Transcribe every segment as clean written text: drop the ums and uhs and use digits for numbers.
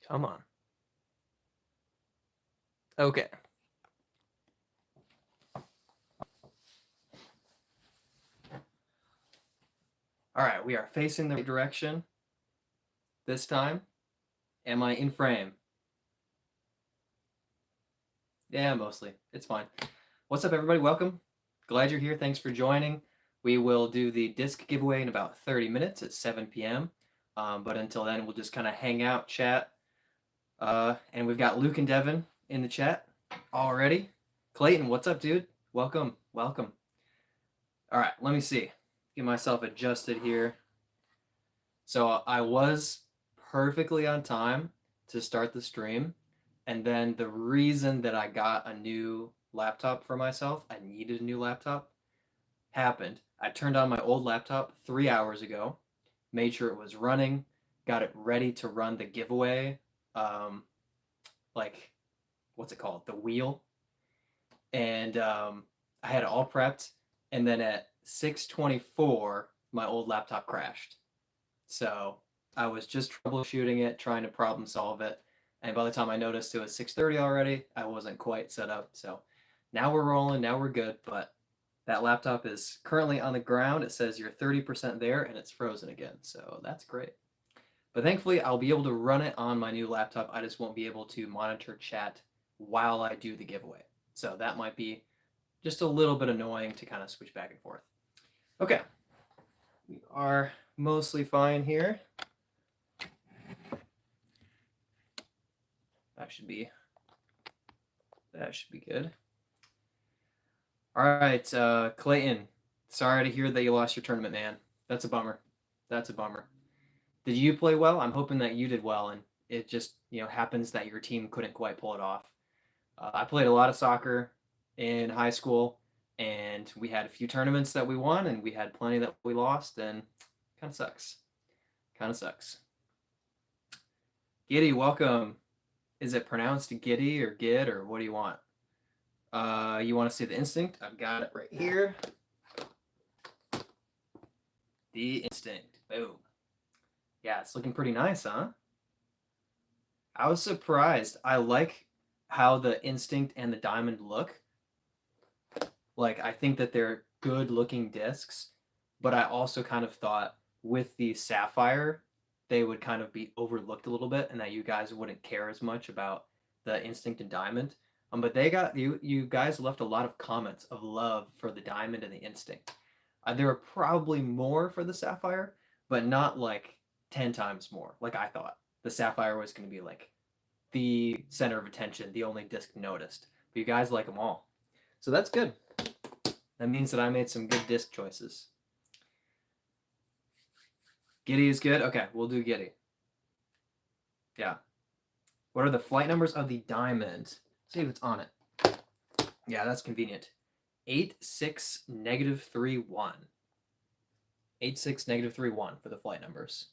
Come on. Okay. All right, we are facing the right direction this time. Am I in frame? Yeah, mostly. It's fine. What's up, everybody? Welcome. Glad you're here. Thanks for joining. We will do the disc giveaway in about 30 minutes at 7 p.m. But until then, we'll just kind of hang out, chat. And we've got Luke and Devin in the chat already. Clayton, what's up, dude? Welcome. Welcome. All right, let me see. Get myself adjusted here. So I was perfectly on time to start the stream. And then the reason that I got a new laptop for myself, I needed a new laptop, happened. I turned on my old laptop 3 hours ago, made sure it was running, got it ready to run the giveaway, like, what's it called? The wheel. And I had it all prepped. And then at 6:24, my old laptop crashed. So I was just troubleshooting it, trying to problem solve it. And by the time I noticed it was 6:30 already, I wasn't quite set up. So now we're rolling, now we're good. But that laptop is currently on the ground. It says you're 30% there and it's frozen again. So that's great. But thankfully, I'll be able to run it on my new laptop. I just won't be able to monitor chat while I do the giveaway. So that might be just a little bit annoying to kind of switch back and forth. Okay. We are mostly fine here. That should be good. All right, Clayton. Sorry to hear that you lost your tournament, man. That's a bummer. That's a bummer. Did you play well? I'm hoping that you did well, and it just happens that your team couldn't quite pull it off. I played a lot of soccer in high school, and we had a few tournaments that we won, and we had plenty that we lost, and kind of sucks. Kind of sucks. Giddy, welcome. Is it pronounced Giddy or Gid or what do you want? You want to see the instinct? I've got it right here. The instinct. Boom. Yeah, it's looking pretty nice, huh? I was surprised. I like how the instinct and the diamond look. Like, I think that they're good looking discs, but I also kind of thought with the sapphire, they would kind of be overlooked a little bit and that you guys wouldn't care as much about the instinct and diamond. But they got you guys left a lot of comments of love for the diamond and the instinct. There were probably more for the sapphire, but not like 10 times more like I thought. The sapphire was going to be like the center of attention, the only disc noticed. But you guys like them all. So that's good. That means that I made some good disc choices. Giddy is good? Okay, we'll do Giddy. Yeah. What are the flight numbers of the diamond? See if it's on it. Yeah, that's convenient. 86 negative 31. 86 negative 31 for the flight numbers.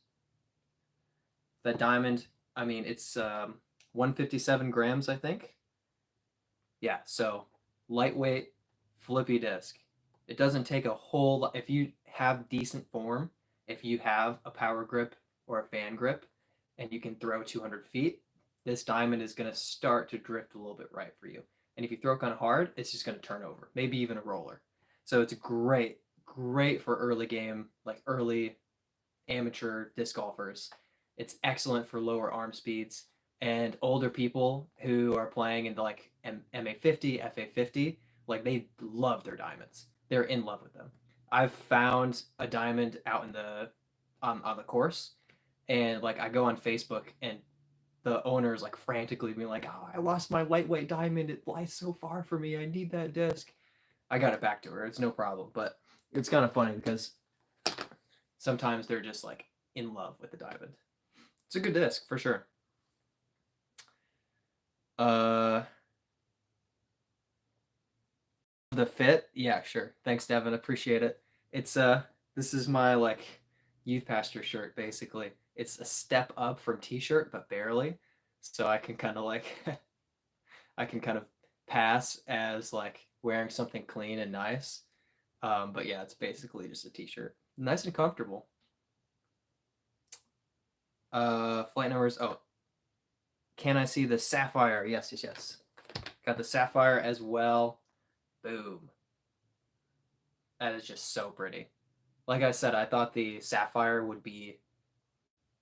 That diamond, I mean, it's 157 grams, I think. Yeah, so lightweight, flippy disc. It doesn't take a whole lot. If you have decent form, if you have a power grip or a fan grip, and you can throw 200 feet, this diamond is going to start to drift a little bit right for you. And if you throw kind of hard, it's just going to turn over, maybe even a roller. So it's great for early game, like early amateur disc golfers. It's excellent for lower arm speeds and older people who are playing in like MA50, FA50. Like they love their diamonds. They're in love with them. I've found a diamond out in the on the course, and like I go on Facebook and the owner is like frantically being like, "Oh, I lost my lightweight diamond. It lies so far for me. I need that disc." I got it back to her. It's no problem. But it's kind of funny because sometimes they're just like in love with the diamond. It's a good disc for sure. The fit, yeah, sure. Thanks, Devin. Appreciate it. It's this is my like youth pastor shirt basically. It's a step up from t-shirt, but barely. So I can kind of like I can kind of pass as like wearing something clean and nice. But yeah, it's basically just a t-shirt. Nice and comfortable. Flight numbers. Oh, can I see the sapphire? Yes, yes, yes. Got the sapphire as well. Boom. That is just so pretty. Like I said, I thought the sapphire would be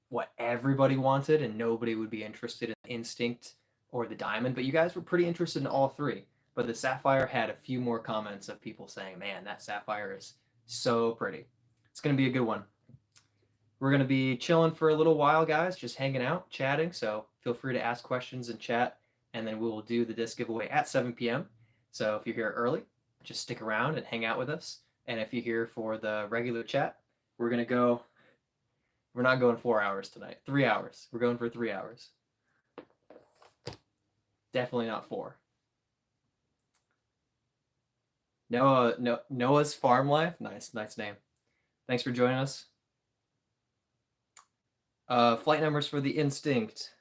what everybody wanted and nobody would be interested in the instinct or the diamond, but you guys were pretty interested in all three. But the sapphire had a few more comments of people saying, man, that sapphire is so pretty. It's going to be a good one. We're going to be chilling for a little while, guys, just hanging out, chatting. So feel free to ask questions in chat, and then we will do the disc giveaway at 7 p.m. So if you're here early, just stick around and hang out with us. And if you're here for the regular chat, we're not going 4 hours tonight. 3 hours. We're going for 3 hours. Definitely not 4. Noah's Farm Life. Nice name. Thanks for joining us. Flight numbers for the Instinct.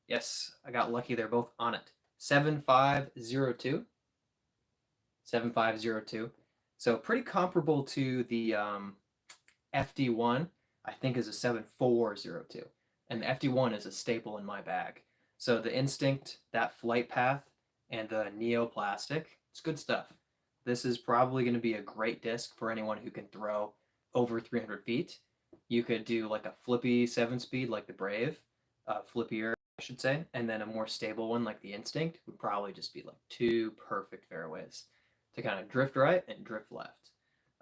Yes, I got lucky. They're both on it. 7502. 7502. So pretty comparable to the FD1. I think is a 7402. And the FD1 is a staple in my bag. So the Instinct, that flight path, and the Neoplastic, it's good stuff. This is probably going to be a great disc for anyone who can throw over 300 feet. You could do like a flippy 7-speed like the Brave, flippier, I should say, and then a more stable one like the Instinct would probably just be like 2 perfect fairways to kind of drift right and drift left.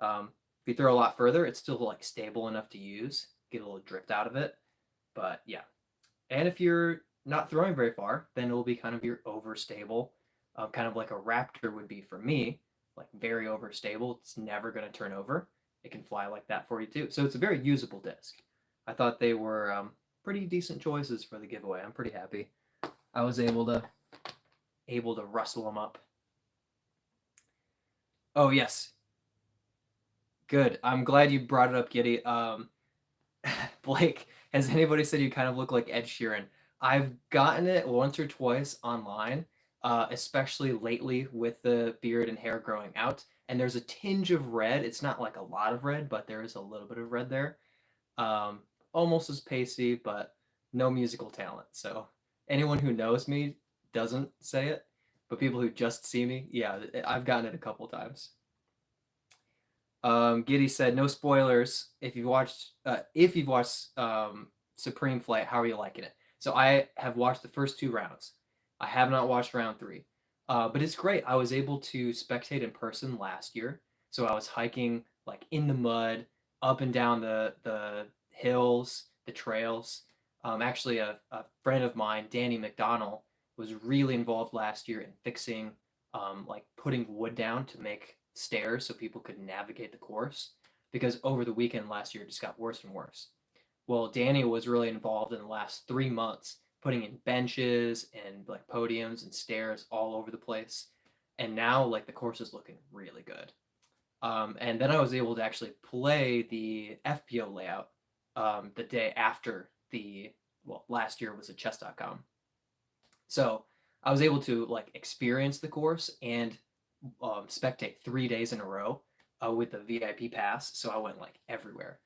If you throw a lot further, it's still like stable enough to use, get a little drift out of it. But yeah. And if you're not throwing very far, then it will be kind of your overstable, kind of like a Raptor would be for me, like very overstable. It's never going to turn over. It can fly like that for you too. So it's a very usable disc. I thought they were pretty decent choices for the giveaway. I'm pretty happy. I was able to rustle them up. Oh yes, good. I'm glad you brought it up, Giddy. Blake, has anybody said you kind of look like Ed Sheeran? I've gotten it once or twice online, especially lately with the beard and hair growing out. And there's a tinge of red. It's not like a lot of red, but there is a little bit of red there. Almost as pasty, but no musical talent. So anyone who knows me doesn't say it, but people who just see me, yeah, I've gotten it a couple times. Giddy said, "No spoilers. If you've watched Supreme Flight, how are you liking it?" So I have watched the first 2 rounds. I have not watched round 3, but it's great. I was able to spectate in person last year, so I was hiking like in the mud, up and down the hills, the trails. Actually, a friend of mine, Danny McDonnell, was really involved last year in fixing, like putting wood down to make stairs so people could navigate the course, because over the weekend last year it just got worse and worse. Well, Danny was really involved in the last 3 months putting in benches and like podiums and stairs all over the place, and now like the course is looking really good. And then I was able to actually play the FPO layout the day after last year was at chess.com. So I was able to like experience the course and spectate 3 days in a row with the VIP pass. So I went like everywhere.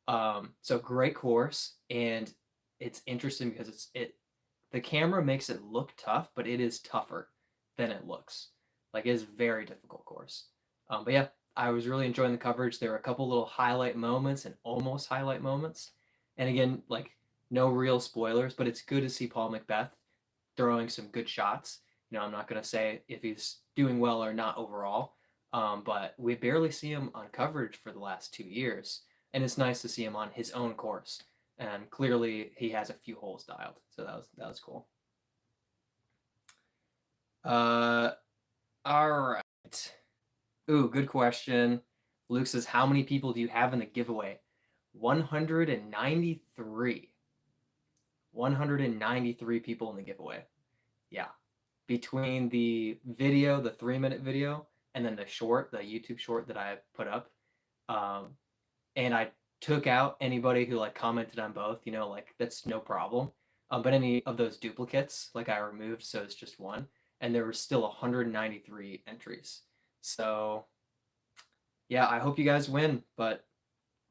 So great course, and it's interesting because the camera makes it look tough, but it is tougher than it looks. Like, it is a very difficult course. But yeah, I was really enjoying the coverage. There were a couple little highlight moments and almost highlight moments. And again, like, no real spoilers, but it's good to see Paul Macbeth throwing some good shots. I'm not going to say if he's doing well or not overall, but we barely see him on coverage for the last 2 years, and it's nice to see him on his own course. And clearly, he has a few holes dialed, so that was cool. All right. Ooh, good question. Luke says, "How many people do you have in the giveaway?" 193. 193 people in the giveaway. Yeah. Between the video, the 3-minute video, and then the YouTube short that I put up. And I took out anybody who like commented on both, like that's no problem. But any of those duplicates, like I removed, so it's just one. And there were still 193 entries. So yeah, I hope you guys win, but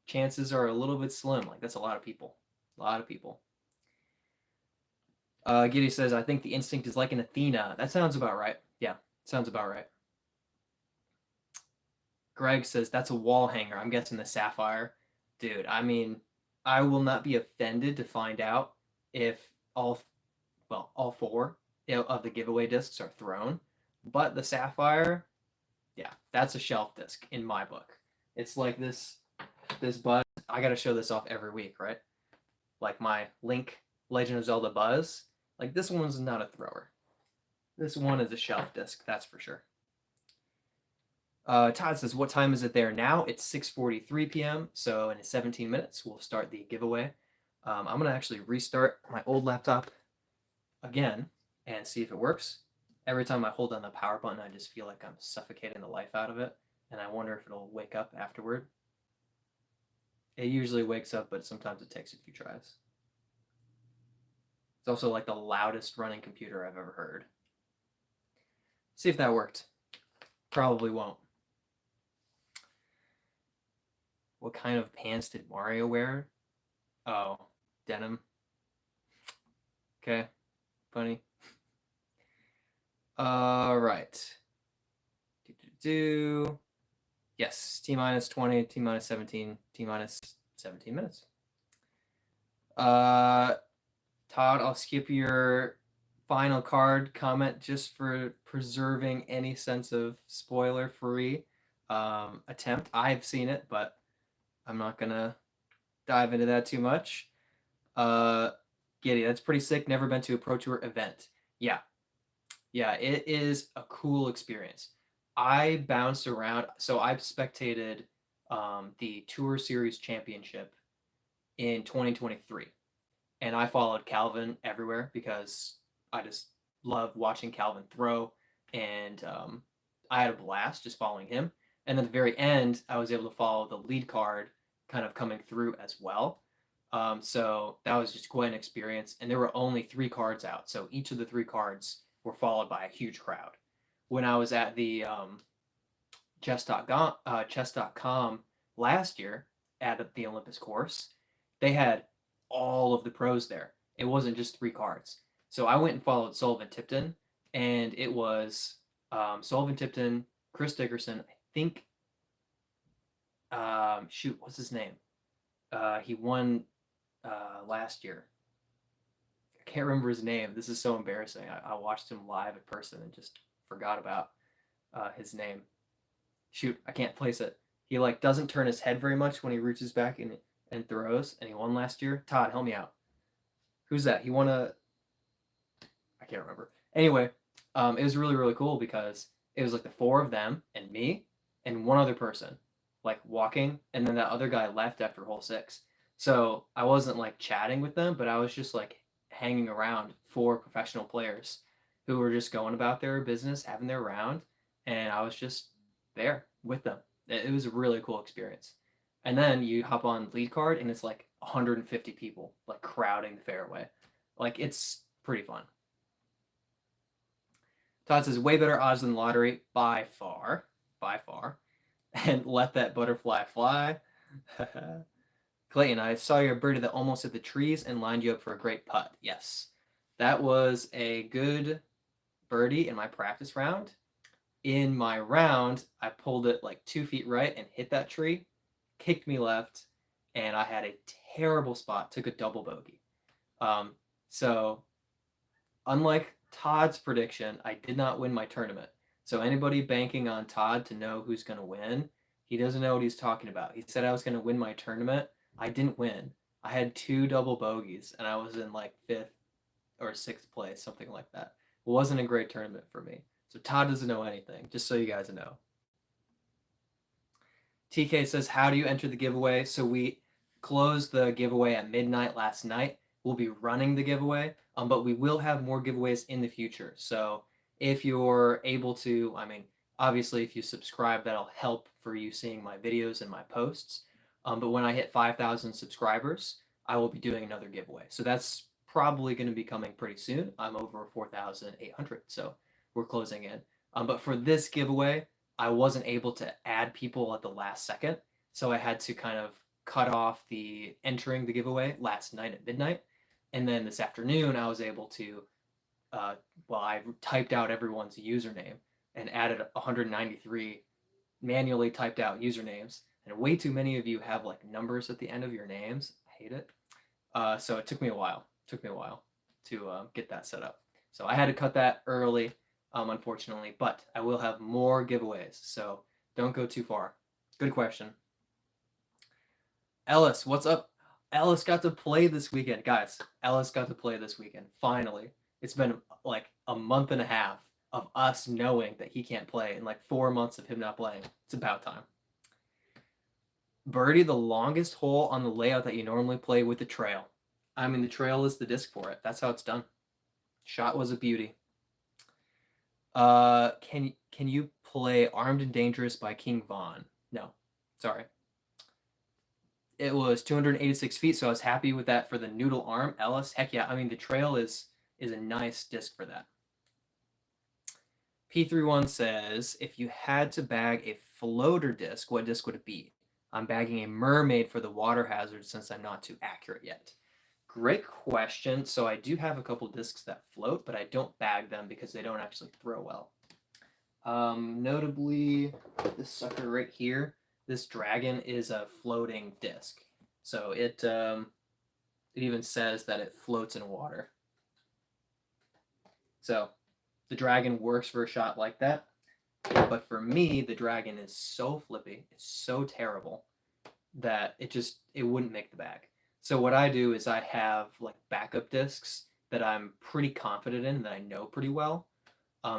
chances are a little bit slim. Like, that's a lot of people. A lot of people. Giddy says, I think the instinct is like an Athena. That sounds about right. Yeah, sounds about right. Greg says, that's a wall hanger. I'm guessing the sapphire. Dude, I mean, I will not be offended to find out if all four of the giveaway discs are thrown. But the sapphire, yeah, that's a shelf disc in my book. It's like this buzz. I got to show this off every week, right? Like my Link Legend of Zelda Buzz. Like this one's not a thrower. This one is a shelf disc, that's for sure. Todd says, what time is it there now? It's 6:43 p.m. So in 17 minutes, we'll start the giveaway. I'm going to actually restart my old laptop again and see if it works. Every time I hold down the power button, I just feel like I'm suffocating the life out of it. And I wonder if it'll wake up afterward. It usually wakes up, but sometimes it takes a few tries. It's also like the loudest running computer I've ever heard. See if that worked. Probably won't. What kind of pants did Mario wear? Oh, denim. Okay, funny. All right. Yes, T-minus 20, T-minus 17, T-minus 17 minutes. Todd, I'll skip your final card comment just for preserving any sense of spoiler-free attempt. I've seen it, but I'm not gonna dive into that too much. Giddy, that's pretty sick. Never been to a Pro Tour event. Yeah, it is a cool experience. I bounced around, so I've spectated the Tour Series Championship in 2023, and I followed Calvin everywhere because I just love watching Calvin throw, and I had a blast just following him. And at the very end, I was able to follow the lead card kind of coming through as well. So that was just quite an experience. And there were only 3 cards out, so each of the 3 cards were followed by a huge crowd. When I was at the chess.com last year at the Olympus course, they had all of the pros there. It wasn't just 3 cards. So I went and followed Sullivan Tipton, and it was Sullivan Tipton, Chris Dickerson, I think. What's his name? He won last year. I can't remember his name. This is so embarrassing. I watched him live in person and just forgot about his name. Shoot, I can't place it. He like doesn't turn his head very much when he reaches back and throws, and he won last year. Todd, help me out. Who's that? He won a. I can't remember. Anyway, it was really really cool because it was like the 4 of them and me and one other person, like walking, and then that other guy left after hole 6. So I wasn't like chatting with them, but I was just like hanging around 4 professional players who were just going about their business, having their round, and I was just there with them. It was a really cool experience. And then you hop on lead card, and it's like 150 people like crowding the fairway. Like it's pretty fun. Todd says way better odds than the lottery by far, and let that butterfly fly. Clayton, I saw your birdie that almost hit the trees and lined you up for a great putt. Yes, that was a good birdie in my practice round. In my round, I pulled it like 2 feet right and hit that tree, kicked me left, and I had a terrible spot, took a double bogey. So unlike Todd's prediction, I did not win my tournament. So anybody banking on Todd to know who's going to win, he doesn't know what he's talking about. He said I was going to win my tournament. I didn't win. I had 2 double bogeys, and I was in like 5th or 6th place, something like that. It wasn't a great tournament for me. So Todd doesn't know anything, just so you guys know. TK says, how do you enter the giveaway? So we closed the giveaway at midnight last night. We'll be running the giveaway, but we will have more giveaways in the future. So if you're able to, I mean, obviously if you subscribe, that'll help for you seeing my videos and my posts. But when I hit 5,000 subscribers, I will be doing another giveaway. So that's probably going to be coming pretty soon. I'm over 4,800, so we're closing in. But for this giveaway, I wasn't able to add people at the last second, so I had to kind of cut off the entering the giveaway last night at midnight. And then this afternoon, I was able to, I typed out everyone's username and added 193 manually typed out usernames. And way too many of you have like numbers at the end of your names. I hate it. So it took me a while. To get that set up. So I had to cut that early, unfortunately, but I will have more giveaways. So don't go too far. Good question. Ellis, what's up? Ellis got to play this weekend. Guys, Ellis got to play this weekend. Finally. It's been like a month and a half of us knowing that he can't play and like 4 months of him not playing. It's about time. Birdie, the longest hole on the layout that you normally play with the trail. I mean, the trail is the disc for it. That's how it's done. Shot was a beauty. Can you play Armed and Dangerous by King Von? No, sorry. It was 286 feet, so I was happy with that for the noodle arm. Ellis, heck yeah. I mean, the trail is a nice disc for that. P31 says, if you had to bag a floater disc, what disc would it be? I'm bagging a mermaid for the water hazard since I'm not too accurate yet. Great question. So I do have a couple discs that float, but I don't bag them because they don't actually throw well. Notably, this sucker right here, this dragon is a floating disc. So it even says that it floats in water. So the dragon works for a shot like that. But for me, the dragon is so flippy, it's so terrible that it wouldn't make the bag. So what I do is I have like backup discs that I'm pretty confident in, that I know pretty well,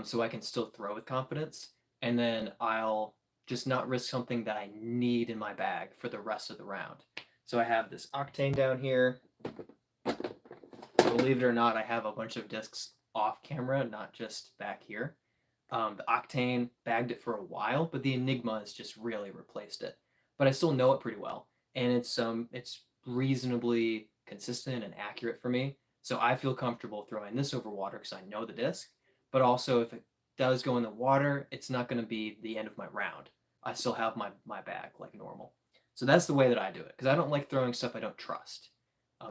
so I can still throw with confidence. And then I'll just not risk something that I need in my bag for the rest of the round. So I have this Octane down here. Believe it or not, I have a bunch of discs off camera, not just back here. The Octane bagged it for a while, but the Enigma has just really replaced it. But I still know it pretty well, and it's reasonably consistent and accurate for me. So I feel comfortable throwing this over water because I know the disc. But also, if it does go in the water, it's not going to be the end of my round. I still have my bag like normal. So that's the way that I do it, because I don't like throwing stuff I don't trust.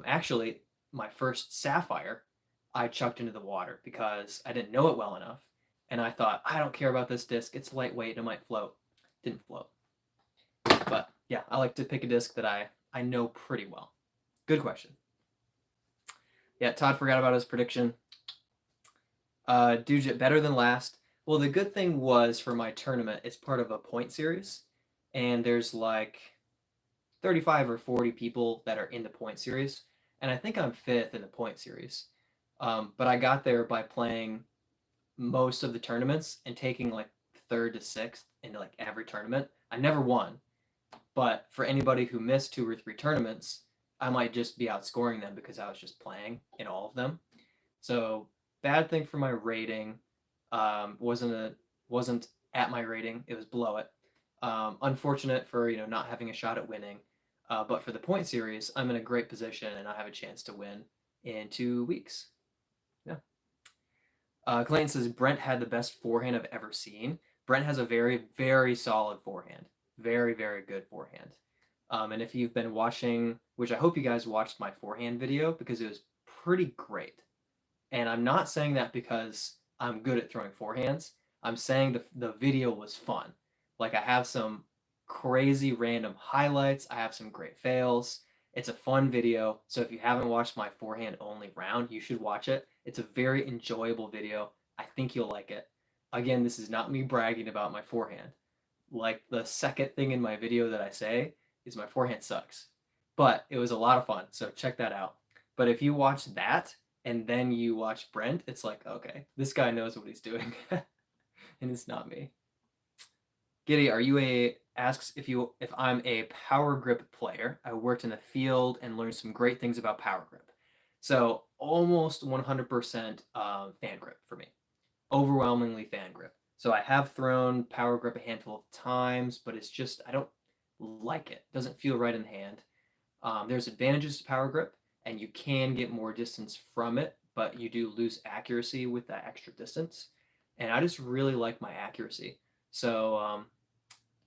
Actually, my first Sapphire, I chucked into the water because I didn't know it well enough. And I thought, I don't care about this disc. It's lightweight. It might float. Didn't float. But yeah, I like to pick a disc that I know pretty well. Good question. Yeah, Todd forgot about his prediction. Dude, better than last. Well, the good thing was for my tournament, it's part of a point series. And there's like 35 or 40 people that are in the point series. And I think I'm 5th in the point series. But I got there by playing most of the tournaments and taking like 3rd to 6th into like every tournament. I never won, but for anybody who missed 2 or 3 tournaments, I might just be outscoring them because I was just playing in all of them. So bad thing for my rating. Wasn't at my rating. It was below it. Unfortunate for not having a shot at winning. But for the point series, I'm in a great position and I have a chance to win in 2 weeks. Yeah. Clayton says Brent had the best forehand I've ever seen. Brent has a very, very solid forehand. Very, very good forehand. And if you've been watching, which I hope you guys watched my forehand video because it was pretty great. And I'm not saying that because I'm good at throwing forehands. I'm saying the video was fun. Like I have some crazy random highlights. I have some great fails. It's a fun video. So if you haven't watched my forehand only round, you should watch it. It's a very enjoyable video. I think you'll like it. Again, this is not me bragging about my forehand. Like the second thing in my video that I say is my forehand sucks. But it was a lot of fun. So check that out. But if you watch that and then you watch Brent, it's like, okay, this guy knows what he's doing. And it's not me. Giddy, asks if I'm a power grip player. I worked in the field and learned some great things about power grip. So almost 100% fan grip for me. Overwhelmingly fan grip. So I have thrown power grip a handful of times, but it's just, I don't like it. It doesn't feel right in the hand. There's advantages to power grip, and you can get more distance from it, but you do lose accuracy with that extra distance. And I just really like my accuracy. So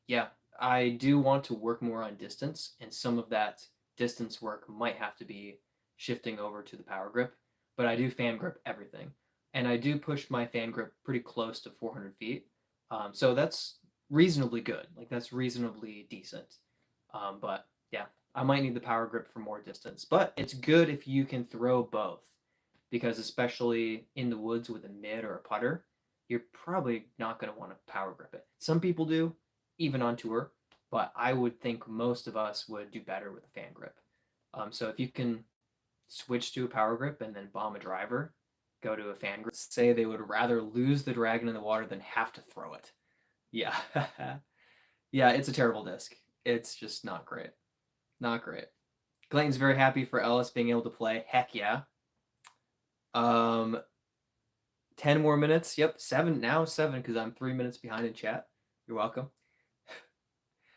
yeah, I do want to work more on distance, and some of that distance work might have to be shifting over to the power grip, but I do fan grip everything. And I do push my fan grip pretty close to 400 feet. So that's reasonably good. Like that's reasonably decent. But yeah, I might need the power grip for more distance. But it's good if you can throw both, because especially in the woods with a mitt or a putter, you're probably not going to want to power grip it. Some people do, even on tour, but I would think most of us would do better with a fan grip. So if you can switch to a power grip and then bomb a driver, go to a fan grip, say they would rather lose the dragon in the water than have to throw it. Yeah. Yeah, it's a terrible disc. It's just not great. Not great. Clayton's very happy for Ellis being able to play. Heck yeah. 10 more minutes. Yep, 7 now, 7 because I'm 3 minutes behind in chat. You're welcome.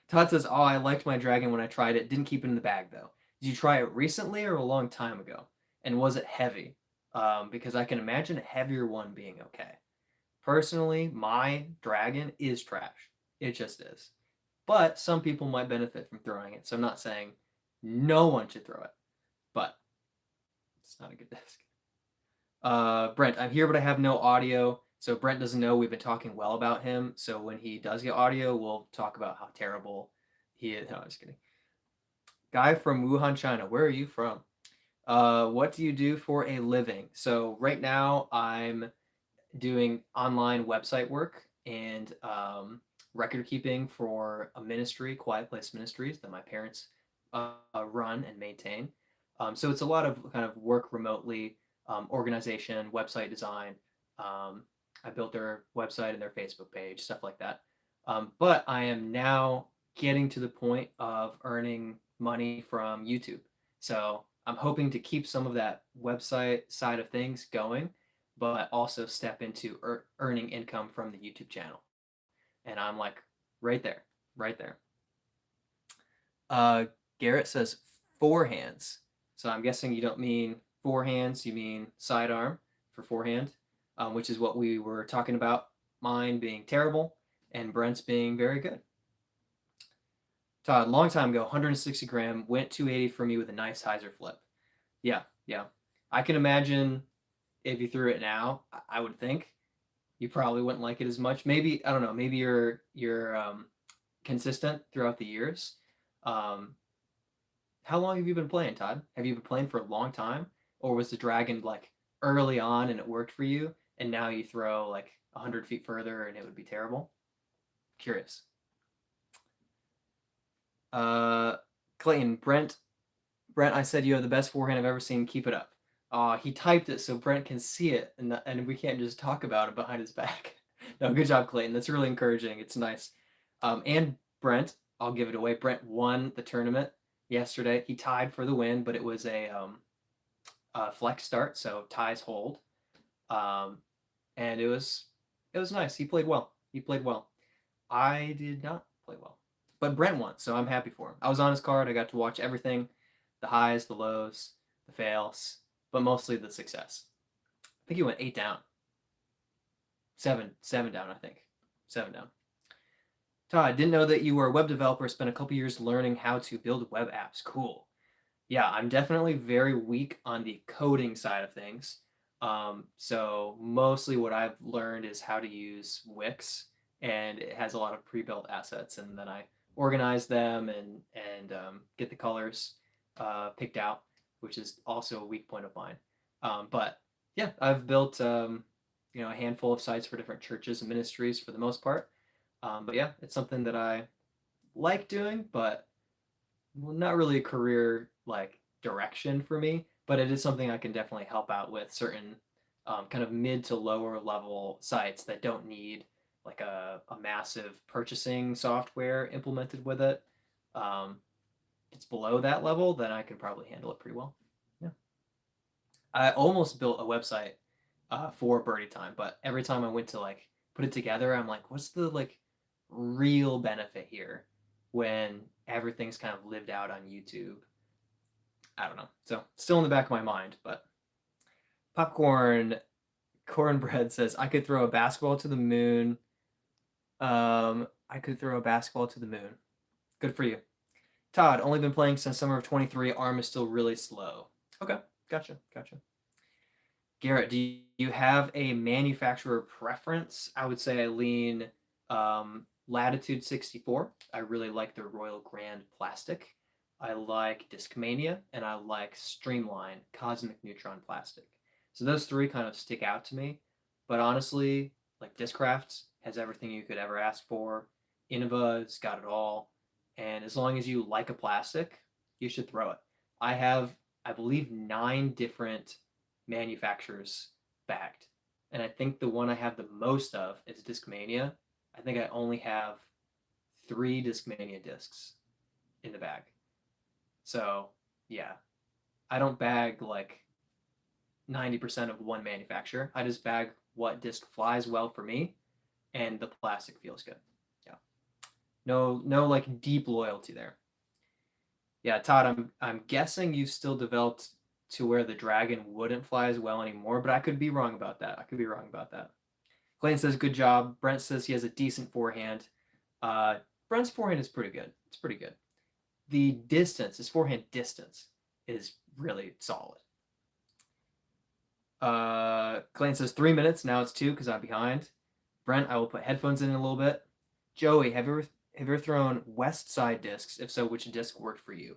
Todd says, "Oh, I liked my dragon when I tried it. Didn't keep it in the bag though. Did you try it recently or a long time ago? And was it heavy? Because I can imagine a heavier one being okay. Personally, my dragon is trash. It just is. But some people might benefit from throwing it. So I'm not saying no one should throw it, but it's not a good disc. Brent, I'm here, but I have no audio. So Brent doesn't know we've been talking well about him. So when he does get audio, we'll talk about how terrible he is. No, I'm just kidding. Guy from Wuhan, China. Where are you from? What do you do for a living? So right now I'm doing online website work and record keeping for a ministry, Quiet Place Ministries, that my parents run and maintain. So it's a lot of kind of work remotely, organization, website design. I built their website and their Facebook page, stuff like that. But I am now getting to the point of earning money from YouTube. So I'm hoping to keep some of that website side of things going, but also step into earning income from the YouTube channel. And I'm like right there, right there. Garrett says forehands. So I'm guessing you don't mean forehands, you mean sidearm for forehand, which is what we were talking about. Mine being terrible and Brent's being very good. Todd, long time ago, 160 gram, went 280 for me with a nice hyzer flip. Yeah, yeah. I can imagine if you threw it now, I would think you probably wouldn't like it as much. Maybe, I don't know, maybe you're consistent throughout the years. How long have you been playing, Todd? Have you been playing for a long time? Or was the dragon like early on and it worked for you, and now you throw like 100 feet further and it would be terrible? Curious. Clayton, Brent, I said you have the best forehand I've ever seen. Keep it up. He typed it so Brent can see it, and we can't just talk about it behind his back. No, good job, Clayton. That's really encouraging. It's nice. And Brent, I'll give it away. Brent won the tournament yesterday. He tied for the win, but it was a flex start, so ties hold. And it was nice. He played well. I did not play well, but Brent won, so I'm happy for him. I was on his card. I got to watch everything, the highs, the lows, the fails, but mostly the success. I think he went 8 down. 7 down, I think. 7 down. Todd, didn't know that you were a web developer, spent a couple years learning how to build web apps. Cool. Yeah, I'm definitely very weak on the coding side of things. So mostly what I've learned is how to use Wix, and it has a lot of pre-built assets, and then I organize them and get the colors picked out, which is also a weak point of mine. But yeah, I've built a handful of sites for different churches and ministries for the most part. But yeah, it's something that I like doing, but not really a career like direction for me. But it is something I can definitely help out with certain kind of mid to lower level sites that don't need like a massive purchasing software implemented with it. If it's below that level, then I can probably handle it pretty well. Yeah. I almost built a website for Birdietime, but every time I went to like put it together, I'm like, what's the like real benefit here when everything's kind of lived out on YouTube? I don't know. So still in the back of my mind, but Popcorn Cornbread says, I could throw a basketball to the moon. I could throw a basketball to the moon. Good for you. Todd, only been playing since summer of 23. Arm is still really slow. Okay, gotcha. Garrett, do you have a manufacturer preference? I would say I lean Latitude 64. I really like their Royal Grand plastic. I like Discmania, and I like Streamline Cosmic Neutron plastic. So those three kind of stick out to me. But honestly, like Discraft has everything you could ever ask for. Innova's got it all. And as long as you like a plastic, you should throw it. I have, I believe, 9 different manufacturers bagged. And I think the one I have the most of is Discmania. I think I only have 3 Discmania discs in the bag. So, yeah, I don't bag like 90% of one manufacturer. I just bag what disc flies well for me and the plastic feels good. Yeah. No like deep loyalty there. Yeah, Todd, I'm guessing you still developed to where the dragon wouldn't fly as well anymore, but I could be wrong about that. Clayton says good job. Brent says he has a decent forehand. Brent's forehand is pretty good. It's pretty good. The distance, his forehand distance, is really solid. Clayton says 3 minutes. Now it's 2 because I'm behind. Brent, I will put headphones in a little bit. Joey, have you ever thrown west side discs? If so, which disc worked for you?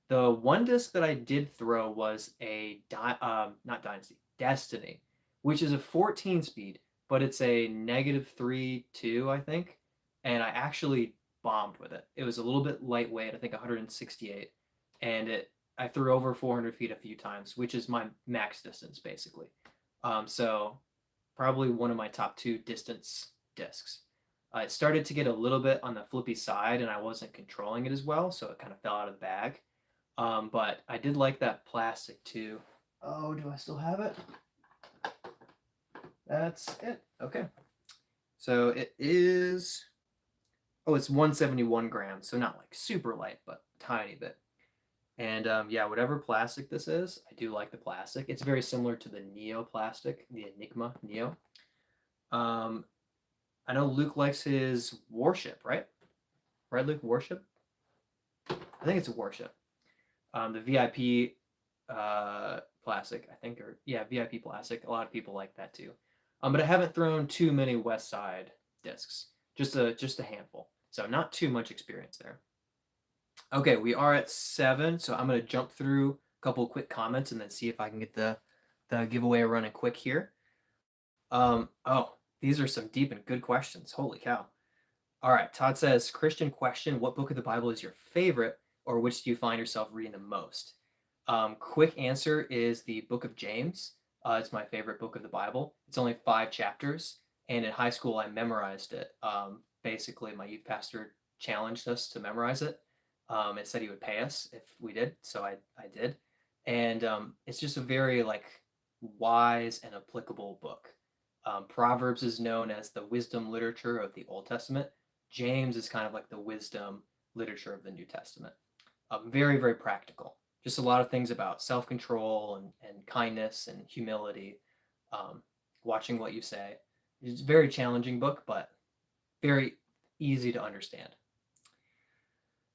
The one disc that I did throw was a not Dynasty, Destiny, which is a 14 speed, but it's a -3.2, I think, and I actually bombed with it. It was a little bit lightweight, I think 168, and I threw over 400 feet a few times, which is my max distance basically. So probably one of my top 2 distance discs. It started to get a little bit on the flippy side, and I wasn't controlling it as well, so it kind of fell out of the bag. But I did like that plastic too. Oh, do I still have it? That's it. Okay. So it is. Oh, it's 171 grams, so not like super light, but tiny bit. And yeah, whatever plastic this is, I do like the plastic. It's very similar to the Neo plastic, the Enigma Neo. I know Luke likes his Warship, right? Right, Luke? Warship? I think it's a Warship. The VIP plastic, I think, or yeah, VIP plastic. A lot of people like that too. But I haven't thrown too many West Side discs. Just a handful. So not too much experience there. Okay, we are at 7, so I'm gonna jump through a couple quick comments and then see if I can get the giveaway running quick here. Oh, these are some deep and good questions. Holy cow. All right, Todd says, Christian question, what book of the Bible is your favorite, or which do you find yourself reading the most? Quick answer is the book of James. It's my favorite book of the Bible. It's only 5 chapters, and in high school I memorized it. Basically, my youth pastor challenged us to memorize it and said he would pay us if we did, so I did. And it's just a very like wise and applicable book. Proverbs is known as the wisdom literature of the Old Testament. James is kind of like the wisdom literature of the New Testament. Very, very practical. Just a lot of things about self-control and kindness and humility, watching what you say. It's a very challenging book, but very easy to understand.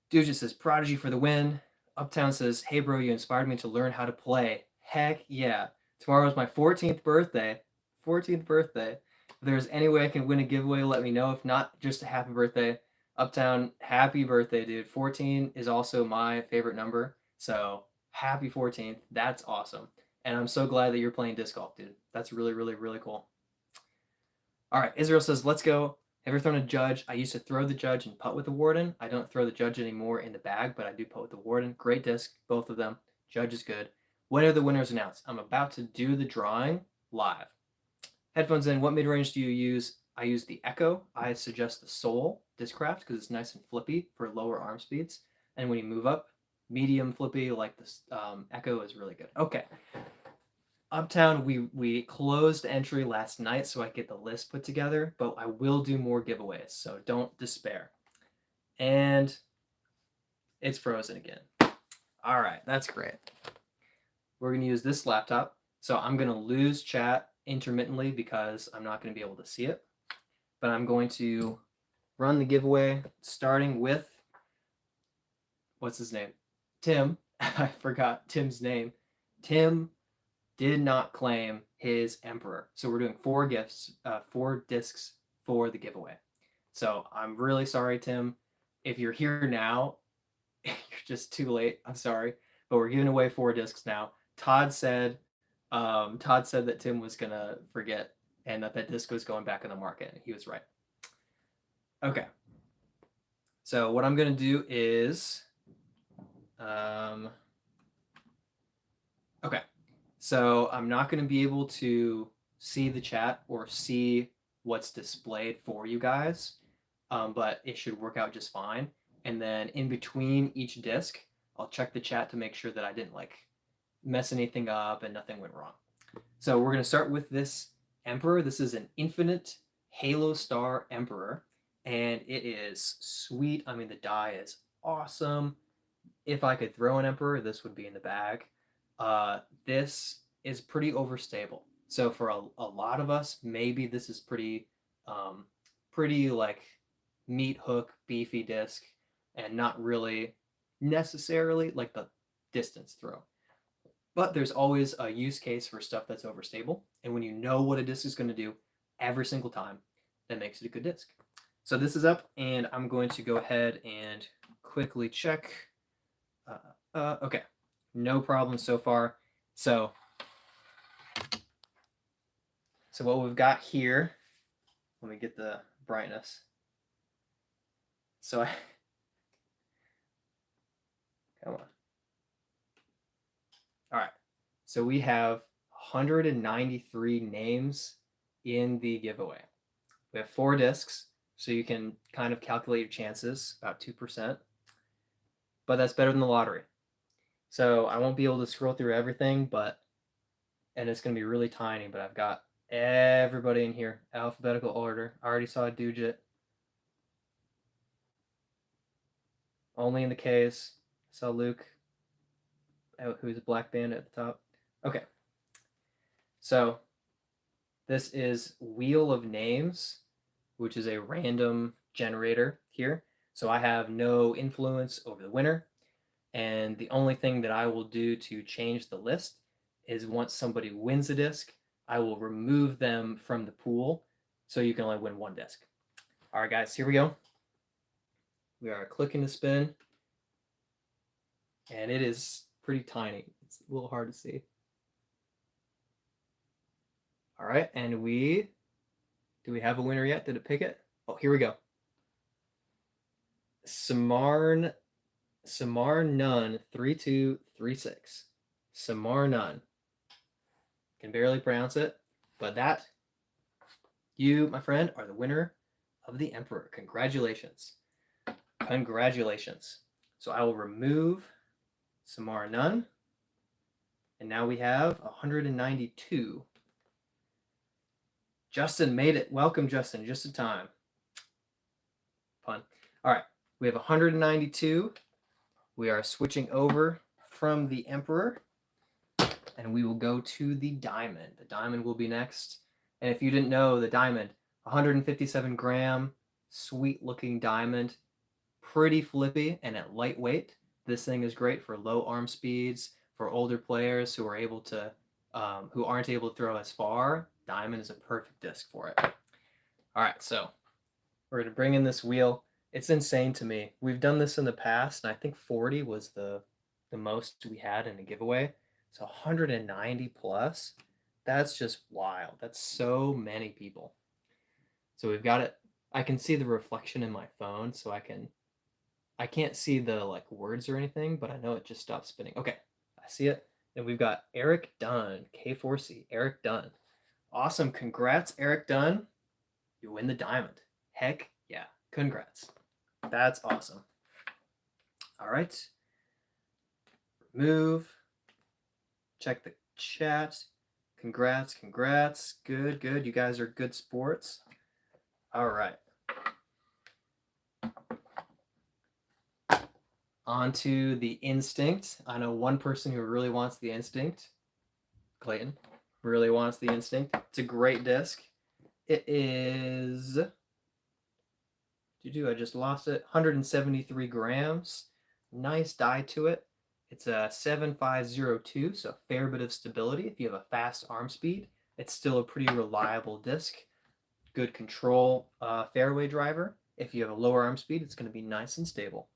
Dude just says, Prodigy for the win. Uptown says, hey bro, you inspired me to learn how to play. Heck yeah. Tomorrow is my 14th birthday. 14th birthday. If there's any way I can win a giveaway, let me know. If not, just a happy birthday. Uptown, happy birthday, dude. 14 is also my favorite number. So happy 14th. That's awesome. And I'm so glad that you're playing disc golf, dude. That's really, really, really cool. All right. Israel says, let's go. Have you ever thrown a judge? I used to throw the judge and putt with the warden. I don't throw the judge anymore in the bag, but I do putt with the warden. Great disc, both of them. Judge is good. When are the winners announced? I'm about to do the drawing live. Headphones in. What mid-range do you use? I use the Echo. I suggest the Soul Discraft because it's nice and flippy for lower arm speeds. And when you move up, medium flippy like this Echo is really good. Okay. Uptown, we closed entry last night so I get the list put together, but I will do more giveaways, so don't despair. And it's frozen again. All right, that's great. We're going to use this laptop. So I'm going to lose chat intermittently because I'm not going to be able to see it. But I'm going to run the giveaway starting with, what's his name? Tim. I forgot Tim's name. Tim did not claim his Emperor. So we're doing 4 gifts, 4 discs for the giveaway. So I'm really sorry, Tim. If you're here now, you're just too late. I'm sorry, but we're giving away 4 discs now. Todd said that Tim was gonna forget and that disc was going back in the market. And he was right. Okay. So what I'm gonna do is, okay. So I'm not gonna be able to see the chat or see what's displayed for you guys, but it should work out just fine. And then in between each disc, I'll check the chat to make sure that I didn't like mess anything up and nothing went wrong. So we're going to start with this Emperor. This is an Infinite Halo Star Emperor, and it is sweet. I mean, the die is awesome. If I could throw an Emperor, this would be in the bag. This is pretty overstable. So for a lot of us, maybe this is pretty like meat hook, beefy disc, and not really necessarily like the distance throw. But there's always a use case for stuff that's overstable. And when you know what a disc is going to do every single time, that makes it a good disc. So this is up, and I'm going to go ahead and quickly check. Okay, no problem so far. So what we've got here, let me get the brightness. So come on. All right. So we have 193 names in the giveaway. We have 4 discs, so you can kind of calculate your chances, about 2%. But that's better than the lottery. So I won't be able to scroll through everything, and it's going to be really tiny, but I've got everybody in here, alphabetical order. I already saw a Dugit. Only in the case. I saw Luke, who's a black band at the top. Okay. So this is Wheel of Names, which is a random generator here. So I have no influence over the winner. And the only thing that I will do to change the list is once somebody wins a disc, I will remove them from the pool so you can only win 1 disc. All right, guys, here we go. We are clicking to spin. And it is pretty tiny. It's a little hard to see. All right, and do we have a winner yet? Did it pick it? Oh, here we go. Samar Nunn 3236. Samar Nunn. Can barely pronounce it, but that, you, my friend, are the winner of the Emperor. Congratulations. Congratulations. So I will remove Samar Nunn, and now we have 192. Justin made it. Welcome, Justin, just in time. Fun. All right, we have 192. We are switching over from the Emperor, and we will go to the Diamond. The Diamond will be next. And if you didn't know, the Diamond, 157 gram, sweet looking diamond, pretty flippy and at lightweight. This thing is great for low arm speeds, for older players who are able to, who aren't able to throw as far. Diamond is a perfect disc for it. All right, so we're going to bring in this wheel. It's insane to me. We've done this in the past, and I think 40 was the most we had in a giveaway. So 190 plus, that's just wild. That's so many people. So we've got it. I can see the reflection in my phone, so I can't see the like words or anything, but I know it just stopped spinning. Okay, I see it. And we've got Eric Dunn, K4C, Eric Dunn. Awesome. Congrats, Eric Dunn. You win the Diamond. Heck yeah. Congrats. That's awesome. All right. Remove. Check the chat. Congrats. Good. You guys are good sports. All right. On to the Instinct. I know one person who really wants the Instinct. Clayton really wants the Instinct. It's a great disc. It is... I just lost it. 173 grams. Nice die to it. It's a 7502, so a fair bit of stability. If you have a fast arm speed, it's still a pretty reliable disc. Good control fairway driver. If you have a lower arm speed, it's going to be nice and stable.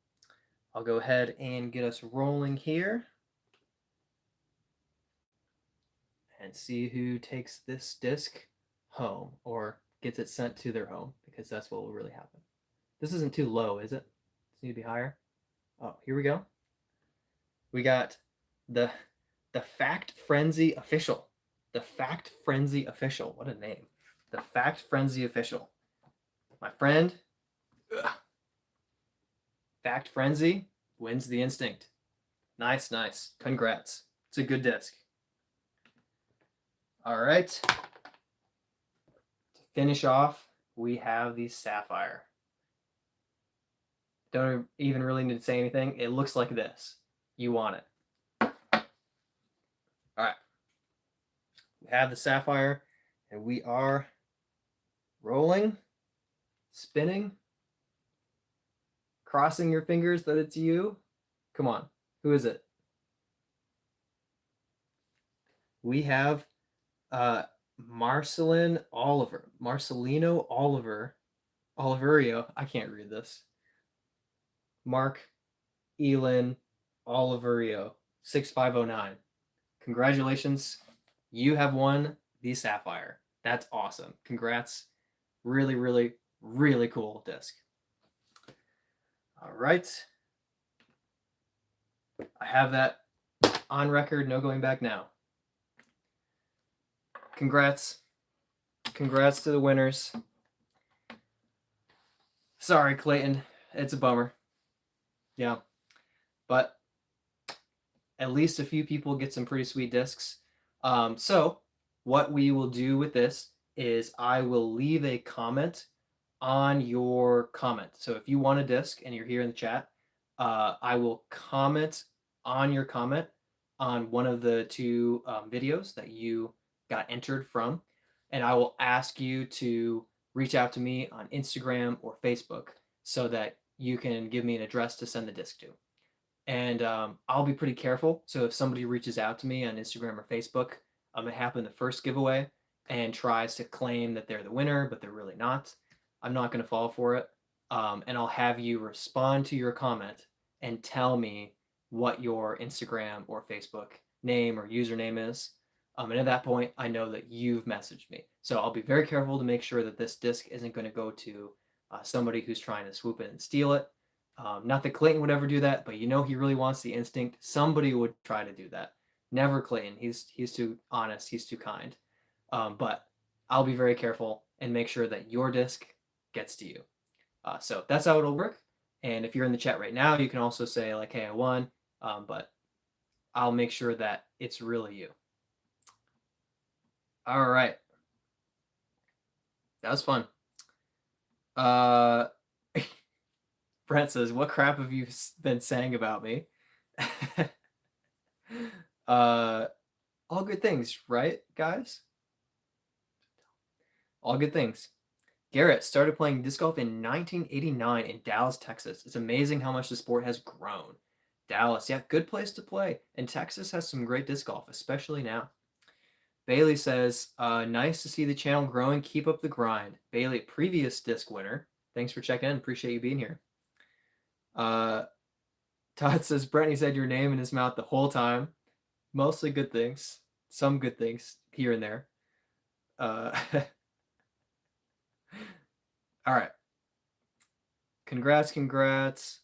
I'll go ahead and get us rolling here and see who takes this disc home or gets it sent to their home, because that's what will really happen. This isn't too low, is it? Does it need to be higher? Oh, here we go. We got the Fact Frenzy Official. The Fact Frenzy Official. What a name. The Fact Frenzy Official. My friend, Fact Frenzy wins the instinct. Nice, nice. Congrats. It's a good disc. All right. To finish off, we have the Sapphire. Don't even really need to say anything. It looks like this. You want it. All right. We have the Sapphire, and we are rolling, spinning, crossing your fingers that it's you. Come on. Who is it? We have Marcelino Oliverio. I can't read this. Mark Elin Oliverio, 6509. Congratulations. You have won the Sapphire. That's awesome. Congrats. Really, really, really cool disc. All right. I have that on record. No going back now. Congrats. Congrats to the winners. Sorry, Clayton. It's a bummer. Yeah. But at least a few people get some pretty sweet discs. So what we will do with this is I will leave a comment on your comment. So if you want a disc and you're here in the chat, I will comment on your comment on one of the two videos that you got entered from, and I will ask you to reach out to me on Instagram or Facebook so that you can give me an address to send the disc to. And I'll be pretty careful. So if somebody reaches out to me on Instagram or Facebook, it happened the first giveaway and tries to claim that they're the winner, but they're really not, I'm not going to fall for it. And I'll have you respond to your comment and tell me what your Instagram or Facebook name or username is. And at that point, I know that you've messaged me. So I'll be very careful to make sure that this disc isn't going to go to somebody who's trying to swoop in and steal it. Not that Clayton would ever do that, but you know he really wants the instinct. Somebody would try to do that. Never Clayton. He's too honest. He's too kind. But I'll be very careful and make sure that your disc gets to you. So that's how it'll work. And if you're in the chat right now, you can also say like, hey, I won. But I'll make sure that it's really you. All right. That was fun. Brent says, what crap have you been saying about me? All good things, right, guys? All good things. Garrett started playing disc golf in 1989 in Dallas, Texas. It's amazing how much the sport has grown. Dallas, yeah, good place to play. And Texas has some great disc golf, especially now. Bailey says, nice to see the channel growing. Keep up the grind. Bailey, previous disc winner. Thanks for checking in. Appreciate you being here. Todd says, Brittany said your name in his mouth the whole time. Mostly good things. Some good things here and there. All right. Congrats.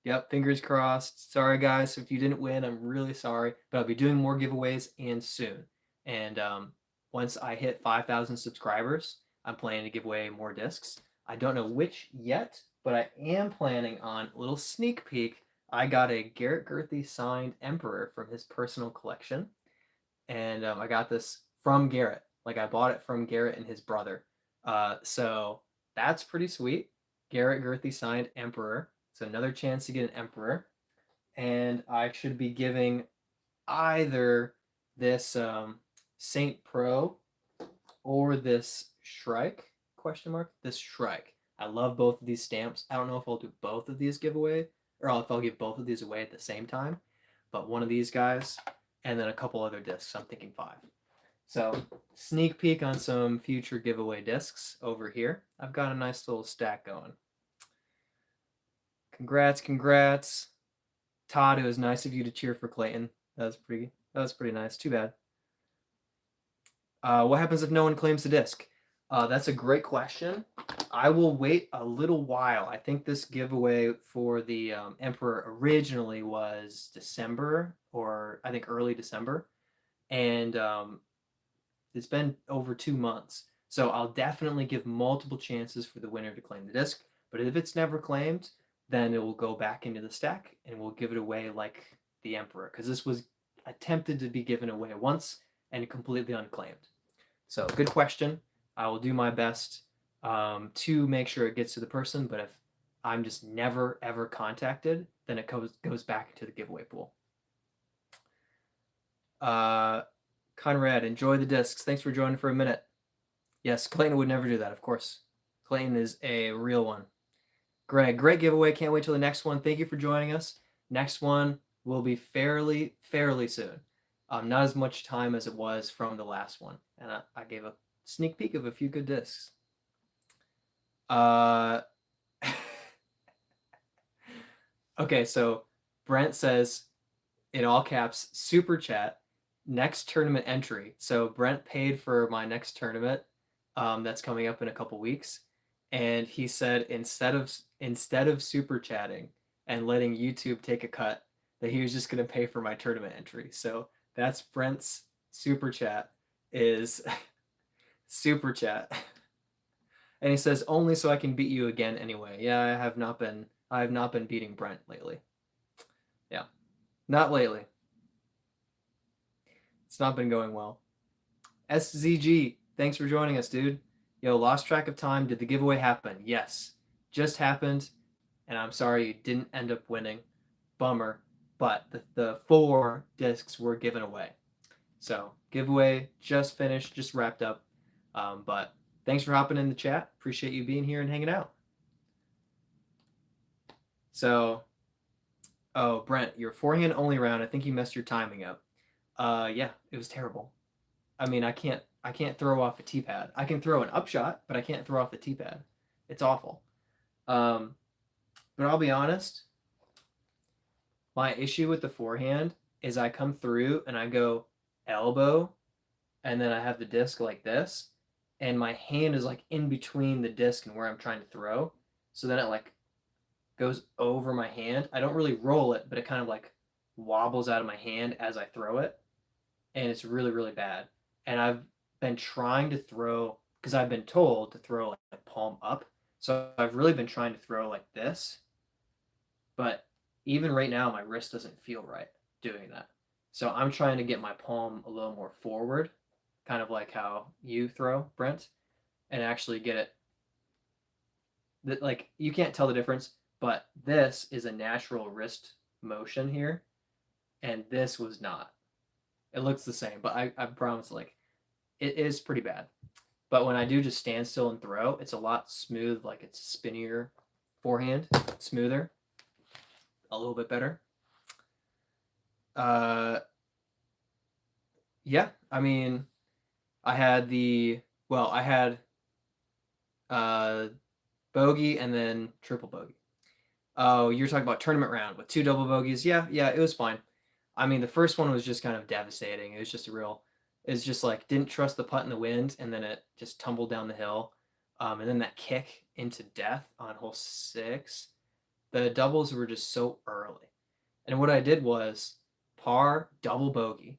Yep, fingers crossed. Sorry, guys, if you didn't win. I'm really sorry. But I'll be doing more giveaways and soon. And once I hit 5,000 subscribers, I'm planning to give away more discs. I don't know which yet, but I am planning on a little sneak peek. I got a Garrett Gurthie signed Emperor from his personal collection. And I got this from Garrett. Like, I bought it from Garrett and his brother. So that's pretty sweet. Garrett Gurthie signed Emperor. So another chance to get an Emperor. And I should be giving either this Saint Pro or this Shrike, ? This Shrike. I love both of these stamps. I don't know if I'll do both of these giveaway or if I'll give both of these away at the same time. but one of these guys, and then a couple other discs. I'm thinking 5. So sneak peek on some future giveaway discs over here. I've got a nice little stack going. Congrats. Todd, it was nice of you to cheer for Clayton. That was pretty nice. Too bad. What happens if no one claims the disc? That's a great question. I will wait a little while. I think this giveaway for the Emperor originally was December, or I think early December. And it's been over 2 months. So I'll definitely give multiple chances for the winner to claim the disc. But if it's never claimed, then it will go back into the stack and we'll give it away like the Emperor. Because this was attempted to be given away once and completely unclaimed. So good question. I will do my best to make sure it gets to the person. But if I'm just never, ever contacted, then it goes back into the giveaway pool. Conrad, enjoy the discs. Thanks for joining for a minute. Yes, Clayton would never do that, of course. Clayton is a real one. Greg, great giveaway. Can't wait till the next one. Thank you for joining us. Next one will be fairly soon. Not as much time as it was from the last one. And I gave a sneak peek of a few good discs. Okay, so Brent says, in all caps, super chat, next tournament entry. So Brent paid for my next tournament that's coming up in a couple weeks. And he said instead of super chatting and letting YouTube take a cut, that he was just going to pay for my tournament entry. So that's Brent's super chat is super chat. And he says, only so I can beat you again anyway. Yeah, I have not been beating Brent lately. Yeah, not lately. It's not been going well. SZG, thanks for joining us, dude. Yo, lost track of time. Did the giveaway happen? Yes, just happened. And I'm sorry you didn't end up winning. Bummer. But the 4 discs were given away. So giveaway just finished, just wrapped up. But thanks for hopping in the chat. Appreciate you being here and hanging out. So, oh, Brent, your forehand only round. I think you messed your timing up. Yeah, it was terrible. I mean, I can't throw off a tee pad. I can throw an upshot, but I can't throw off the tee pad. It's awful. But I'll be honest. My issue with the forehand is I come through and I go elbow, and then I have the disc like this, and my hand is like in between the disc and where I'm trying to throw. So then it like goes over my hand. I don't really roll it, but it kind of like wobbles out of my hand as I throw it. And it's really, really bad. And I've been trying to throw, because I've been told to throw like palm up. So I've really been trying to throw like this. But even right now, my wrist doesn't feel right doing that. So I'm trying to get my palm a little more forward, kind of like how you throw, Brent, and actually get it. Like, you can't tell the difference, but this is a natural wrist motion here, and this was not. It looks the same, but I promise, like, it is pretty bad. But when I do just stand still and throw, it's a lot smooth, like it's spinnier forehand, smoother, a little bit better. Yeah, I mean, I had bogey and then triple bogey. Oh, you're talking about tournament round with 2 double bogeys. Yeah, it was fine. I mean, the first one was just kind of devastating. It was just like didn't trust the putt in the wind, and then it just tumbled down the hill. And then that kick into death on hole 6. The doubles were just so early. And what I did was par, double bogey.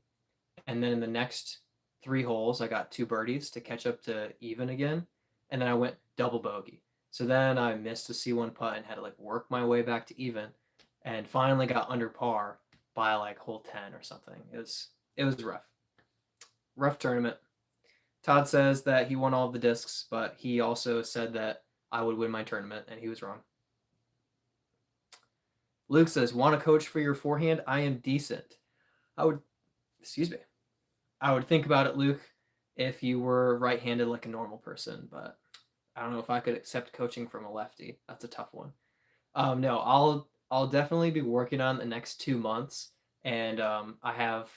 And then in the next 3 holes, I got 2 birdies to catch up to even again. And then I went double bogey. So then I missed a C1 putt and had to like work my way back to even, and finally got under par by like hole 10 or something. It was rough tournament. Todd says that he won all of the discs, but he also said that I would win my tournament, and he was wrong. Luke says, want a coach for your forehand? I am decent. I would think about it, Luke, if you were right-handed like a normal person, but I don't know if I could accept coaching from a lefty. That's a tough one. No, I'll definitely be working on the next 2 months And I have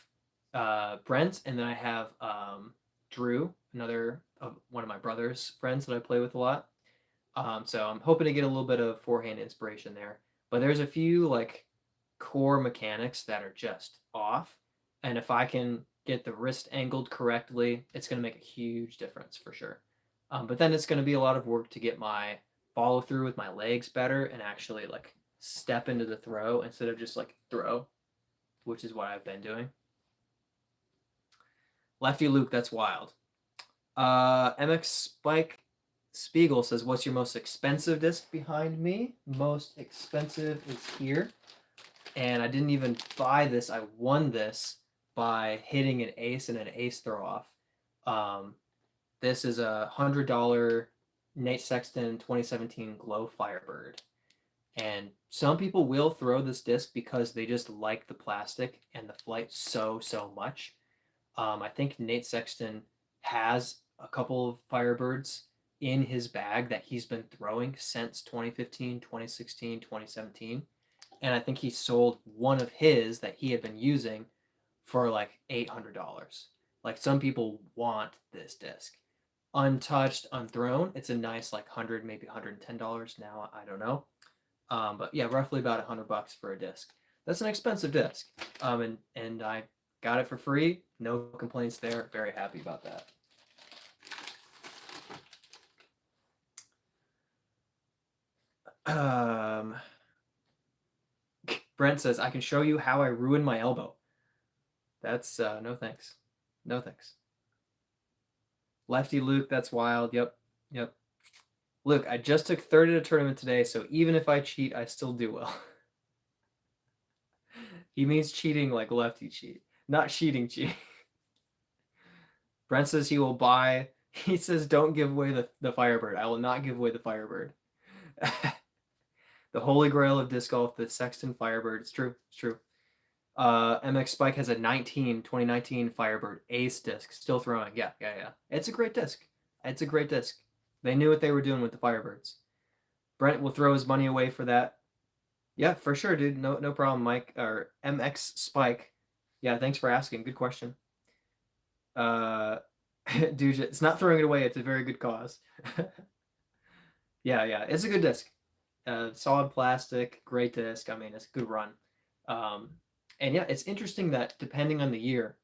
Brent, and then I have Drew, another one of my brother's friends that I play with a lot. So I'm hoping to get a little bit of forehand inspiration there. But there's a few like core mechanics that are just off, and if I can get the wrist angled correctly, it's going to make a huge difference for sure. But then it's going to be a lot of work to get my follow through with my legs better and actually like step into the throw instead of just like throw, which is what I've been doing. Lefty Luke, that's wild. MX Spike Spiegel says, "What's your most expensive disc behind me?" Most expensive is here, and I didn't even buy this. I won this by hitting an ace and an ace throw off. This is a $100 Nate Sexton 2017 Glow Firebird. And some people will throw this disc because they just like the plastic and the flight so much. I think Nate Sexton has a couple of Firebirds in his bag that he's been throwing since 2015, 2016, 2017. And I think he sold one of his that he had been using for like $800. Like some people want this disc. Untouched, unthrown, it's a nice like 100, maybe $110 now. I don't know. But yeah, roughly about $100 for a disc. That's an expensive disc. And I got it for free. No complaints there. Very happy about that. Brent says, "I can show you how I ruined my elbow." That's no thanks. No thanks. Lefty Luke, that's wild. Yep. Luke, I just took third at a tournament today, so even if I cheat, I still do well. He means cheating like lefty cheat, not cheating cheat. Brent says he will buy. He says, "Don't give away the Firebird." I will not give away the Firebird. The holy grail of disc golf, the Sexton Firebird. It's true. MX Spike has a 2019 Firebird Ace disc, still throwing. Yeah. It's a great disc. They knew what they were doing with the Firebirds. Brent will throw his money away for that. Yeah, for sure, dude. No problem, Mike. Or MX Spike. Yeah, thanks for asking. Good question. Dude, it's not throwing it away. It's a very good cause. Yeah. It's a good disc. Solid plastic, great disc. I mean, it's a good run. And yeah, it's interesting that depending on the year,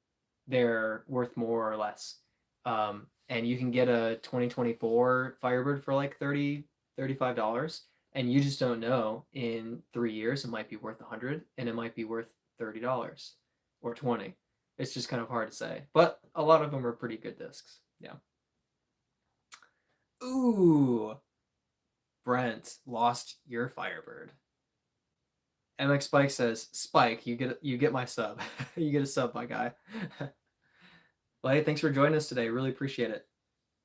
they're worth more or less. And you can get a 2024 Firebird for like $35, and you just don't know. In 3 years, it might be worth 100, and it might be worth $30 or 20. It's just kind of hard to say, but a lot of them are pretty good discs. Yeah. Ooh, Brent lost your Firebird. MX Spike says, "Spike, you get my sub. You get a sub, my guy." Well, hey, thanks for joining us today. Really appreciate it.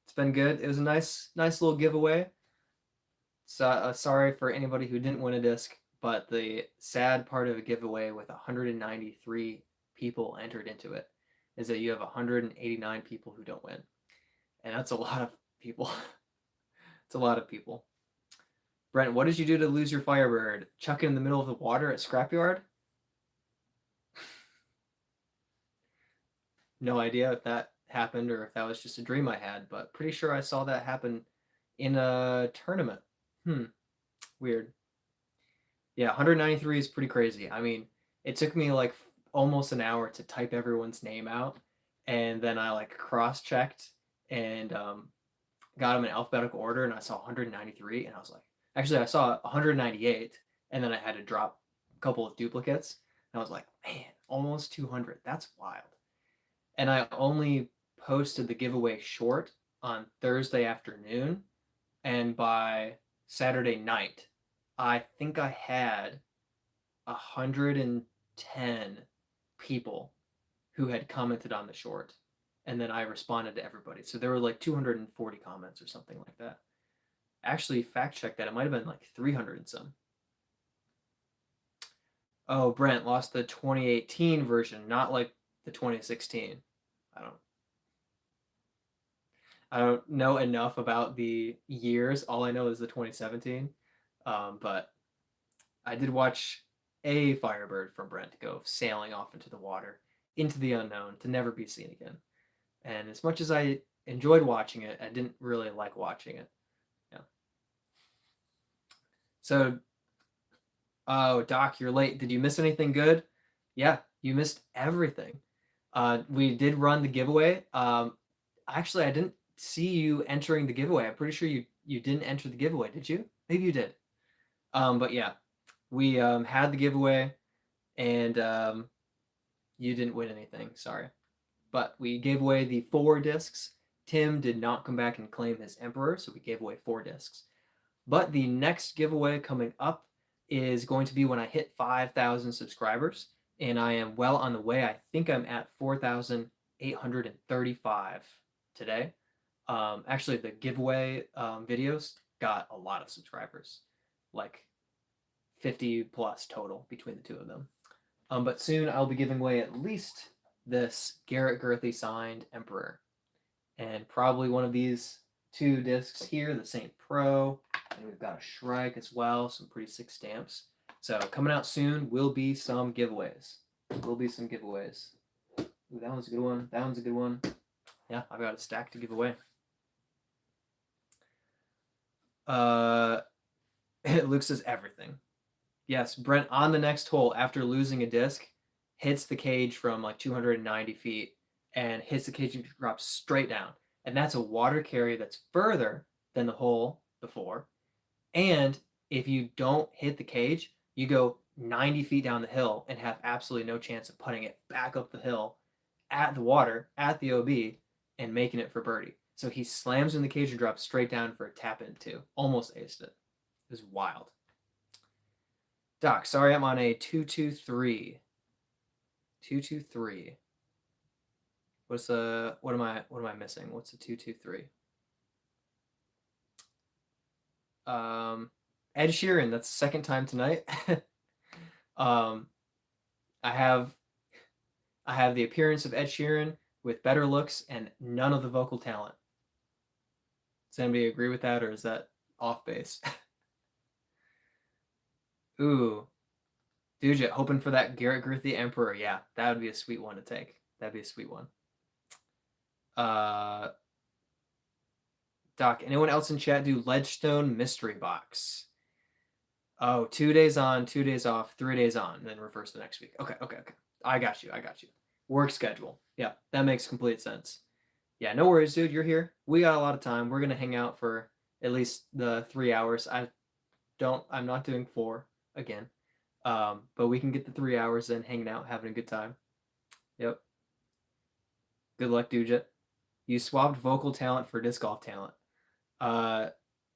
It's been good. It was a nice little giveaway. So sorry for anybody who didn't win a disc, but the sad part of a giveaway with 193 people entered into it is that you have 189 people who don't win, and that's a lot of people. It's a lot of people. Brent, what did you do to lose your Firebird? Chuck it in the middle of the water at Scrapyard? No idea if that happened or if that was just a dream I had, but pretty sure I saw that happen in a tournament. Weird. Yeah, 193 is pretty crazy. I mean, it took me like almost an hour to type everyone's name out, and then I like cross-checked and got them in alphabetical order, and I saw 193, and I was like, actually, I saw 198, and then I had to drop a couple of duplicates, and I was like, man, almost 200. That's wild. And I only posted the giveaway short on Thursday afternoon, and by Saturday night, I think I had 110 people who had commented on the short, and then I responded to everybody. So there were like 240 comments or something like that. Actually, fact check that. It might have been like 300 and some. Oh, Brent lost the 2018 version, not like the 2016. I don't know enough about the years. All I know is the 2017. But I did watch a Firebird from Brent to go sailing off into the water, into the unknown, to never be seen again. And as much as I enjoyed watching it, I didn't really like watching it. Yeah. So, oh, Doc, you're late. Did you miss anything good? Yeah, you missed everything. We did run the giveaway. Actually, I didn't see you entering the giveaway. I'm pretty sure you didn't enter the giveaway, did you? Maybe you did. But yeah, we had the giveaway, and you didn't win anything. Sorry, but we gave away the 4 discs. Tim did not come back and claim his Emperor, so we gave away 4 discs. But the next giveaway coming up is going to be when I hit 5,000 subscribers, and I am well on the way. I think I'm at 4,835 today. Actually, the giveaway videos got a lot of subscribers, like 50 plus total between the two of them. But soon I'll be giving away at least this Garrett Girthy signed Emperor, and probably one of these 2 discs here, the St. Pro, and we've got a Shrike as well, some pretty sick stamps. So coming out soon will be some giveaways. Will be some giveaways. Ooh, that one's a good one. That one's a good one. Yeah, I've got a stack to give away. Luke says everything. Yes, Brent on the next hole after losing a disc hits the cage from like 290 feet and hits the cage and drops straight down. And that's a water carry that's further than the hole before. And if you don't hit the cage, you go 90 feet down the hill and have absolutely no chance of putting it back up the hill at the water, at the OB, and making it for birdie. So he slams in the cage and drops straight down for a tap in too. Almost aced it. It was wild. Doc, sorry I'm on a 223. 223. What am I missing? What's a 223? Ed Sheeran, that's the second time tonight. I have the appearance of Ed Sheeran with better looks and none of the vocal talent. Does anybody agree with that, or is that off base? Ooh, Dude, hoping for that Garrett Girthy Emperor. Yeah, that would be a sweet one to take. That'd be a sweet one. Doc, anyone else in chat do Ledgestone mystery box? Oh, 2 days on, 2 days off, 3 days on, and then reverse the next week. Okay. I got you. Work schedule. Yeah, that makes complete sense. Yeah, no worries, dude. You're here. We got a lot of time. We're gonna hang out for at least the 3 hours. I'm not doing 4 again. But we can get the 3 hours in hanging out, having a good time. Yep. Good luck, Dujet. You swapped vocal talent for disc golf talent.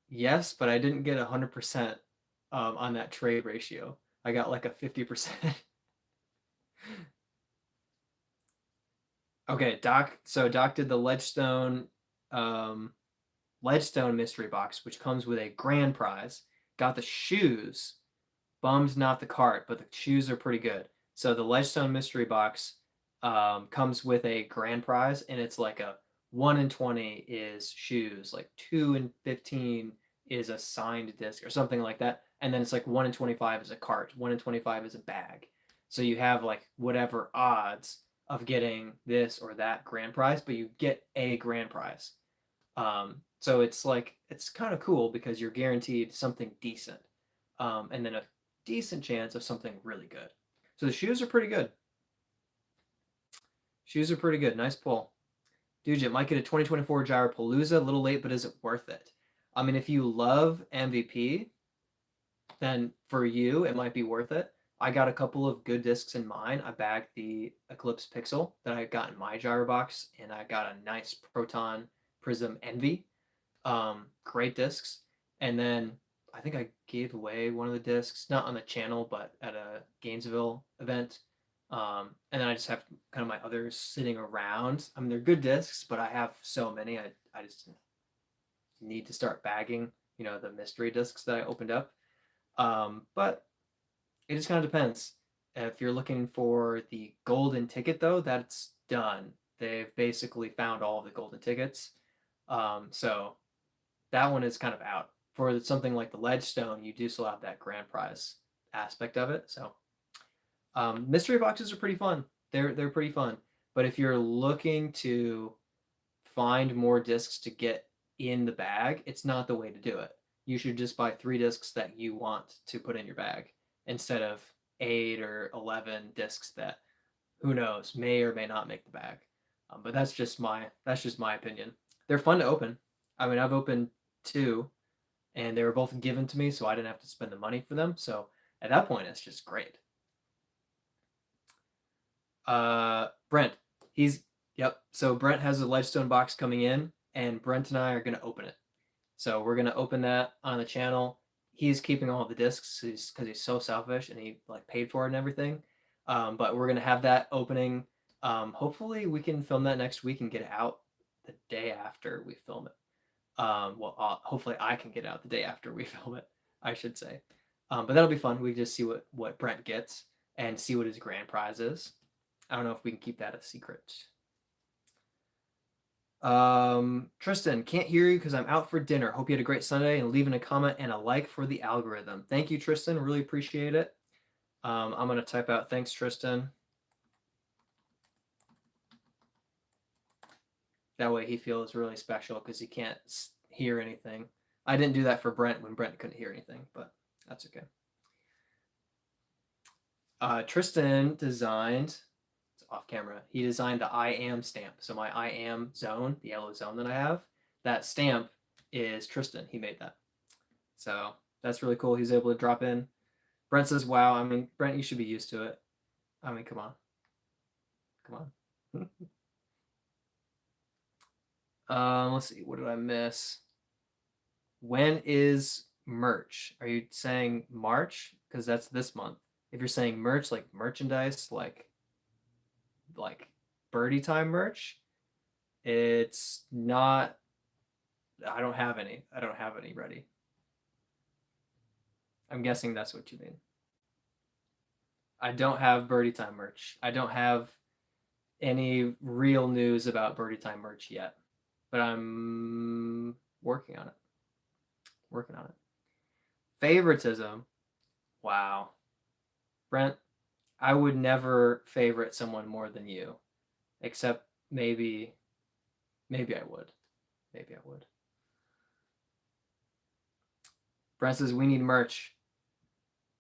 Yes, but I didn't get 100% on that trade ratio. I got like a 50%. Okay, Doc. So Doc did the Ledgestone mystery box, which comes with a grand prize. Got the shoes. Bummed not the cart, but the shoes are pretty good. So the Ledgestone mystery box comes with a grand prize, and it's like a 1 in 20 is shoes, like 2 in 15 is a signed disc or something like that, and then it's like 1 in 25 is a cart, 1 in 25 is a bag. So you have like whatever odds of getting this or that grand prize, but you get a grand prize. So it's kind of cool because you're guaranteed something decent, and then a decent chance of something really good. So the shoes are pretty good. Nice pull. Dude, it might get a 2024 Gyropalooza. A little late, but is it worth it? I mean, if you love MVP, then for you, it might be worth it. I got a couple of good discs in mine. I bagged the Eclipse Pixel that I got in my gyro box, and I got a nice Proton Prism Envy. Great discs. And then I think I gave away one of the discs, not on the channel, but at a Gainesville event. And then I just have kind of my others sitting around. I mean, they're good discs, but I have so many. I just need to start bagging, the mystery discs that I opened up. But it just kind of depends. If you're looking for the golden ticket, though, that's done. They've basically found all of the golden tickets. So that one is kind of out. For something like the Ledgestone, you do still have that grand prize aspect of it. So Mystery boxes are pretty fun. They're pretty fun. But if you're looking to find more discs to get in the bag, it's not the way to do it. You should just buy 3 discs that you want to put in your bag instead of 8 or 11 discs that, who knows, may or may not make the bag. But that's just my opinion. They're fun to open. I mean, I've opened 2, and they were both given to me, so I didn't have to spend the money for them. So at that point, it's just great. Brent, yep. So Brent has a Ledgestone box coming in, and Brent and I are gonna open it. So we're gonna open that on the channel. He's keeping all the discs because he's so selfish and he like paid for it and everything. But we're gonna have that opening. Hopefully we can film that next week and get it out the day after we film it. Hopefully I can get it out the day after we film it, I should say. But that'll be fun. We just see what Brent gets and see what his grand prize is. I don't know if we can keep that a secret. Tristan, can't hear you because I'm out for dinner. Hope you had a great Sunday, and leaving a comment and a like for the algorithm. Thank you, Tristan. Really appreciate it. I'm going to type out thanks, Tristan. That way he feels really special because he can't hear anything. I didn't do that for Brent when Brent couldn't hear anything, but that's okay. Tristan designed, it's off camera, he designed the I am stamp. So my I am zone, the yellow zone that I have, that stamp is Tristan. He made that. So that's really cool. He's able to drop in. Brent says, wow. I mean, Brent, you should be used to it. I mean, come on. Come on. Let's see. What did I miss? When is merch? Are you saying March? Because that's this month. If you're saying merch, like merchandise, like bhirdietime merch, it's not. I don't have any. I don't have any ready. I'm guessing that's what you mean. I don't have bhirdietime merch. I don't have any real news about bhirdietime merch yet, but I'm working on it. Working on it. Favoritism. Wow. Brent, I would never favorite someone more than you, except maybe I would. Maybe I would. Brent says, we need merch.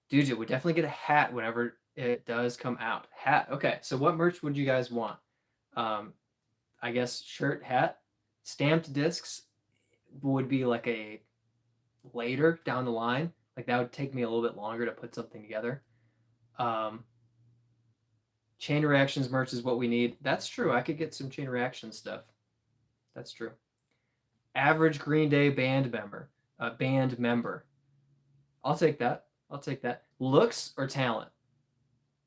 Dude, we definitely get a hat whenever it does come out. Hat. Okay, so what merch would you guys want? I guess shirt, hat. Stamped discs would be like a later down the line. Like that would take me a little bit longer to put something together. Chain reactions merch is what we need. That's true. I could get some chain reaction stuff. That's true. Average Green Day band member. I'll take that. I'll take that. Looks or talent?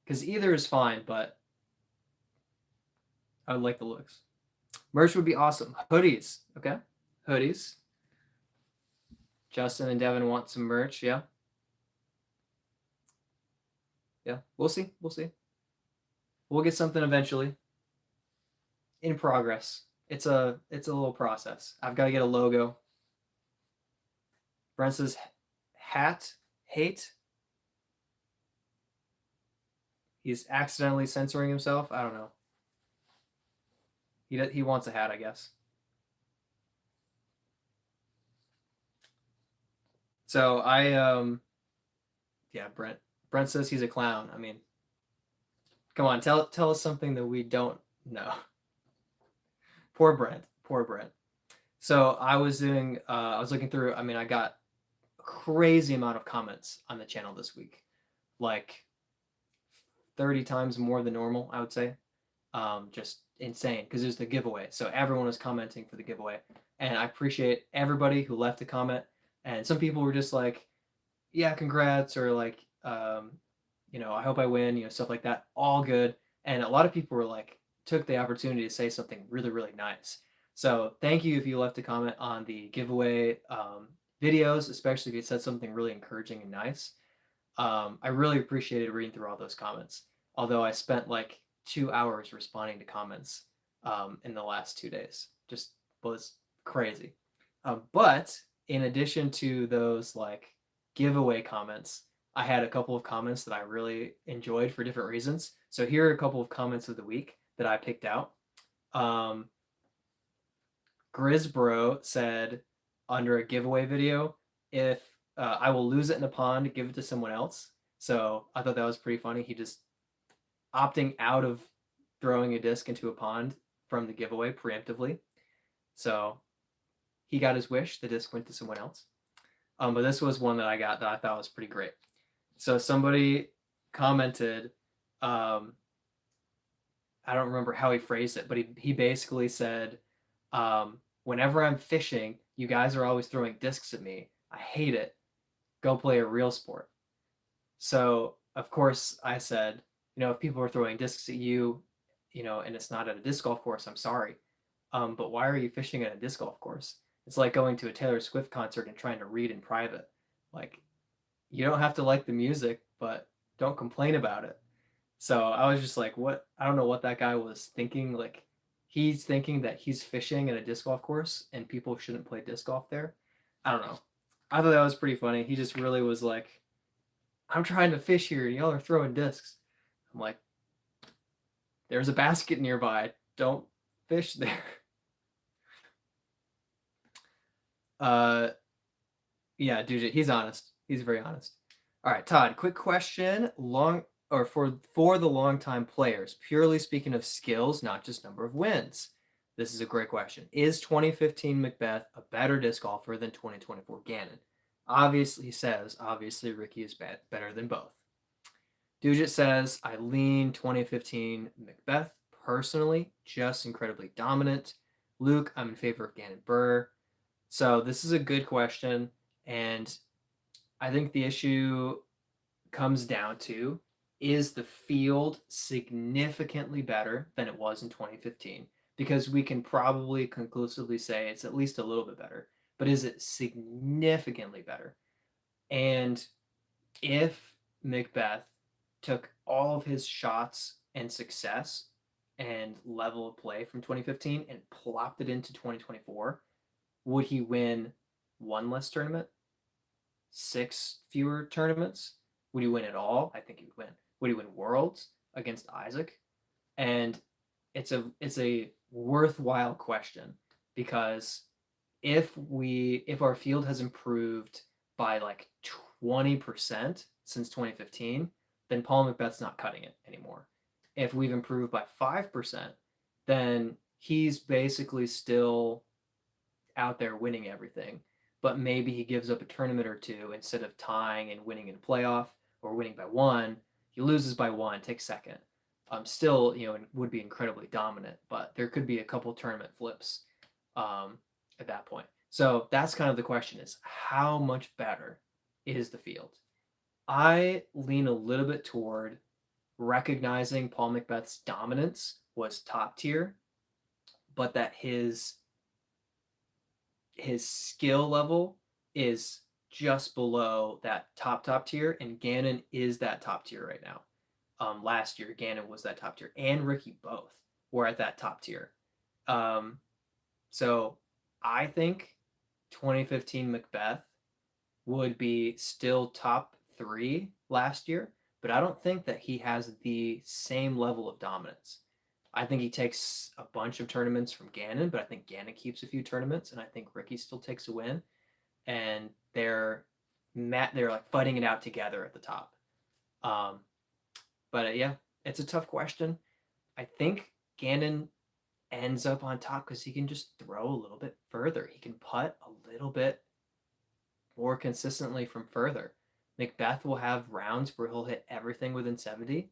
Because either is fine, but I would like the looks. Merch would be awesome. Hoodies. Okay. Hoodies. Justin and Devin want some merch. Yeah. Yeah. We'll see. We'll see. We'll get something eventually. In progress. It's a little process. I've got to get a logo. Brent says hat hate. He's accidentally censoring himself. I don't know. He wants a hat, I guess. So yeah, Brent says he's a clown. I mean, come on, tell us something that we don't know. Poor Brent. So I was looking through. I mean, I got a crazy amount of comments on the channel this week, like 30 times more than normal, I would say. Just insane because it was the giveaway. So everyone was commenting for the giveaway, and I appreciate everybody who left a comment. And some people were just like, "Yeah, congrats," or like, I hope I win, stuff like that. All good. And a lot of people were like, took the opportunity to say something really, really nice. So thank you if you left a comment on the giveaway videos, especially if you said something really encouraging and nice. I really appreciated reading through all those comments. Although I spent like 2 hours responding to comments in the last 2 days. Just was crazy. But in addition to those like giveaway comments, I had a couple of comments that I really enjoyed for different reasons. So here are a couple of comments of the week that I picked out. Grizzbro said under a giveaway video, if I will lose it in a pond, give it to someone else. So I thought that was pretty funny. He just opting out of throwing a disc into a pond from the giveaway preemptively. So he got his wish. The disc went to someone else. But this was one that I got that I thought was pretty great. So somebody commented, I don't remember how he phrased it, but he basically said, whenever I'm fishing, you guys are always throwing discs at me. I hate it. Go play a real sport. So, of course, I said, if people are throwing discs at you, and it's not at a disc golf course, I'm sorry. But why are you fishing at a disc golf course? It's like going to a Taylor Swift concert and trying to read in private. Like, you don't have to like the music, but don't complain about it. So I was just like, what? I don't know what that guy was thinking. Like, he's thinking that he's fishing at a disc golf course and people shouldn't play disc golf there. I don't know. I thought that was pretty funny. He just really was like, I'm trying to fish here and y'all are throwing discs. I'm like, there's a basket nearby. Don't fish there. Yeah, dude, he's honest. He's very honest. All right, Todd, quick question. For the longtime players, purely speaking of skills, not just number of wins. This is a great question. Is 2015 Macbeth a better disc golfer than 2024 Gannon? Obviously, he says, obviously Ricky is better than both. Dugit says, I lean 2015 Macbeth personally, just incredibly dominant. Luke, I'm in favor of Gannon Burr. So this is a good question, and I think the issue comes down to, is the field significantly better than it was in 2015? Because we can probably conclusively say it's at least a little bit better, but is it significantly better? And if Macbeth took all of his shots and success and level of play from 2015 and plopped it into 2024, would he win one less tournament? 6 fewer tournaments? Would he win at all? I think he would win. Would he win Worlds against Isaac? And it's a worthwhile question, because if our field has improved by like 20% since 2015, then Paul Macbeth's not cutting it anymore. If we've improved by 5%, then he's basically still out there winning everything, but maybe he gives up a tournament or two instead of tying and winning in a playoff or winning by one. He loses by one, takes second. Still, would be incredibly dominant, but there could be a couple tournament flips at that point. So that's kind of the question: is how much better is the field? I lean a little bit toward recognizing Paul Macbeth's dominance was top tier, but that his skill level is just below that top tier, and Gannon is that top tier right now. Last year, Gannon was that top tier, and Ricky both were at that top tier. So I think 2015 Macbeth would be still top 3 last year, but I don't think that he has the same level of dominance. I think he takes a bunch of tournaments from Gannon, but I think Gannon keeps a few tournaments, and I think Ricky still takes a win, and they're like fighting it out together at the top. But yeah, it's a tough question. I think Gannon ends up on top because he can just throw a little bit further. He can putt a little bit more consistently from further. Macbeth will have rounds where he'll hit everything within 70,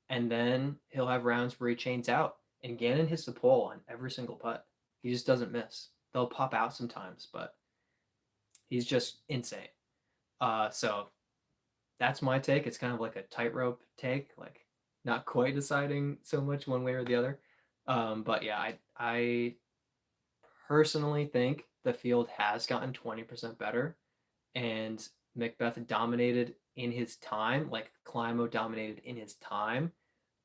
and then he'll have rounds where he chains out. And Gannon hits the pole on every single putt. He just doesn't miss. They'll pop out sometimes, but he's just insane. So that's my take. It's kind of like a tightrope take, like not quite deciding so much one way or the other. But yeah, I personally think the field has gotten 20% better, and Macbeth dominated in his time, like Climo dominated in his time,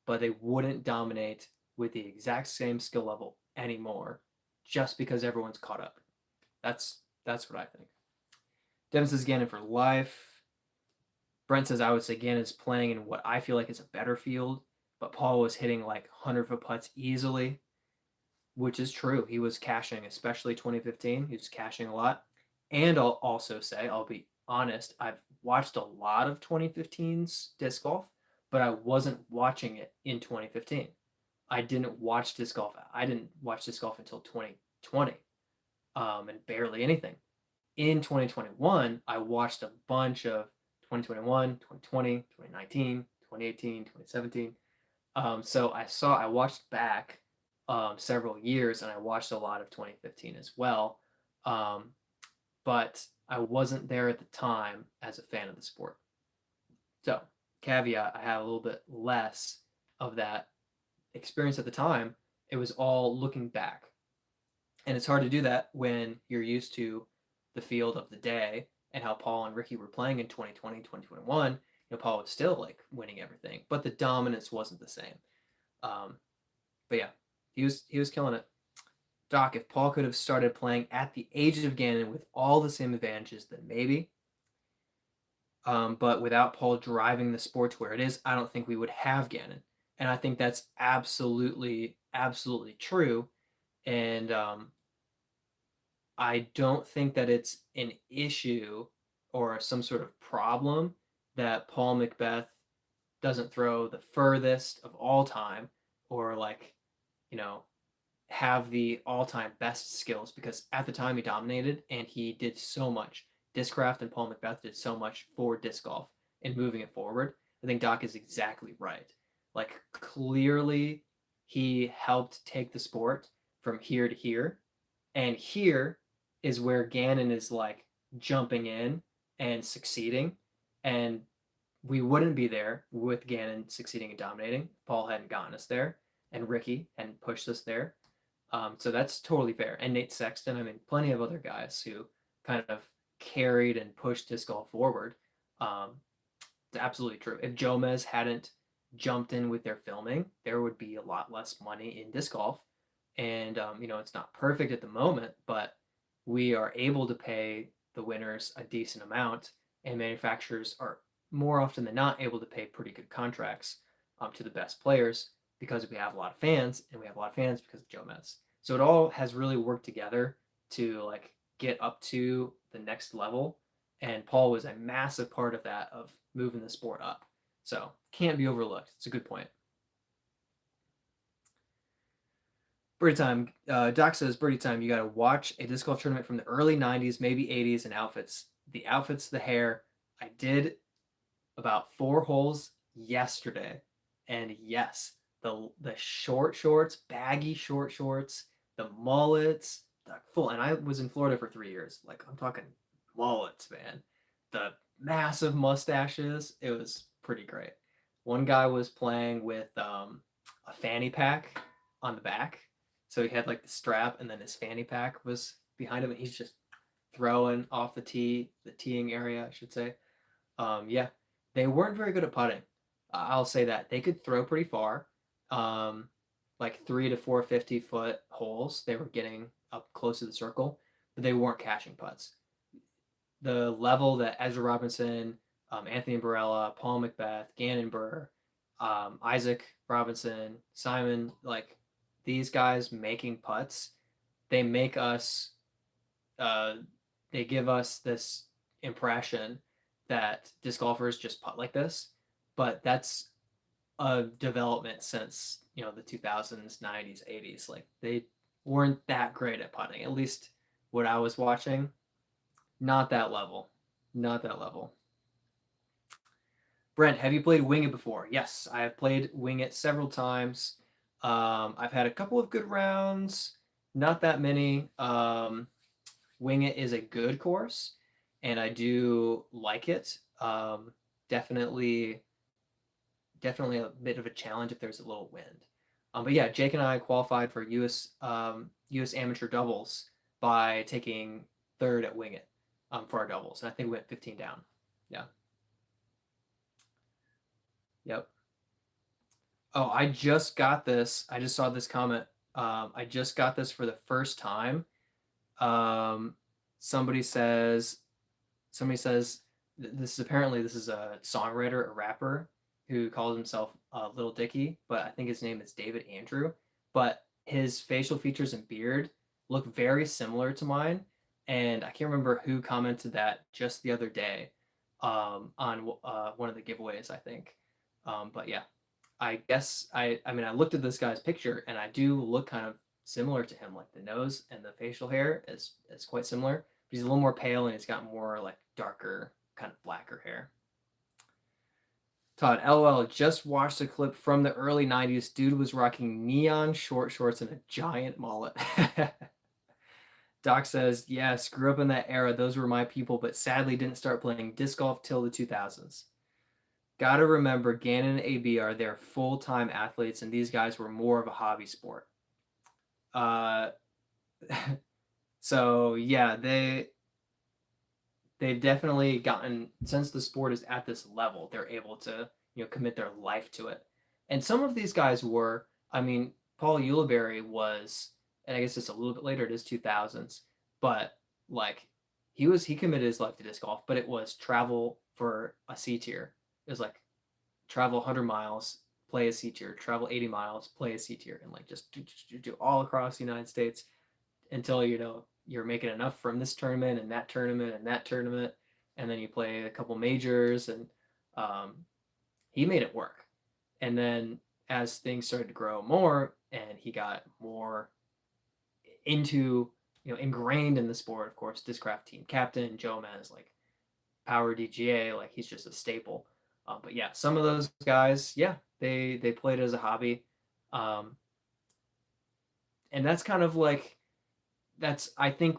but they wouldn't dominate with the exact same skill level anymore just because everyone's caught up. That's what I think. Devin says Gannon for life. Brent says I would say Gannon is playing in what I feel like is a better field, but Paul was hitting like 100-foot putts easily, which is true. He was cashing, especially 2015. He was cashing a lot. And I'll also say, I'll be honest, I've watched a lot of 2015's disc golf, but I wasn't watching it in 2015. I didn't watch disc golf. I didn't watch disc golf until 2020, and barely anything. In 2021, I watched a bunch of 2021, 2020, 2019, 2018, 2017. So I watched back several years, and I watched a lot of 2015 as well. Um, but I wasn't there at the time as a fan of the sport. So, caveat, I had a little bit less of that experience at the time. It was all looking back. And it's hard to do that when you're used to the field of the day and how Paul and Ricky were playing in 2020, 2021. Paul was still like winning everything, but the dominance wasn't the same. But yeah, he was killing it. Doc, if Paul could have started playing at the age of Gannon with all the same advantages, then maybe. But without Paul driving the sport to where it is, I don't think we would have Gannon. And I think that's absolutely, absolutely true. And I don't think that it's an issue or some sort of problem that Paul Macbeth doesn't throw the furthest of all time or like, you know, have the all-time best skills, because at the time he dominated and he did so much. Discraft and Paul Macbeth did so much for disc golf and moving it forward. I think Doc is exactly right. Like clearly he helped take the sport from here to here, and here is where Gannon is like jumping in and succeeding, and we wouldn't be there with Gannon succeeding and dominating. Paul hadn't gotten us there, and Ricky hadn't pushed us there. So that's totally fair. And Nate Sexton, I mean, plenty of other guys who kind of carried and pushed disc golf forward. It's absolutely true. If Jomez hadn't jumped in with their filming, there would be a lot less money in disc golf. And, it's not perfect at the moment, but we are able to pay the winners a decent amount, and manufacturers are more often than not able to pay pretty good contracts to the best players because we have a lot of fans, and we have a lot of fans because of Jomez. So it all has really worked together to like get up to the next level, and Paul was a massive part of that, of moving the sport up. So can't be overlooked. It's a good point. Birdie time. Doc says, Birdie time, you got to watch a disc golf tournament from the early 90s, maybe 80s, and outfits. The outfits, the hair. I did about 4 holes yesterday. And yes, the short shorts, baggy short shorts, the mullets, the full. And I was in Florida for 3 years. Like, I'm talking mullets, man. The massive mustaches. It was pretty great. One guy was playing with a fanny pack on the back. So he had like the strap, and then his fanny pack was behind him, and he's just throwing off the teeing area, I should say. Yeah, they weren't very good at putting. I'll say that they could throw pretty far, like 3 to 4 50-foot holes. They were getting up close to the circle, but they weren't cashing putts. The level that Ezra Robinson, Anthony Barella, Paul Macbeth, Gannon Burr, Isaac Robinson, Simon, like these guys making putts, they make us, uh, they give us this impression that disc golfers just putt like this, but that's a development since the 2000s, 90s, 80s. Like they weren't that great at putting. At least what I was watching, not that level, not that level. Brent, have you played Wing It before? Yes, I have played Wing It several times. I've had a couple of good rounds, not that many. Wing It is a good course, and I do like it. Definitely, definitely a bit of a challenge if there's a little wind. But yeah, Jake and I qualified for U.S. amateur doubles by taking third at Wing It for our doubles, and I think we went 15 down. Yeah. Yep. Oh, I just got this. I just saw this comment. I just got this for the first time. Um, somebody says, this is a songwriter, a rapper who calls himself Little Dicky, but I think his name is David Andrew. But his facial features and beard look very similar to mine, and I can't remember who commented that just the other day on one of the giveaways, I think. But yeah, I guess I mean I looked at this guy's picture and I do look kind of similar to him. Like the nose and the facial hair is quite similar. But he's a little more pale and he's got more like darker, kind of blacker hair. Todd, LOL, just watched a clip from the early 90s. Dude was rocking neon short shorts and a giant mullet. Doc says, yes, grew up in that era. Those were my people, but sadly didn't start playing disc golf till the 2000s. Gotta remember, Gannon and AB are their full-time athletes, and these guys were more of a hobby sport. Uh, so yeah, they've definitely gotten, since the sport is at this level, they're able to commit their life to it. And some of these guys were, I mean, Paul Ulibarri was, and I guess it's a little bit later, it is 2000s, but like he committed his life to disc golf, but it was travel for a C tier. It was like travel 100 miles, play a C tier, travel 80 miles, play a C tier, and like just do all across the United States until you're making enough from this tournament and that tournament and that tournament, and then you play a couple majors, and um, he made it work. And then as things started to grow more, and he got more into ingrained in the sport, of course, Discraft team captain Joe Mez, like power DGA, like he's just a staple. But yeah, some of those guys, yeah, they played it as a hobby, um, and that's kind of like that's I think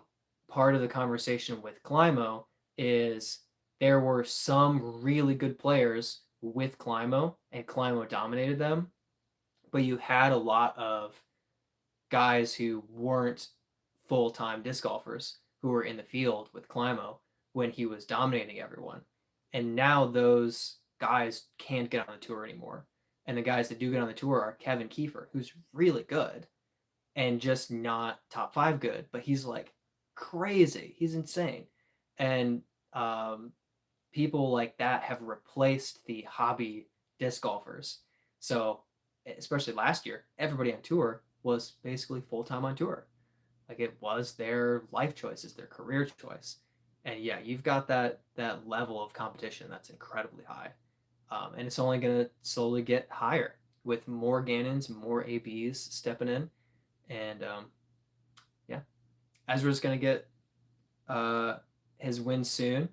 part of the conversation with Climo is there were some really good players with Climo, and Climo dominated them, but you had a lot of guys who weren't full-time disc golfers who were in the field with Climo when he was dominating everyone. And now those guys can't get on the tour anymore. And the guys that do get on the tour are Kevin Kiefer, who's really good and just not top five good, but he's like crazy. He's insane. And people like that have replaced the hobby disc golfers. So, especially last year, everybody on tour was basically full time on tour. Like it was their life choices, their career choice. And yeah, you've got that level of competition that's incredibly high, and it's only going to slowly get higher with more Gannons, more ABs stepping in, and yeah, Ezra's going to get his win soon.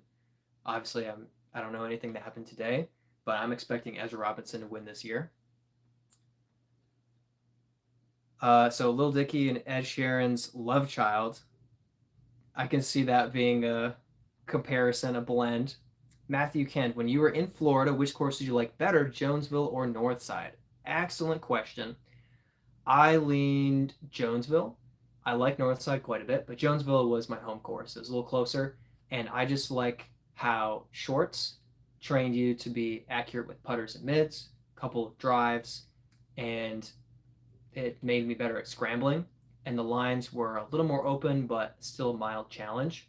Obviously, I don't know anything that happened today, but I'm expecting Ezra Robinson to win this year. So Lil Dicky and Ed Sheeran's Love Child, I can see that being a comparison, a blend. Matthew Kent, when you were in Florida, which course did you like better, Jonesville or Northside? Excellent question. I leaned Jonesville. I like Northside quite a bit, but Jonesville was my home course. It was a little closer, and I just like how shorts trained you to be accurate with putters and mids, a couple of drives, and it made me better at scrambling. And the lines were a little more open, but still a mild challenge.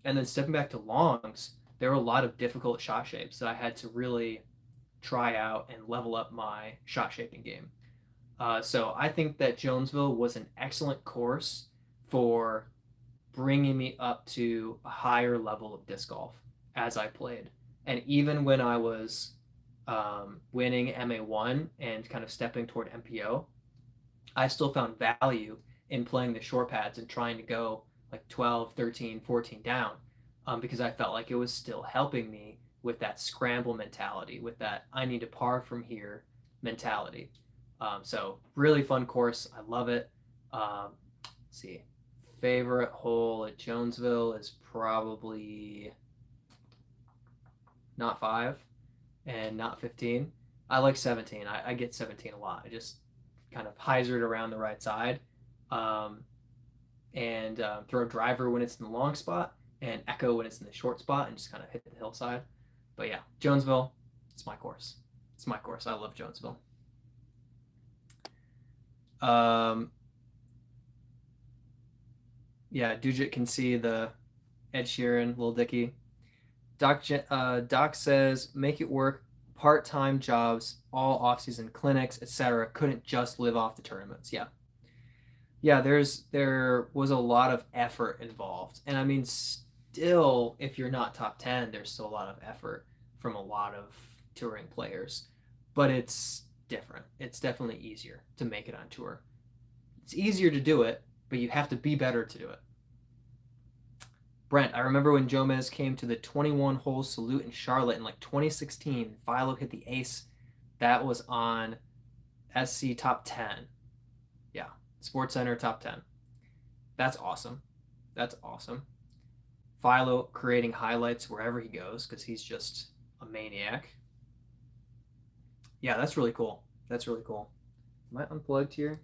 And then stepping back to longs, there were a lot of difficult shot shapes that I had to really try out and level up my shot shaping game. So I think that Jonesville was an excellent course for bringing me up to a higher level of disc golf as I played. And even when I was winning MA1 and kind of stepping toward MPO, I still found value in playing the short pads and trying to go like 12, 13, 14 down, because I felt like it was still helping me with that scramble mentality, with that I need to par from here mentality. So really fun course. I love it. Let's see. Favorite hole at Jonesville is probably not 5 and not 15. I like 17. I get 17 a lot. I just kind of hyzer it around the right side, um, and throw driver when it's in the long spot and echo when it's in the short spot and just kind of hit the hillside. But yeah, Jonesville, it's my course. It's my course. I love Jonesville. Um, yeah, Dujit can see the Ed Sheeran, Lil Dicky. Doc says make it work. Part-time jobs, all off-season clinics, etc. Couldn't just live off the tournaments. Yeah, yeah. There was a lot of effort involved, and I mean, still, if you're not top 10, there's still a lot of effort from a lot of touring players, but it's different. It's definitely easier to make it on tour. It's easier to do it, but you have to be better to do it. Brent, I remember when Jomez came to the 21 hole salute in Charlotte in like 2016. Philo hit the ace. That was on SC top 10. Yeah, Sports Center top 10. That's awesome. That's awesome. Philo creating highlights wherever he goes because he's just a maniac. Yeah, that's really cool. That's really cool. Am I unplugged here?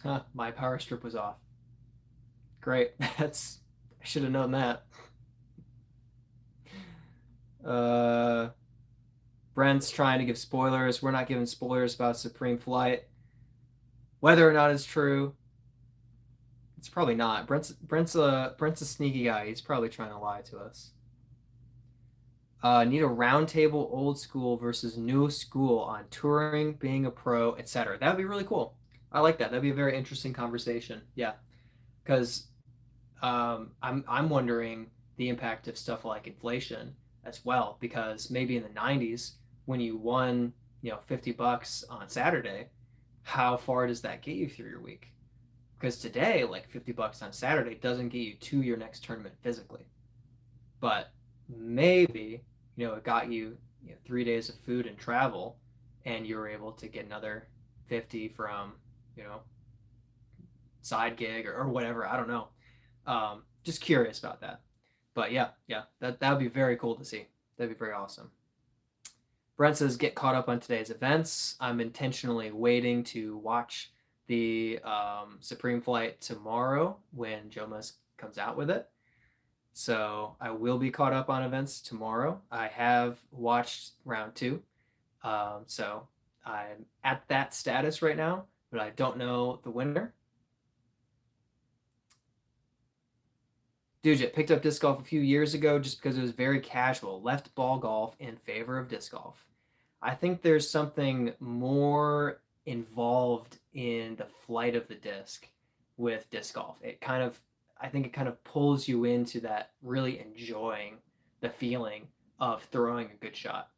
Huh, my power strip was off. Great. That's I should have known that. Uh Brent's trying to give spoilers. We're not giving spoilers about Supreme Flight. Whether or not it's true, it's probably not. Brent's a sneaky guy. He's probably trying to lie to us. Need a roundtable old school versus new school on touring, being a pro, etc. That would be really cool. I like that. That'd be a very interesting conversation. Yeah, because I'm wondering the impact of stuff like inflation as well. Because maybe in the '90s, when you won, $50 on Saturday, how far does that get you through your week? Because today, like $50 on Saturday doesn't get you to your next tournament physically, but maybe it got you, 3 days of food and travel, and you were able to get another 50 from you know side gig or whatever. I don't know. Just curious about that. But yeah, yeah, that would be very cool to see. That'd be very awesome. Brent says, get caught up on today's events. I'm intentionally waiting to watch the Supreme Flight tomorrow when Jomas comes out with it. So I will be caught up on events tomorrow. I have watched round two. So I'm at that status right now, but I don't know the winner. Dude, picked up disc golf a few years ago just because it was very casual. Left ball golf in favor of disc golf. I think there's something more involved in the flight of the disc with disc golf. I think it kind of pulls you into that really enjoying the feeling of throwing a good shot.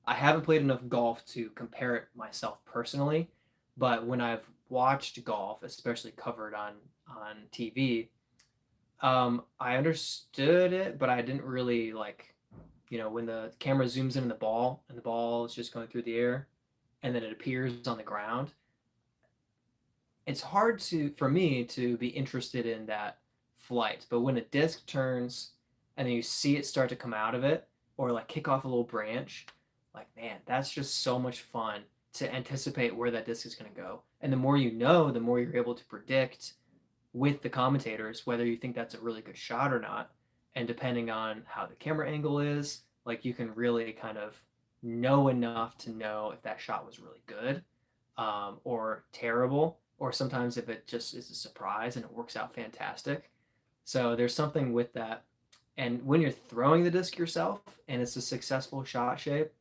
I haven't played enough golf to compare it myself personally, but when I've watched golf, especially covered on TV, I understood it, but I didn't really like, when the camera zooms in on the ball and the ball is just going through the air and then it appears on the ground. It's hard for me to be interested in that flight. But when a disc turns and then you see it start to come out of it or like kick off a little branch, like, man, that's just so much fun to anticipate where that disc is going to go. And the more you know, the more you're able to predict with the commentators whether you think that's a really good shot or not. And depending on how the camera angle is, like, you can really kind of know enough to know if that shot was really good, or terrible, or sometimes if it just is a surprise and it works out fantastic. So there's something with that. And when you're throwing the disc yourself and it's a successful shot shape,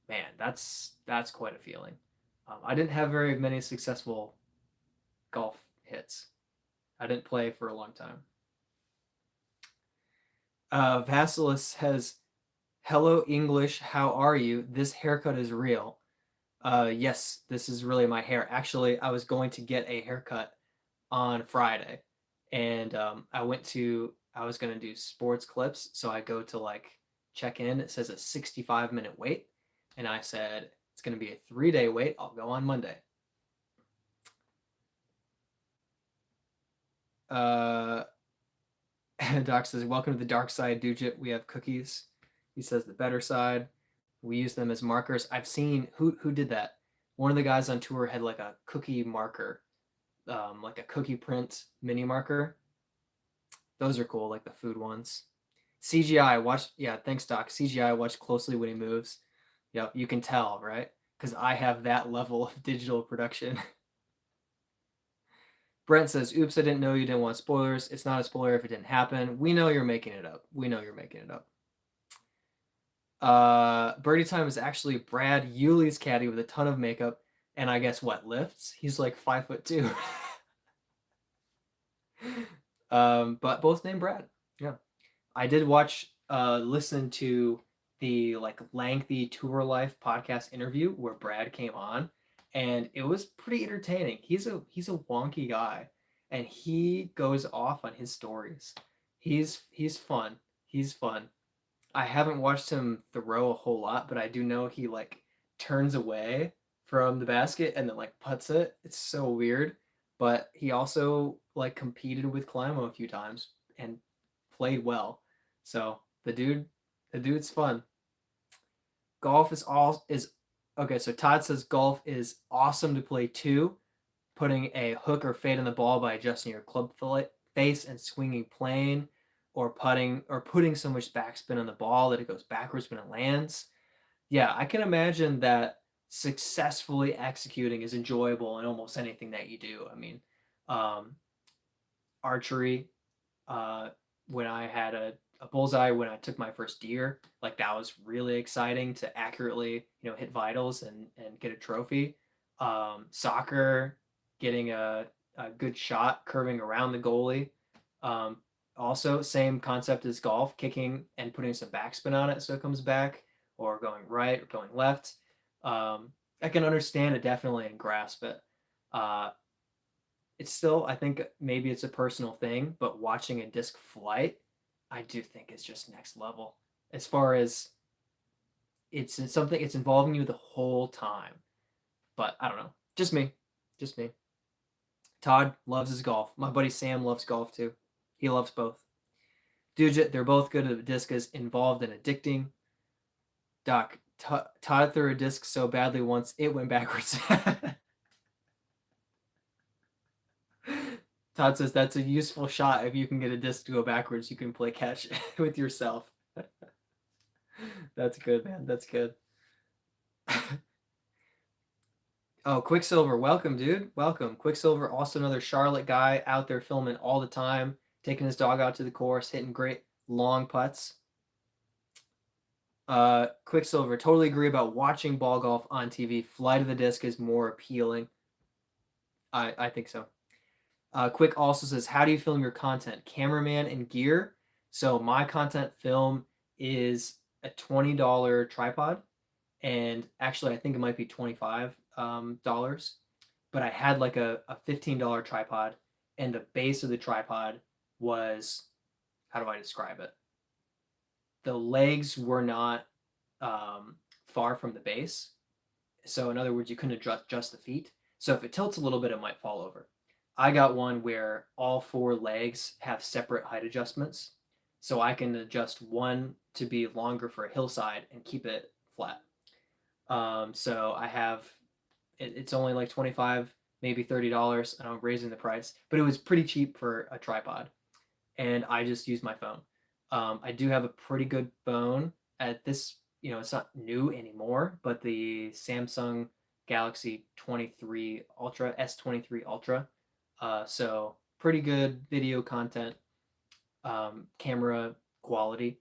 man, that's quite a feeling. I didn't have very many successful golf hits. I didn't play for a long time. Vasilis has, hello English, how are you? This haircut is real. Yes, this is really my hair. Actually, I was going to get a haircut on Friday, and I was going to do sports clips, so I go to like check in. It says a 65-minute wait, and I said it's going to be a 3-day wait. I'll go on Monday. Doc says, welcome to the dark side, Dujit. We have cookies. He says the better side. We use them as markers. I've seen who did that. One of the guys on tour had like a cookie marker, like a cookie print mini marker. Those are cool, like the food ones. CGI, watch. Yeah, thanks, Doc. CGI, watch closely when he moves. Yep, you can tell, right? Because I have that level of digital production. Brent says, oops, I didn't know you didn't want spoilers. It's not a spoiler if it didn't happen. We know you're making it up. We know you're making it up. Birdie Time is actually Brad Yuli's caddy with a ton of makeup, and I guess what, lifts? He's like 5'2". But both named Brad. Yeah. I did listen to the like lengthy Tour Life podcast interview where Brad came on, and it was pretty entertaining. He's a wonky guy, and he goes off on his stories. He's fun. He's fun. I haven't watched him throw a whole lot, but I do know he like turns away from the basket and then like putts it. It's so weird. But he also like competed with Climo a few times and played well. So the dude's fun. Golf is okay. So Todd says golf is awesome to play too. Putting a hook or fade on the ball by adjusting your club face and swinging plane, or putting so much backspin on the ball that it goes backwards when it lands. Yeah, I can imagine that successfully executing is enjoyable in almost anything that you do. I mean, um, archery, uh, when I had a bullseye when I took my first deer, like that was really exciting to accurately, hit vitals and get a trophy. Soccer, getting a good shot curving around the goalie. Um, Also, same concept as golf, kicking and putting some backspin on it so it comes back, or going right or going left. I can understand it definitely and grasp it. Uh, it's still, I think maybe it's a personal thing, but watching a disc flight, I do think is just next level. As far as it's involving you the whole time. But I don't know. Just me. Just me. Todd loves his golf. My buddy Sam loves golf too. He loves both. Dude, they're both good at disc is involved and addicting. Doc, Todd threw a disc so badly once it went backwards. Todd says that's a useful shot. If you can get a disc to go backwards, you can play catch with yourself. That's good, man. That's good. Oh, Quicksilver, welcome, dude. Welcome. Quicksilver, also another Charlotte guy out there filming all the time, taking his dog out to the course, hitting great long putts. Quicksilver, totally agree about watching ball golf on TV. Flight of the disc is more appealing. I think so. Quick also says, how do you film your content? Cameraman and gear. So my content film is a $20 tripod, and actually I think it might be $25 dollars. But I had like a $15 tripod, and the base of the tripod was, how do I describe it? The legs were not far from the base. So in other words, you couldn't adjust the feet. So if it tilts a little bit, it might fall over. I got one where all four legs have separate height adjustments. So I can adjust one to be longer for a hillside and keep it flat. So I have, it's only like 25, maybe $30, and I'm raising the price, but it was pretty cheap for a tripod. And I just use my phone. I do have a pretty good phone at this, it's not new anymore, but the Samsung Galaxy 23 Ultra, S23 Ultra. So pretty good video content, camera quality,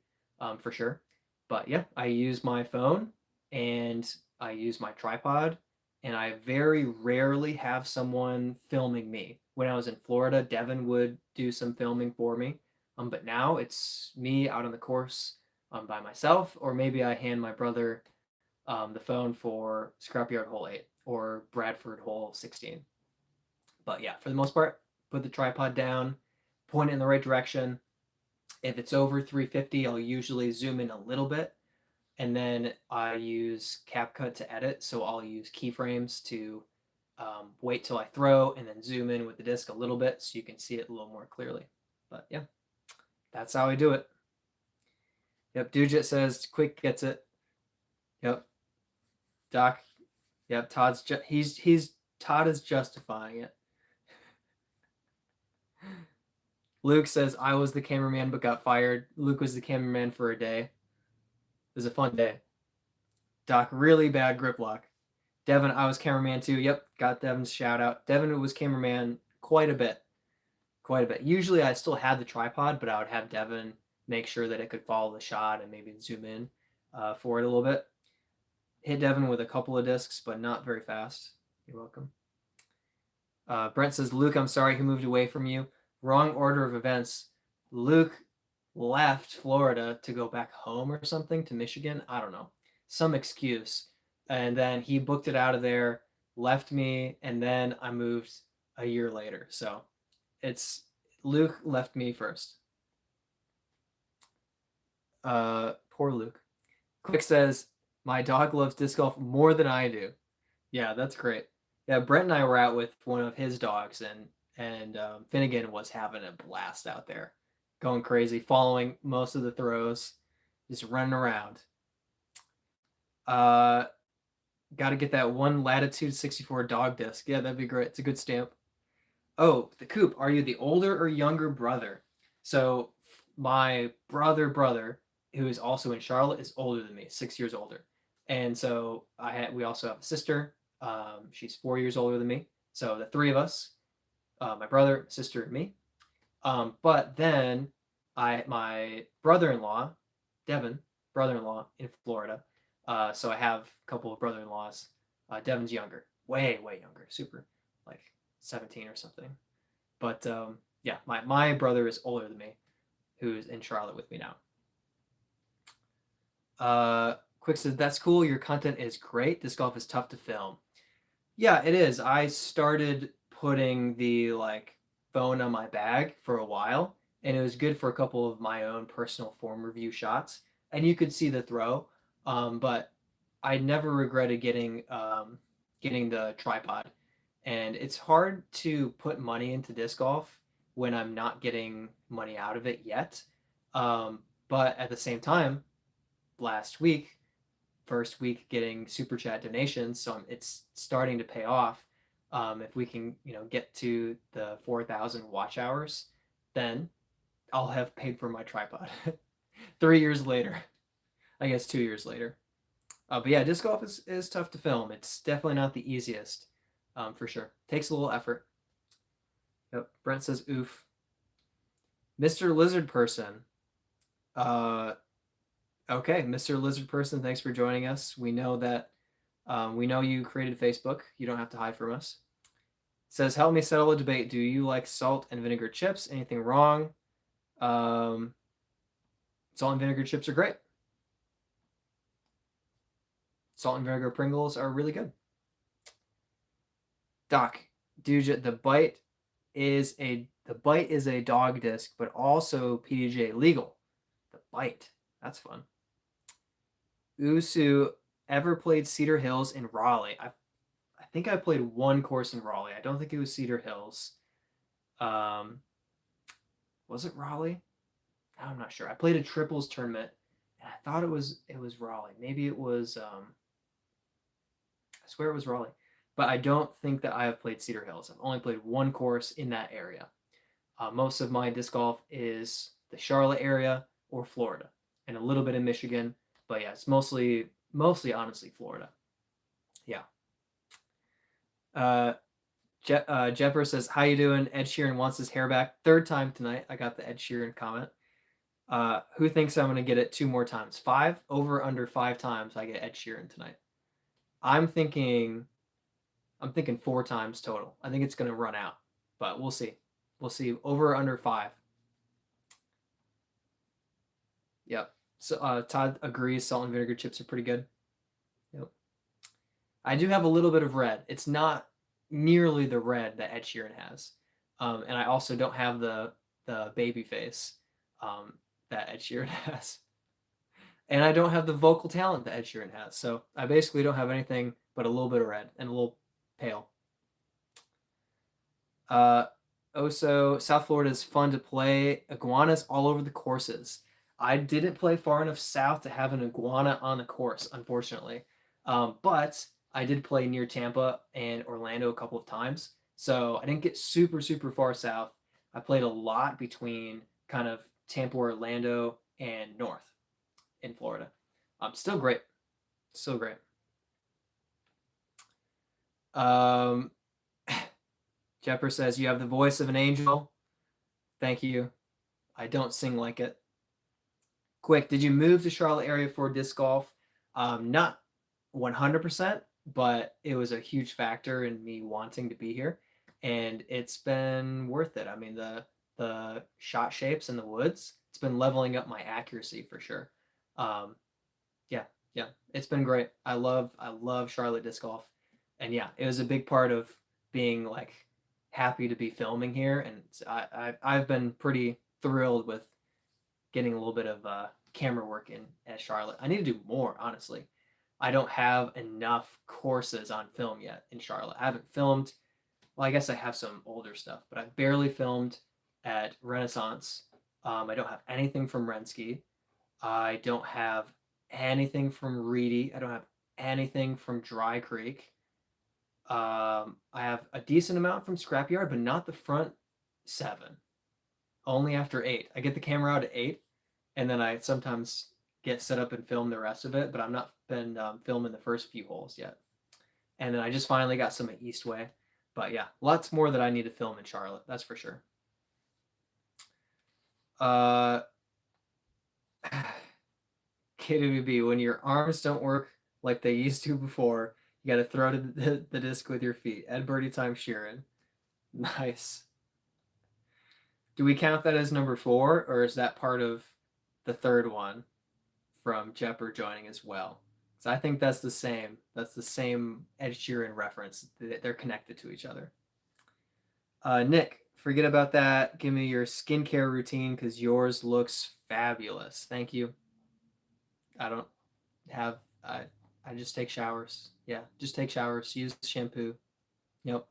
for sure. But yeah, I use my phone and I use my tripod, and I very rarely have someone filming me. When I was in Florida, Devin would do some filming for me. But now it's me out on the course by myself, or maybe I hand my brother the phone for Scrapyard Hole 8 or Bradford Hole 16. But yeah, for the most part, put the tripod down, point it in the right direction. If it's over 350, I'll usually zoom in a little bit, and then I use CapCut to edit. So I'll use keyframes to wait till I throw and then zoom in with the disc a little bit so you can see it a little more clearly. But yeah, that's how I do it. Yep, Dujet says Quick gets it. Yep. Doc. Yep, Todd is justifying it. Luke says I was the cameraman but got fired. Luke was the cameraman for a day. It was a fun day. Doc, really bad grip lock. Devin, I was cameraman too. Yep, got Devin's shout out. Devin was cameraman quite a bit. Usually I still had the tripod, but I would have Devin make sure that it could follow the shot and maybe zoom in for it a little bit. Hit Devin with a couple of discs, but not very fast. You're welcome. Brent says, Luke, I'm sorry he moved away from you. Wrong order of events. Luke left Florida to go back home or something to Michigan. I don't know. Some excuse. And then he booked it out of there, left me, and then I moved a year later. So it's Luke left me first. Poor Luke. Quick says, my dog loves disc golf more than I do. Yeah, that's great. Yeah, Brent and I were out with one of his dogs, and Finnegan was having a blast out there, going crazy, following most of the throws, just running around. Got to get that one Latitude 64 dog disc. Yeah, that'd be great. It's a good stamp. Oh, the Coop, are you the older or younger brother? So my brother, who is also in Charlotte, is older than me, 6 years older. And so we also have a sister. She's 4 years older than me. So the three of us, my brother, sister, and me. But then my brother-in-law, Devin, brother-in-law in Florida. So I have a couple of brother-in-laws. Devin's younger, way younger, super, like 17 or something. But yeah, my brother is older than me, who's in Charlotte with me now. Quick says, that's cool. Your content is great. Disc golf is tough to film. Yeah, it is. I started putting the phone on my bag for a while, and it was good for a couple of my own personal form review shots, and you could see the throw. But I never regretted getting the tripod, and it's hard to put money into disc golf when I'm not getting money out of it yet. But at the same time, first week getting super chat donations, so it's starting to pay off. If we can, get to the 4,000 watch hours, then I'll have paid for my tripod. 3 years later, I guess 2 years later. But yeah, disc golf is tough to film. It's definitely not the easiest, for sure. Takes a little effort. Yep. Brent says, oof. Mr. Lizard Person. Okay, Mr. Lizard Person, thanks for joining us. We know that we know you created Facebook. You don't have to hide from us. It says, help me settle a debate. Do you like salt and vinegar chips? Anything wrong? Salt and vinegar chips are great. Salt and vinegar Pringles are really good. Doc, dude, the bite is a dog disc, but also PDGA legal. The bite, that's fun. Usu, ever played Cedar Hills in Raleigh? I think I played one course in Raleigh. I don't think it was Cedar Hills. Was it Raleigh? I'm not sure. I played a triples tournament, and I thought it was Raleigh. Maybe it was. I swear it was Raleigh, but I don't think that I have played Cedar Hills. I've only played one course in that area. Most of my disc golf is the Charlotte area or Florida, and a little bit in Michigan. But yeah, it's mostly honestly Florida. Yeah. Jepper says, how you doing? Ed Sheeran wants his hair back. Third time tonight. I got the Ed Sheeran comment. Who thinks I'm going to get it 2 more times? 5? Over under 5 times I get Ed Sheeran tonight. I'm thinking 4 times total. I think it's going to run out, but we'll see. We'll see. Over or under 5. Yep. So Todd agrees. Salt and vinegar chips are pretty good. Yep. I do have a little bit of red. It's not nearly the red that Ed Sheeran has, and I also don't have the baby face that Ed Sheeran has, and I don't have the vocal talent that Ed Sheeran has. So I basically don't have anything but a little bit of red and a little pale. Also, South Florida is fun to play. Iguanas all over the courses. I didn't play far enough south to have an iguana on the course, unfortunately. But I did play near Tampa and Orlando a couple of times. So I didn't get super, super far south. I played a lot between kind of Tampa, Orlando, and north in Florida. Still great. Still great. Jepper says, you have the voice of an angel. Thank you. I don't sing like it. Quick, did you move to Charlotte area for disc golf? Not 100%, but it was a huge factor in me wanting to be here, and it's been worth it. I mean, the shot shapes in the woods, it's been leveling up my accuracy for sure. Um, yeah, yeah, it's been great. I love Charlotte disc golf, and yeah, it was a big part of being like happy to be filming here, and I've been pretty thrilled with getting a little bit of camera work in at Charlotte. I need to do more, honestly. I don't have enough courses on film yet in Charlotte. I haven't filmed. Well, I guess I have some older stuff, but I've barely filmed at Renaissance. I don't have anything from Renski. I don't have anything from Reedy. I don't have anything from Dry Creek. I have a decent amount from Scrapyard, but not the front 7. Only after 8. I get the camera out at 8, and then I sometimes get set up and film the rest of it, but I'm not been filming the first few holes yet. And then I just finally got some at Eastway. But yeah, lots more that I need to film in Charlotte, that's for sure. KWB, when your arms don't work like they used to before, you got to throw the disc with your feet. Ed Birdietime Sheeran. Nice. Do we count that as number 4, or is that part of the third one from Jepper joining as well? So I think that's the same. That's the same Ed Sheeran reference. They're connected to each other. Nick, forget about that. Give me your skincare routine because yours looks fabulous. Thank you. I don't have. I just take showers. Yeah, just take showers. Use shampoo. Yep.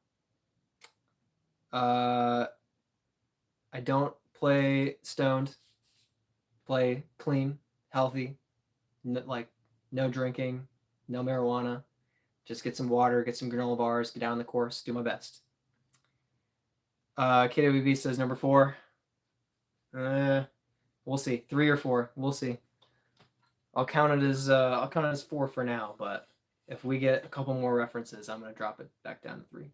I don't play stoned. Play clean, healthy. Like no drinking, no marijuana. Just get some water, get some granola bars, get down the course, do my best. KWB says number 4. We'll see. 3 or 4. We'll see. I'll count it as 4 for now, but if we get a couple more references, I'm gonna drop it back down to 3.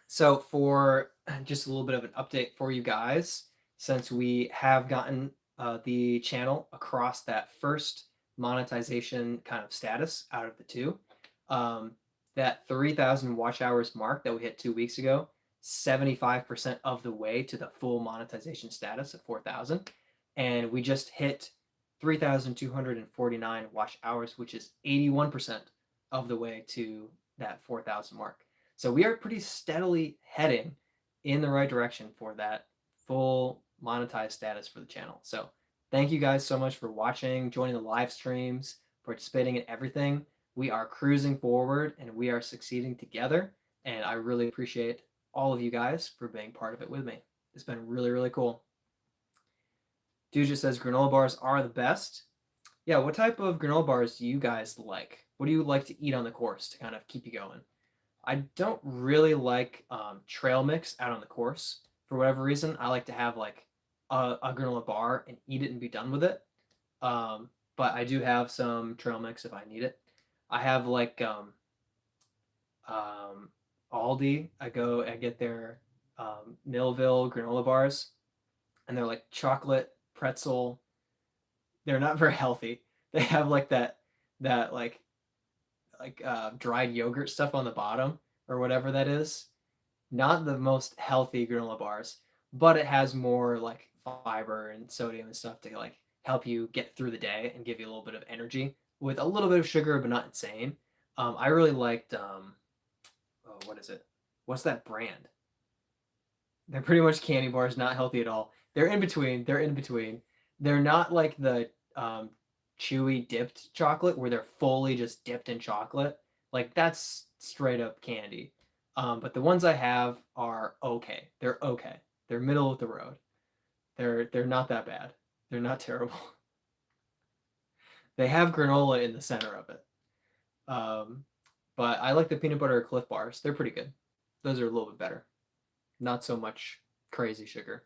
So for just a little bit of an update for you guys, since we have gotten the channel across that first monetization kind of status out of the 2, that 3,000 watch hours mark that we hit 2 weeks ago, 75% of the way to the full monetization status of 4,000, and we just hit 3,249 watch hours, which is 81% of the way to that 4,000 mark. So we are pretty steadily heading in the right direction for that full monetized status for the channel. So thank you guys so much for watching, joining the live streams, participating in everything. We are cruising forward and we are succeeding together. And I really appreciate all of you guys for being part of it with me. It's been really, really cool. Dude just says granola bars are the best. Yeah, what type of granola bars do you guys like? What do you like to eat on the course to kind of keep you going? I don't really like trail mix out on the course. For whatever reason, I like to have like a granola bar and eat it and be done with it. But I do have some trail mix if I need it. I have like Aldi. I get their Millville granola bars, and they're like chocolate pretzel. They're not very healthy. They have like that like dried yogurt stuff on the bottom or whatever that is. Not the most healthy granola bars, but it has more like fiber and sodium and stuff to like help you get through the day and give you a little bit of energy with a little bit of sugar, but not insane. I really liked what is it? What's that brand? They're pretty much candy bars, not healthy at all. They're in between. They're not like the chewy dipped chocolate where they're fully just dipped in chocolate. Like that's straight up candy. But the ones I have are okay. They're okay. They're middle of the road. They're not that bad. They're not terrible. They have granola in the center of it. But I like the peanut butter Cliff bars. They're pretty good. Those are a little bit better. Not so much crazy sugar.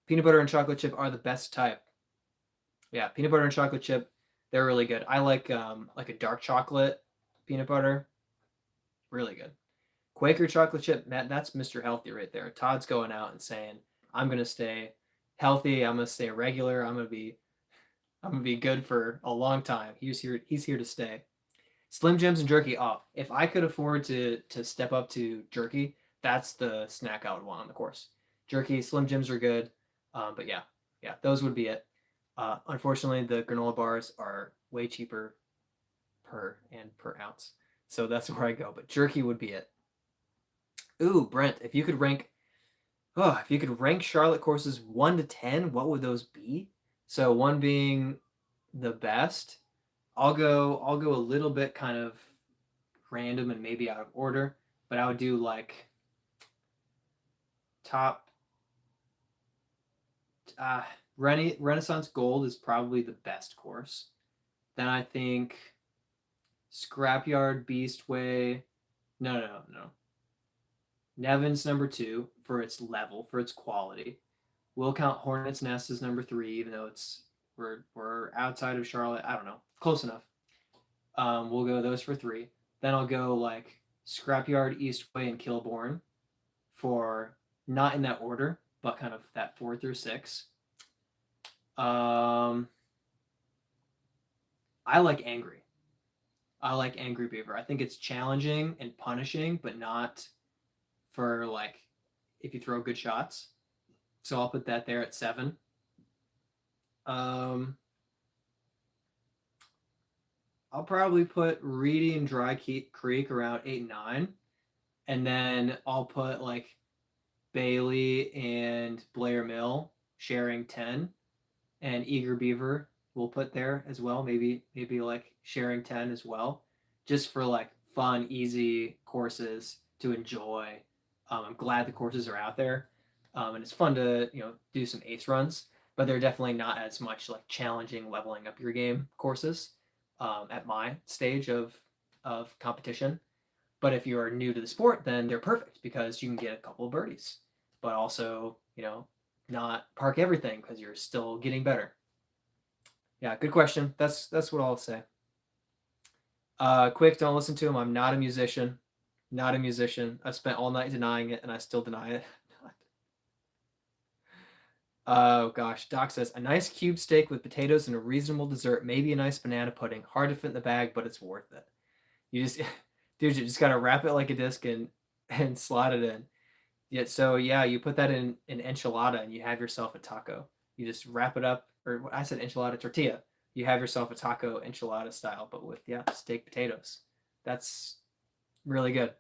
Peanut butter and chocolate chip are the best type. Yeah, peanut butter and chocolate chip, they're really good. I like a dark chocolate peanut butter, really good. Quaker chocolate chip, that's Mr. Healthy right there. Todd's going out and saying, "I'm gonna stay healthy. I'm gonna stay regular. I'm gonna be good for a long time. He's here. He's here to stay." Slim Jims and jerky. Oh, if I could afford to step up to jerky, that's the snack I would want on the course. Jerky, Slim Jims are good, but yeah, those would be it. Unfortunately, the granola bars are way cheaper per ounce, so that's where I go. But jerky would be it. Ooh, Brent, if you could rank Charlotte courses 1 to 10, what would those be? So one being the best. I'll go a little bit kind of random and maybe out of order, but I would do like top uh Renaissance Gold is probably the best course. Then I think Scrapyard Beastway. No. Nevin's number 2 for its level, for its quality. We'll count Hornets Nest as number 3, even though we're outside of Charlotte. I don't know, close enough. We'll go those for 3. Then I'll go like Scrapyard, Eastway, and Kilbourne for not in that order, but kind of that 4 through 6. I like Angry. I like Angry Beaver. I think it's challenging and punishing, but not for like if you throw good shots. So I'll put that there at 7. I'll probably put Reedy and Dry Creek around 8 and 9. And then I'll put like Bailey and Blair Mill sharing 10. And Eager Beaver we'll put there as well. Maybe like sharing 10 as well. Just for like fun, easy courses to enjoy. I'm glad the courses are out there. And it's fun to, do some ace runs, but they're definitely not as much like challenging leveling up your game courses at my stage of competition. But if you're new to the sport, then they're perfect because you can get a couple of birdies, but also, not park everything because you're still getting better. Yeah, good question. That's what I'll say. Quick, don't listen to him. I'm not a musician. Not a musician. I spent all night denying it, and I still deny it. Oh gosh, Doc says a nice cube steak with potatoes and a reasonable dessert, maybe a nice banana pudding. Hard to fit in the bag, but it's worth it. You just, dude, you just gotta wrap it like a disc and slot it in. Yeah, so yeah, you put that in an enchilada and you have yourself a taco. You just wrap it up, or I said enchilada tortilla. You have yourself a taco enchilada style, but with steak potatoes. That's really good.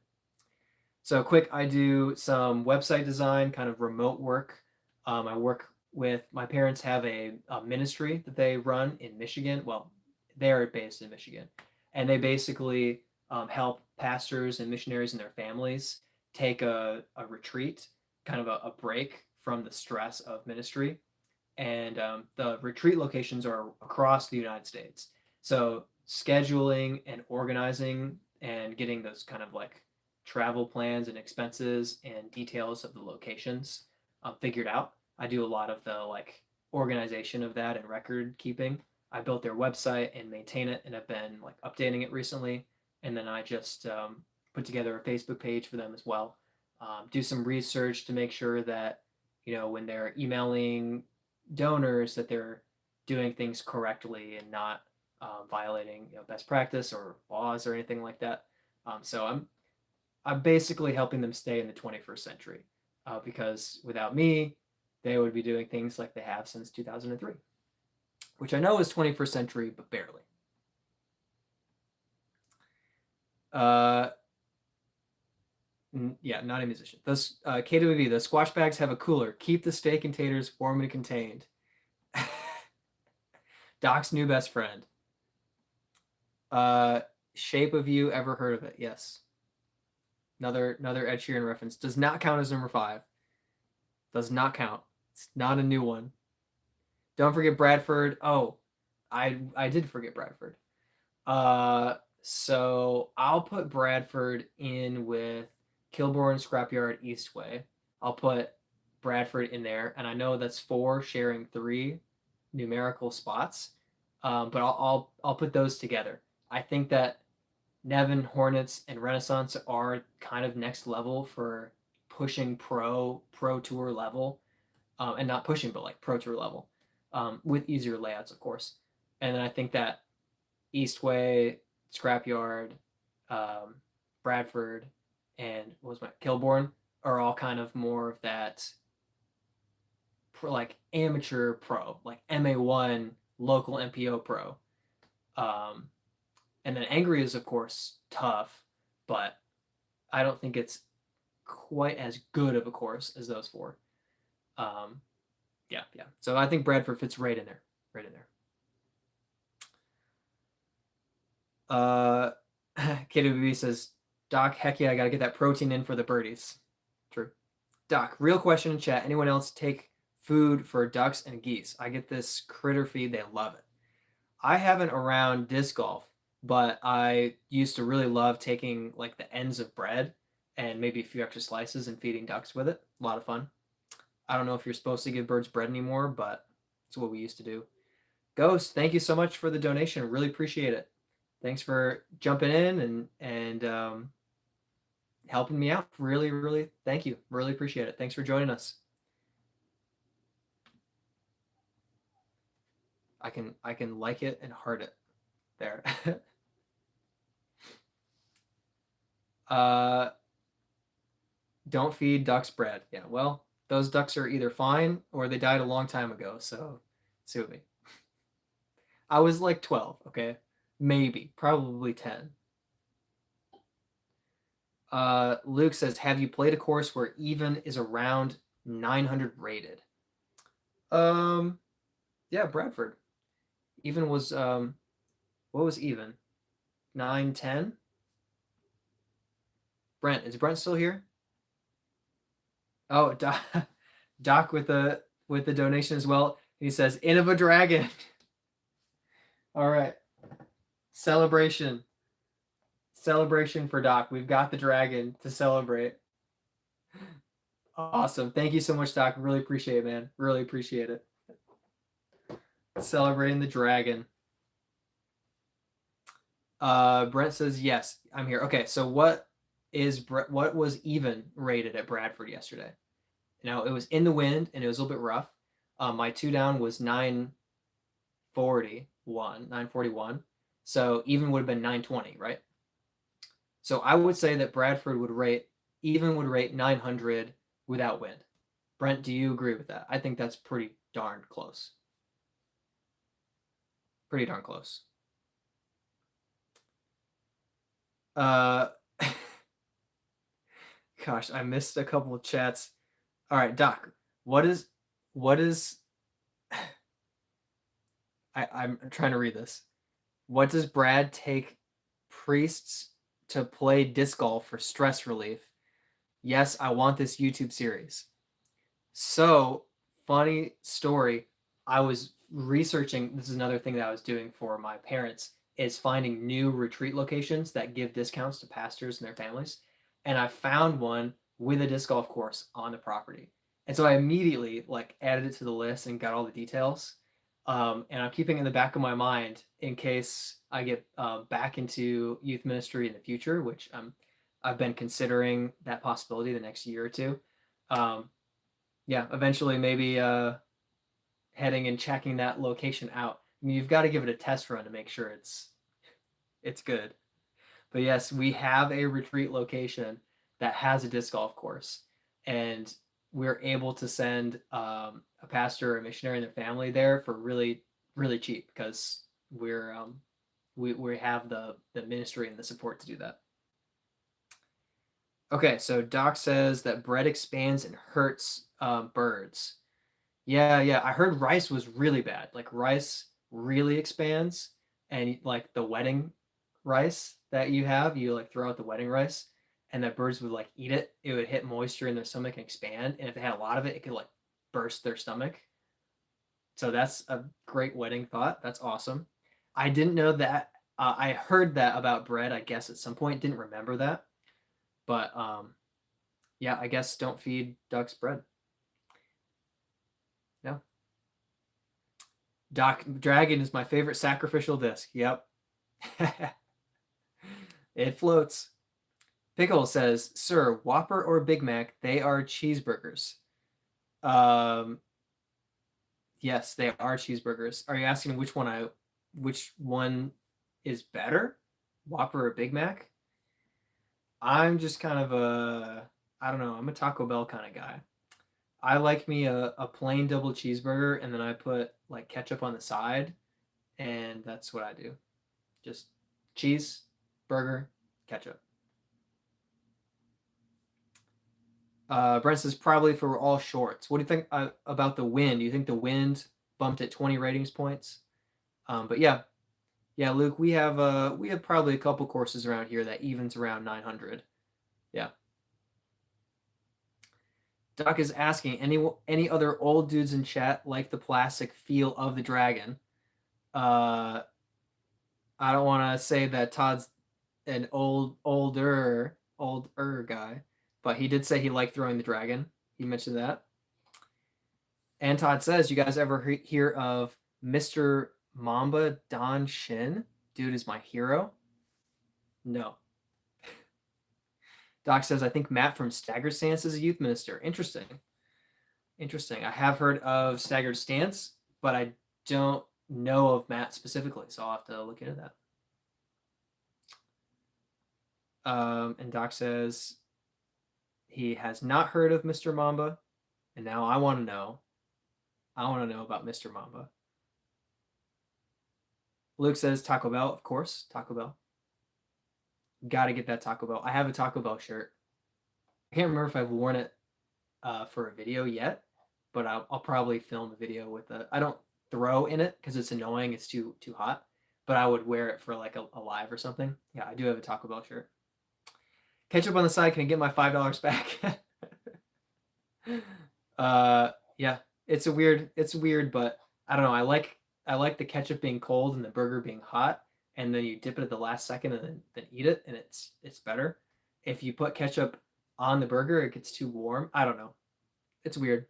So quick, I do some website design, kind of remote work. I work with my parents have a ministry that they run in Michigan. Well, they're based in Michigan, and they basically help pastors and missionaries and their families take a retreat, kind of a break from the stress of ministry. And the retreat locations are across the United States. So scheduling and organizing and getting those kind of like travel plans and expenses and details of the locations figured out. I do a lot of the like organization of that and record keeping. I built their website and maintain it, and I've been like updating it recently. And then I just put together a Facebook page for them as well. Do some research to make sure that when they're emailing donors that they're doing things correctly and not violating best practice or laws or anything like that. So I'm basically helping them stay in the 21st century because without me, they would be doing things like they have since 2003, which I know is 21st century, but barely. Yeah, not a musician. Those KWB, the squash bags have a cooler. Keep the steak and taters warm and contained. Doc's new best friend. Shape of You, ever heard of it? Yes. Another Ed Sheeran reference. Does not count as number 5. Does not count. It's not a new one. Don't forget Bradford. Oh, I did forget Bradford. So I'll put Bradford in with Kilbourne, Scrapyard, Eastway. I'll put Bradford in there, and I know that's 4 sharing 3 numerical spots. But I'll put those together. I think that Nevin, Hornets, and Renaissance are kind of next level for pushing pro tour level, and not pushing, but like pro tour level, with easier layouts, of course. And then I think that Eastway, Scrapyard, um, Bradford, and what was my Kilbourne are all kind of more of that like amateur pro, like MA1 local MPO pro. Um, and then Angry is of course tough, but I don't think it's quite as good of a course as those 4. Um, yeah, yeah. So I think Bradford fits right in there, right in there. KWB says, Doc, heck yeah, I gotta get that protein in for the birdies. True. Doc, real question in chat. Anyone else take food for ducks and geese? I get this critter feed, they love it. I haven't around disc golf, but I used to really love taking like the ends of bread and maybe a few extra slices and feeding ducks with it. A lot of fun. I don't know if you're supposed to give birds bread anymore, but it's what we used to do. Ghost, thank you so much for the donation. Really appreciate it. Thanks for jumping in and helping me out. Really, really, thank you. Really appreciate it. Thanks for joining us. I can like it and heart it there. Don't feed ducks bread. Yeah, well, those ducks are either fine or they died a long time ago. So sue me. I was like 12. Okay, maybe, probably 10. Luke says, have you played a course where even is around 900 rated? Yeah, Bradford. Even was what was even? 910? Brent, is Brent still here? Oh, Doc with the donation as well. He says, "In of a dragon." All right. Celebration. Celebration for Doc. We've got the dragon to celebrate. Awesome. Thank you so much, Doc. Really appreciate it, man. Really appreciate it. Celebrating the dragon. Brent says, yes, I'm here. Okay, so what was even rated at Bradford yesterday? Now, it was in the wind and it was a little bit rough. My 2 down was 941. So even would have been 920, right? So I would say that Bradford would rate 900 without wind. Brent, do you agree with that? I think that's pretty darn close. Pretty darn close. Gosh, I missed a couple of chats. All right, Doc, what is I'm trying to read this. What does Brad take priests to play disc golf for stress relief? Yes, I want this YouTube series. So, funny story. I was researching, this is another thing that I was doing for my parents, is finding new retreat locations that give discounts to pastors and their families. And I found one with a disc golf course on the property. And so I immediately like added it to the list and got all the details. And I'm keeping it in the back of my mind in case I get back into youth ministry in the future, which I've been considering that possibility the next year or two. Yeah, eventually maybe heading and checking that location out. I mean, you've got to give it a test run to make sure it's good. But yes, we have a retreat location that has a disc golf course, and we're able to send a pastor or a missionary and their family there for really really cheap because we have the ministry and the support to do that. Okay, so Doc says that bread expands and hurts birds. Yeah. I heard rice was really bad. Like rice really expands, and like the wedding rice that you like throw out the wedding rice, and that birds would like eat it. It would hit moisture in their stomach and expand, and if they had a lot of it, it could like burst their stomach. So that's a great wedding thought. That's awesome. I didn't know that. I heard that about bread, I guess, at some point. Didn't remember that, but yeah, I guess don't feed ducks bread. Doc Dragon is my favorite sacrificial disc. Yep. It floats. Pickle says, "Sir, Whopper or Big Mac? They are cheeseburgers." Um, yes, they are cheeseburgers. Are you asking which one is better, Whopper or Big Mac? I'm just kind of I don't know. I'm a Taco Bell kind of guy. I like me a plain double cheeseburger, and then I put like ketchup on the side, and that's what I do. Just cheese, burger, ketchup. Brent says probably for all shorts. What do you think about the wind? Do you think the wind bumped at 20 ratings points? But yeah, Luke, we have probably a couple courses around here that evens around 900. Yeah. Doc is asking any other old dudes in chat like the plastic feel of the dragon. Uh, I don't want to say that Todd's an older guy, but he did say he liked throwing the dragon. He mentioned that. And Todd says, you guys ever hear of Mr. Mamba Don Shin? Dude is my hero. No. Doc says, I think Matt from Staggered Stance is a youth minister. Interesting. Interesting. I have heard of Staggered Stance, but I don't know of Matt specifically, so I'll have to look into that. And Doc says he has not heard of Mr. Mamba, and now I want to know. I want to know about Mr. Mamba. Luke says Taco Bell, of course. Taco Bell. Got to get that Taco Bell. I have a Taco Bell shirt. I can't remember if I've worn it for a video yet, but I'll probably film a video with it. I don't throw in it because it's annoying. It's too hot. But I would wear it for like a live or something. Yeah, I do have a Taco Bell shirt. Ketchup on the side. Can I get my $5 back? Yeah, it's weird, but I don't know. I like the ketchup being cold and the burger being hot, and then you dip it at the last second and then eat it, and it's better. If you put ketchup on the burger, it gets too warm. I don't know. It's weird.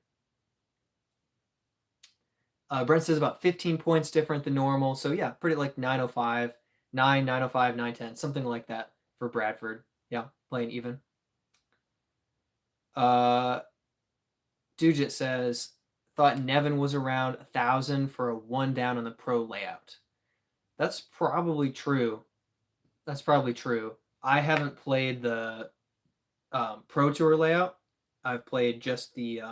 Brent says about 15 points different than normal. So yeah, pretty like 905, 905, 910, something like that for Bradford. Yeah, playing even. Dugit says, thought Nevin was around 1,000 for a one down on the pro layout. That's probably true. I haven't played the Pro Tour layout. I've played just the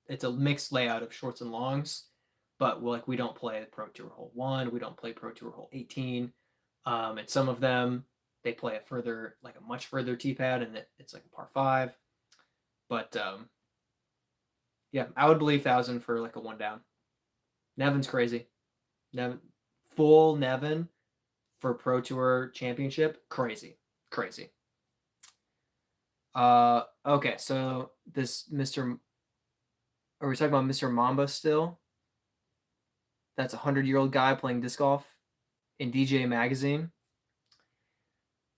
it's a mixed layout of shorts and longs, but like we don't play Pro Tour hole 1, we don't play Pro Tour hole 18. And some of them they play a further, like a much further tee pad, and it's like a par 5. But yeah, I would believe 1,000 for like a one down. Nevin's crazy. Full Nevin for Pro Tour Championship, crazy. Okay, so this Mr. Are we talking about Mr. Mamba still? That's a 100-year-old guy playing disc golf in DJ Magazine.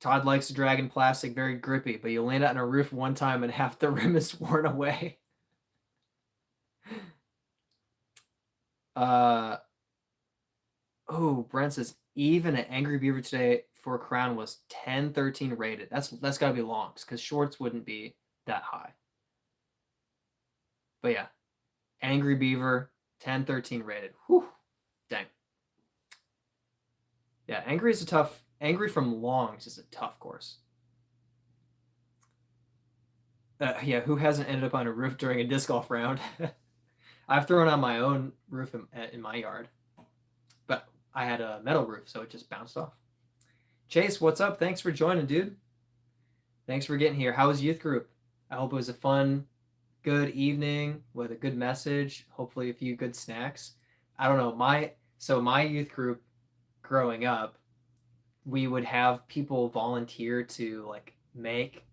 Todd likes the Dragon plastic, very grippy, but you land it on a roof one time and half the rim is worn away. Brent says even an Angry Beaver today for a crown was 10-13 rated. That's got to be longs because shorts wouldn't be that high. But yeah, Angry Beaver 10-13 rated. Whew, dang. Yeah, Angry from longs is a tough course. Yeah, who hasn't ended up on a roof during a disc golf round? I've thrown on my own roof in my yard, but I had a metal roof, so it just bounced off. Chase, what's up? Thanks for joining, dude. Thanks for getting here. How was youth group? I hope it was a fun, good evening with a good message. Hopefully a few good snacks. I don't know. My youth group growing up, we would have people volunteer to like make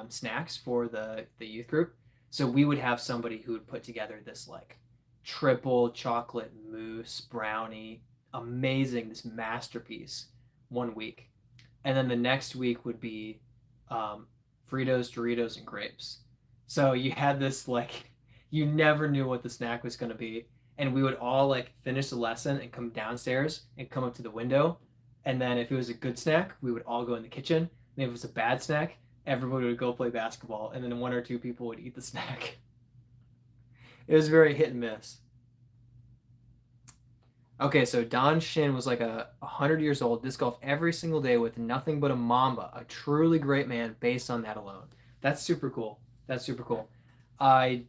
snacks for the youth group. So we would have somebody who would put together this like triple chocolate mousse brownie, amazing, this masterpiece one week. And then the next week would be Fritos, Doritos, and grapes. So you had this like, you never knew what the snack was going to be. and we would all like finish the lesson and come downstairs and come up to the window, and then if it was a good snack, we would all go in the kitchen, and if it was a bad snack, everybody would go play basketball, and then one or two people would eat the snack. It was very hit and miss. Okay, so Don Shin was like 100 years old, disc golf every single day with nothing but a Mamba, a truly great man based on that alone. That's super cool. That's super cool. I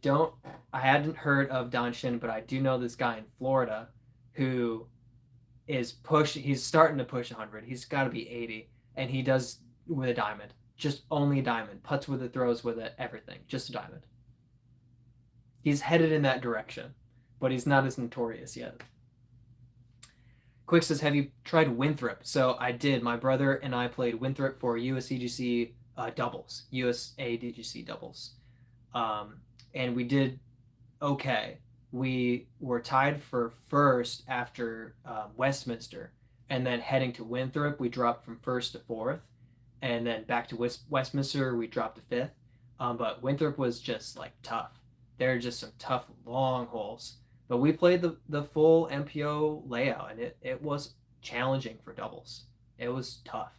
hadn't heard of Don Shin, but I do know this guy in Florida who he's starting to push 100. He's got to be 80, and he does with a diamond. Just only a diamond. Putts with it, throws with it, everything. Just a diamond. He's headed in that direction, but he's not as notorious yet. Quick says, have you tried Winthrop? So I did. My brother and I played Winthrop for USDGC doubles, USADGC doubles. And we did okay. We were tied for first after Westminster. And then heading to Winthrop, we dropped from first to fourth. And then back to Westminster, we dropped to fifth. But Winthrop was just like tough. There are just some tough, long holes. But we played the full MPO layout, and it was challenging for doubles. It was tough.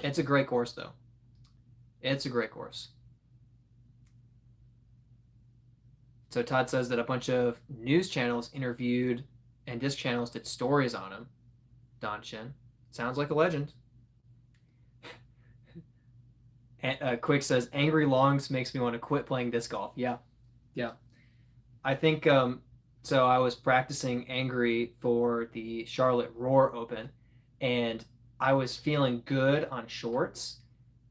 It's a great course, though. It's a great course. So Todd says that a bunch of news channels interviewed and disc channels did stories on him. Don Shin. Sounds like a legend. And, Quick says, angry longs makes me want to quit playing disc golf. Yeah. I think... So I was practicing angry for the Charlotte Roar Open, and I was feeling good on shorts,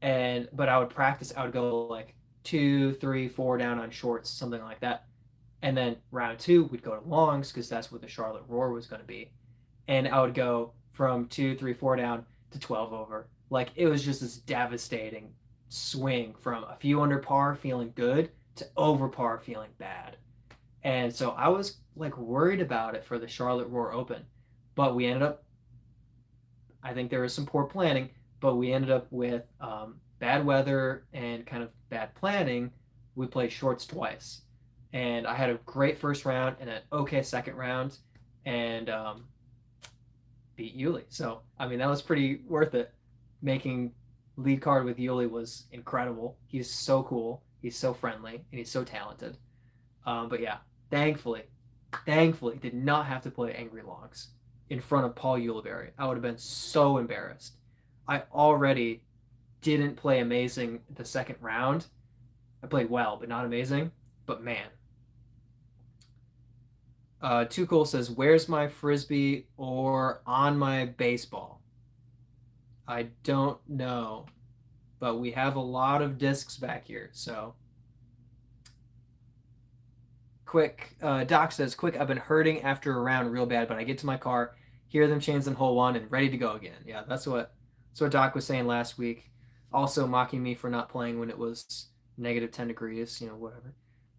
but I would practice. I would go like 2, 3, 4 down on shorts, something like that, and then round 2 we'd go to longs because that's what the Charlotte Roar was going to be, and I would go from 2, 3, 4 down to 12 over. Like it was just this devastating swing from a few under par feeling good to over par feeling bad. And so I was like worried about it for the Charlotte Roar Open, but we ended up, I think there was some poor planning, but we ended up with bad weather and kind of bad planning. We played shorts twice, and I had a great first round and an okay second round, and beat Yuli. So I mean that was pretty worth it. Making lead card with Yuli was incredible. He's so cool. He's so friendly, and he's so talented. But yeah. Thankfully, did not have to play Angry Longs in front of Paul Ulibarri. I would have been so embarrassed. I already didn't play amazing the second round. I played well, but not amazing. But man. Too Cool says, where's my frisbee or on my baseball? I don't know, but we have a lot of discs back here, so... Quick, Doc says, quick, I've been hurting after a round real bad, but I get to my car, hear them change in hole 1, and ready to go again. Yeah, that's what Doc was saying last week. Also mocking me for not playing when it was negative 10 degrees, whatever.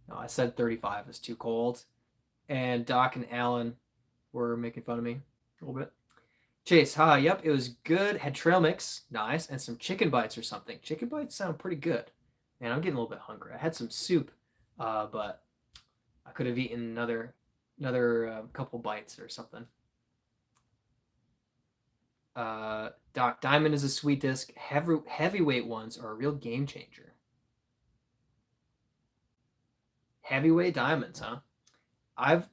No, I said 35 is too cold. And Doc and Alan were making fun of me a little bit. Chase, yep, it was good. Had trail mix, nice, and some chicken bites or something. Chicken bites sound pretty good. Man, I'm getting a little bit hungry. I had some soup, but... I could have eaten another couple bites or something. Doc, diamond is a sweet disc. Heavyweight ones are a real game changer. Heavyweight diamonds, huh? I've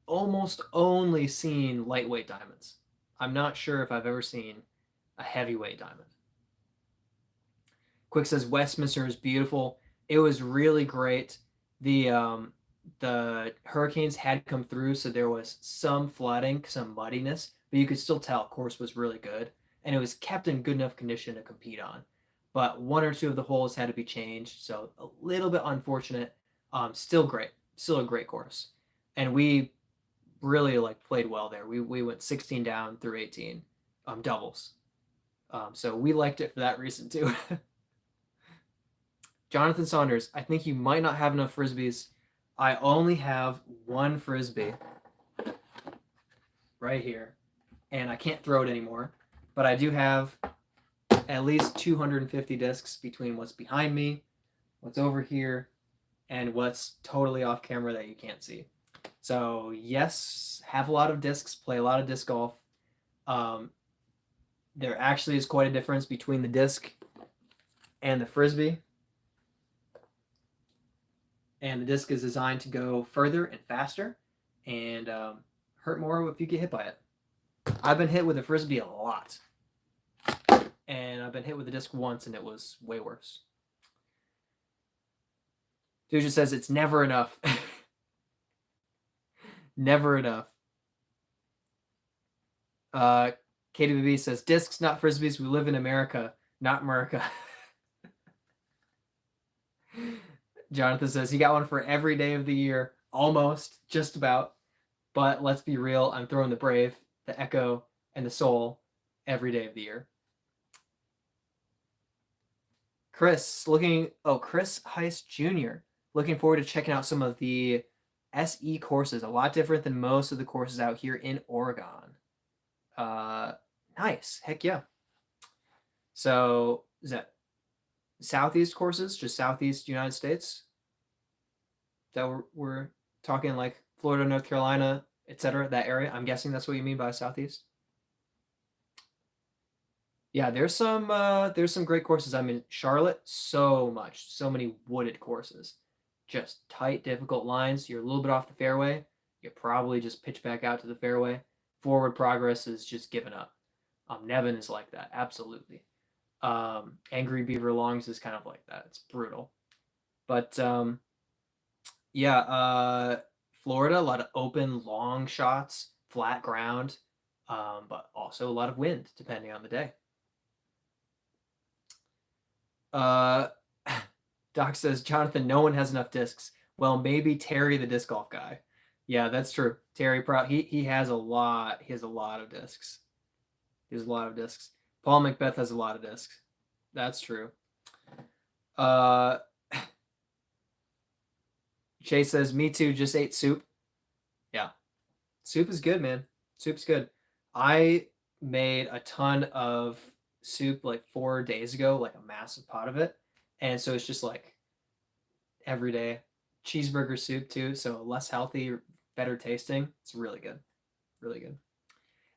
almost only seen lightweight diamonds. I'm not sure if I've ever seen a heavyweight diamond. Quick says Westminster is beautiful. It was really great. The hurricanes had come through, so there was some flooding, some muddiness, but you could still tell course was really good, and it was kept in good enough condition to compete on. But 1 or 2 of the holes had to be changed, so a little bit unfortunate. Still great, still a great course, and we really played well there. We went 16 down through 18, doubles. So we liked it for that reason too. Jonathan Saunders, I think you might not have enough frisbees. I only have 1 frisbee right here, and I can't throw it anymore, but I do have at least 250 discs between what's behind me, what's over here, and what's totally off camera that you can't see. So yes, have a lot of discs, play a lot of disc golf. There actually is quite a difference between the disc and the frisbee. And the disc is designed to go further and faster and hurt more if you get hit by it. I've been hit with a frisbee a lot. And I've been hit with a disc once and it was way worse. Dude just says it's never enough. Never enough. KWB says discs, not frisbees. We live in America, not America. Jonathan says he got one for every day of the year. Almost, just about. But let's be real, I'm throwing the Brave, the Echo, and the Soul every day of the year. Chris Heist Jr. Looking forward to checking out some of the SE courses. A lot different than most of the courses out here in Oregon. Nice. Heck yeah. So is that Southeast courses? Just Southeast United States? That we're talking like Florida, North Carolina, etc. That area. I'm guessing that's what you mean by Southeast. Yeah, there's some great courses. I mean, Charlotte, so many wooded courses, just tight, difficult lines. You're a little bit off the fairway. You probably just pitch back out to the fairway. Forward progress is just giving up. Nevin is like that, absolutely. Angry Beaver Longs is kind of like that. It's brutal, but yeah, Florida, a lot of open, long shots, flat ground, but also a lot of wind depending on the day. Doc says, Jonathan, no one has enough discs. Well, maybe Terry, the disc golf guy. Yeah, that's true. Terry, he has a lot. He has a lot of discs. He has a lot of discs. Paul Macbeth has a lot of discs. That's true. Chase says, me too, just ate soup. Yeah. Soup is good, man. Soup's good. I made a ton of soup like 4 days ago, like a massive pot of it. And so it's just like every day. Cheeseburger soup too, so less healthy, better tasting. It's really good. Really good.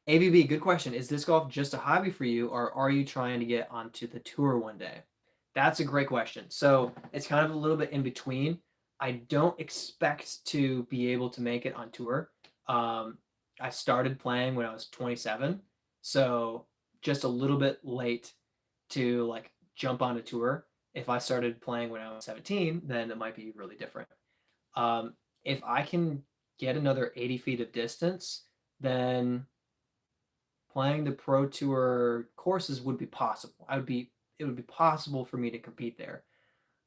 AVB, good question. Is disc golf just a hobby for you, or are you trying to get onto the tour one day? That's a great question. So it's kind of a little bit in between. I don't expect to be able to make it on tour. I started playing when I was 27, so just a little bit late to like jump on a tour. If I started playing when I was 17, then it might be really different. If I can get another 80 feet of distance, then playing the Pro Tour courses would be possible. It would be possible for me to compete there.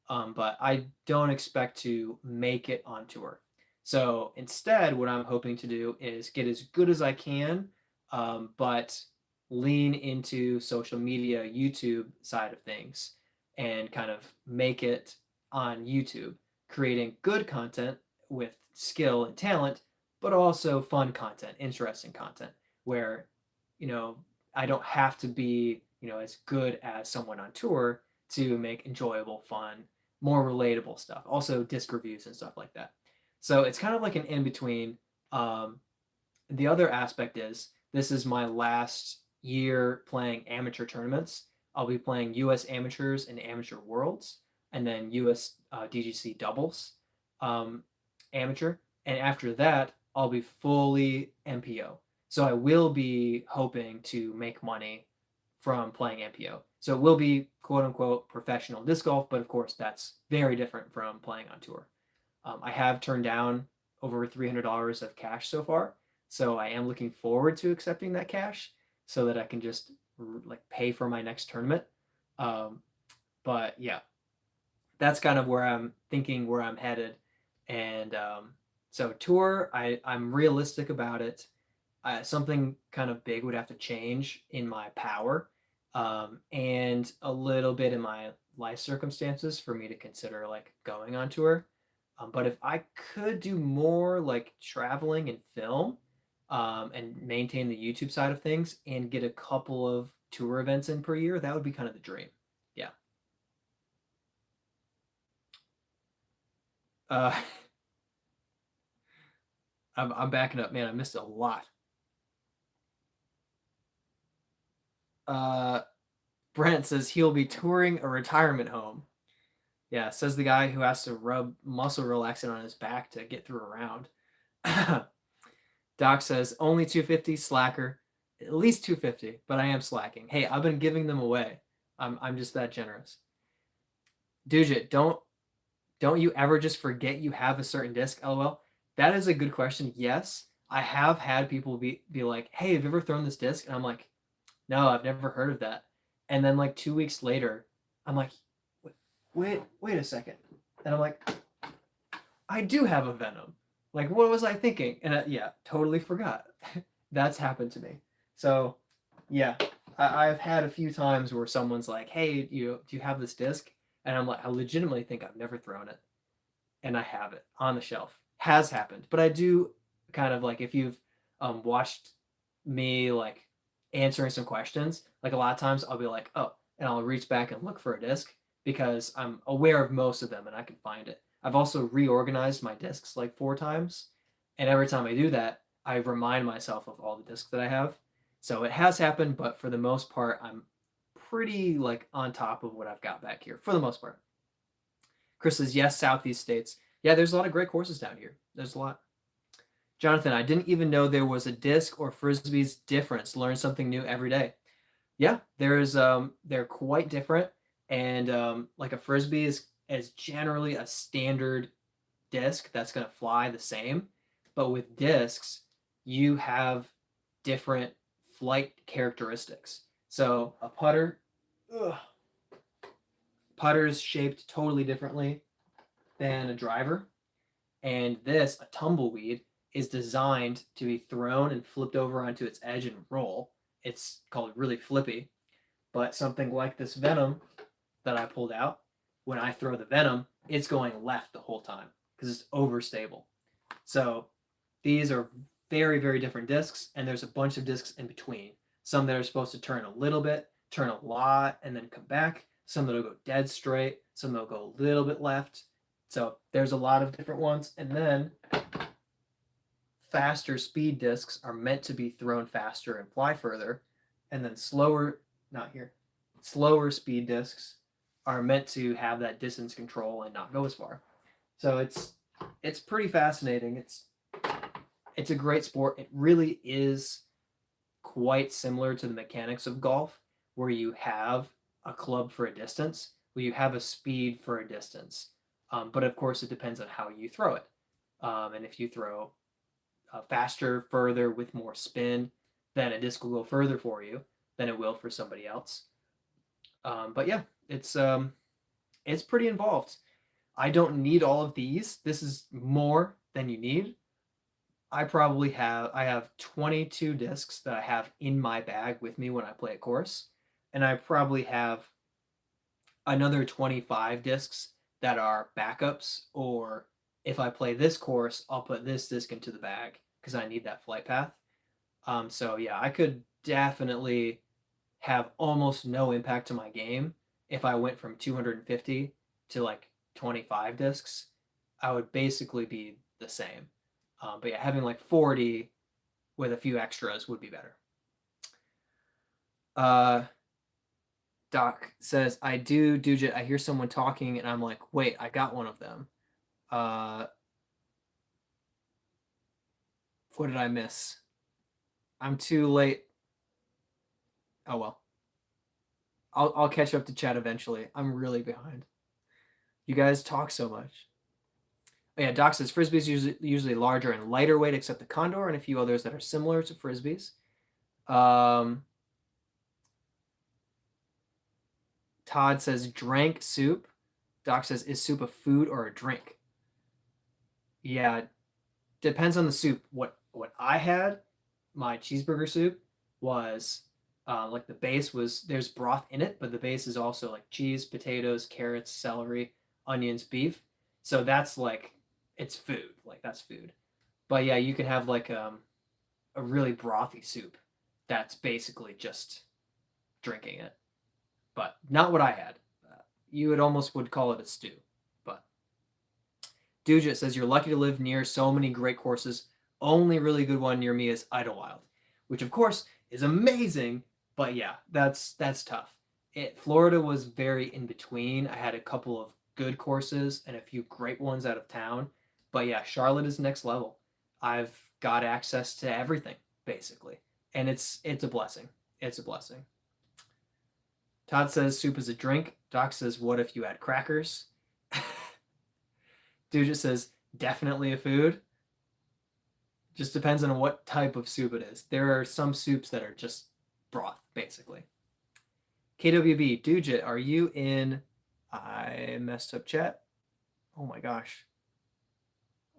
But I don't expect to make it on tour. So instead, what I'm hoping to do is get as good as I can, but lean into social media, YouTube side of things, and kind of make it on YouTube, creating good content with skill and talent, but also fun content, interesting content, where, you know, I don't have to be, as good as someone on tour to make enjoyable, fun, more relatable stuff. Also disc reviews and stuff like that. So it's kind of like an in-between. The other aspect is this is my last year playing amateur tournaments. I'll be playing US amateurs and amateur worlds, and then US DGC doubles amateur. And after that, I'll be fully MPO. So I will be hoping to make money from playing MPO. So it will be quote unquote professional disc golf, but of course that's very different from playing on tour. I have turned down over $300 of cash so far, so I am looking forward to accepting that cash so that I can just like pay for my next tournament. But yeah, that's kind of where I'm thinking where I'm headed. And so tour, I'm realistic about it. Something kind of big would have to change in my power, and a little bit in my life circumstances for me to consider like going on tour. But if I could do more like traveling and film, and maintain the YouTube side of things and get a couple of tour events in per year, that would be kind of the dream. Yeah. Uh, I'm backing up, man. I missed a lot. Brent says he'll be touring a retirement home. Yeah, says the guy who has to rub muscle relaxant on his back to get through a round. Doc says only 250, slacker. At least 250, but I am slacking. Hey, I've been giving them away. I'm just that generous. Dujit, don't you ever just forget you have a certain disc? LOL. That is a good question. Yes, I have had people be like, "Hey, have you ever thrown this disc?" And I'm like, "No, I've never heard of that." And then like 2 weeks later, I'm like, "Wait a second," and I'm like, "I do have a Venom. Like, what was I thinking?" And yeah, totally forgot. That's happened to me. So, yeah, I've had a few times where someone's like, "Hey, do you have this disc?" And I'm like, I legitimately think I've never thrown it, and I have it on the shelf. Has happened, but I do kind of like if you've watched me like answering some questions, like a lot of times I'll be like, oh, and I'll reach back and look for a disc because I'm aware of most of them and I can find it. I've also reorganized my discs like 4 times, and every time I do that, I remind myself of all the discs that I have. So it has happened, but for the most part, I'm pretty like on top of what I've got back here for the most part. Chris says yes, Southeast states. Yeah, there's a lot of great courses down here. There's a lot. Jonathan, I didn't even know there was a disc or frisbee's difference. Learn something new every day. Yeah, they're quite different, and like a frisbee is generally a standard disc that's gonna fly the same, but with discs you have different flight characteristics. So a ugh, putter's shaped totally differently than a driver, and this, a tumbleweed, is designed to be thrown and flipped over onto its edge and roll. It's called really flippy. But something like this Venom that I pulled out, when I throw the Venom, it's going left the whole time because it's overstable. So these are very, very different discs, and there's a bunch of discs in between. Some that are supposed to turn a little bit, turn a lot, and then come back. Some that'll go dead straight. Some that'll go a little bit left. So there's a lot of different ones. And then faster speed discs are meant to be thrown faster and fly further. And then slower speed discs are meant to have that distance control and not go as far. So it's pretty fascinating. It's a great sport. It really is quite similar to the mechanics of golf, where you have a club for a distance, where you have a speed for a distance. But of course, it depends on how you throw it. And if you throw faster, further, with more spin, then a disc will go further for you than it will for somebody else. But yeah, it's pretty involved. I don't need all of these. This is more than you need. I have 22 discs that I have in my bag with me when I play a course, and I probably have another 25 discs that are backups, or if I play this course, I'll put this disc into the bag because I need that flight path. So yeah, I could definitely have almost no impact to my game if I went from 250 to like 25 discs. I would basically be the same. But yeah, having like 40 with a few extras would be better. Doc says, I do Dujit. I hear someone talking and I'm like, wait, I got one of them. What did I miss? I'm too late. Oh well. I'll catch up to chat eventually. I'm really behind. You guys talk so much. Oh yeah, Doc says frisbees usually larger and lighter weight, except the condor and a few others that are similar to frisbees. Todd says drank soup. Doc says, is soup a food or a drink? Yeah, depends on the soup. What I had, my cheeseburger soup was like the base was there's broth in it, but the base is also like cheese, potatoes, carrots, celery, onions, beef. So that's like it's food. Like that's food. But yeah, you can have like a really brothy soup that's basically just drinking it. But not what I had. You would almost would call it a stew. But Dujit says you're lucky to live near so many great courses only really good one near me is Idlewild, which of course is amazing, but yeah, that's tough. Florida was very in between. I had a couple of good courses and a few great ones out of town, but yeah, Charlotte is next level. I've got access to everything basically, and it's a blessing. It's a blessing. Todd says soup is a drink. Doc says, what if you had crackers? Dude just says, definitely a food. Just depends on what type of soup it is. There are some soups that are just broth, basically. KWB, Dujit, are you in? I messed up chat. Oh my gosh.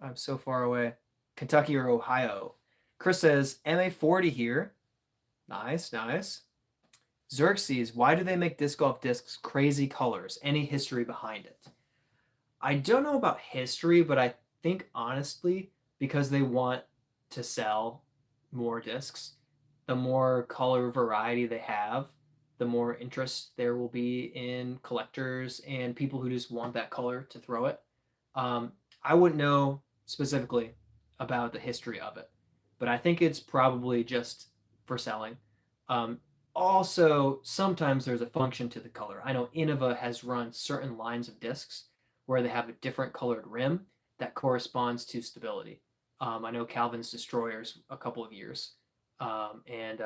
I'm so far away. Kentucky or Ohio? Chris says, MA40 here. Nice, nice. Xerxes, why do they make disc golf discs crazy colors? Any history behind it? I don't know about history, but I think honestly, because they want to sell more discs, the more color variety they have, the more interest there will be in collectors and people who just want that color to throw it. I wouldn't know specifically about the history of it, but I think it's probably just for selling. Um, Also, sometimes there's a function to the color. I know Innova has run certain lines of discs where they have a different colored rim that corresponds to stability. I know Calvin's Destroyers a couple of years. And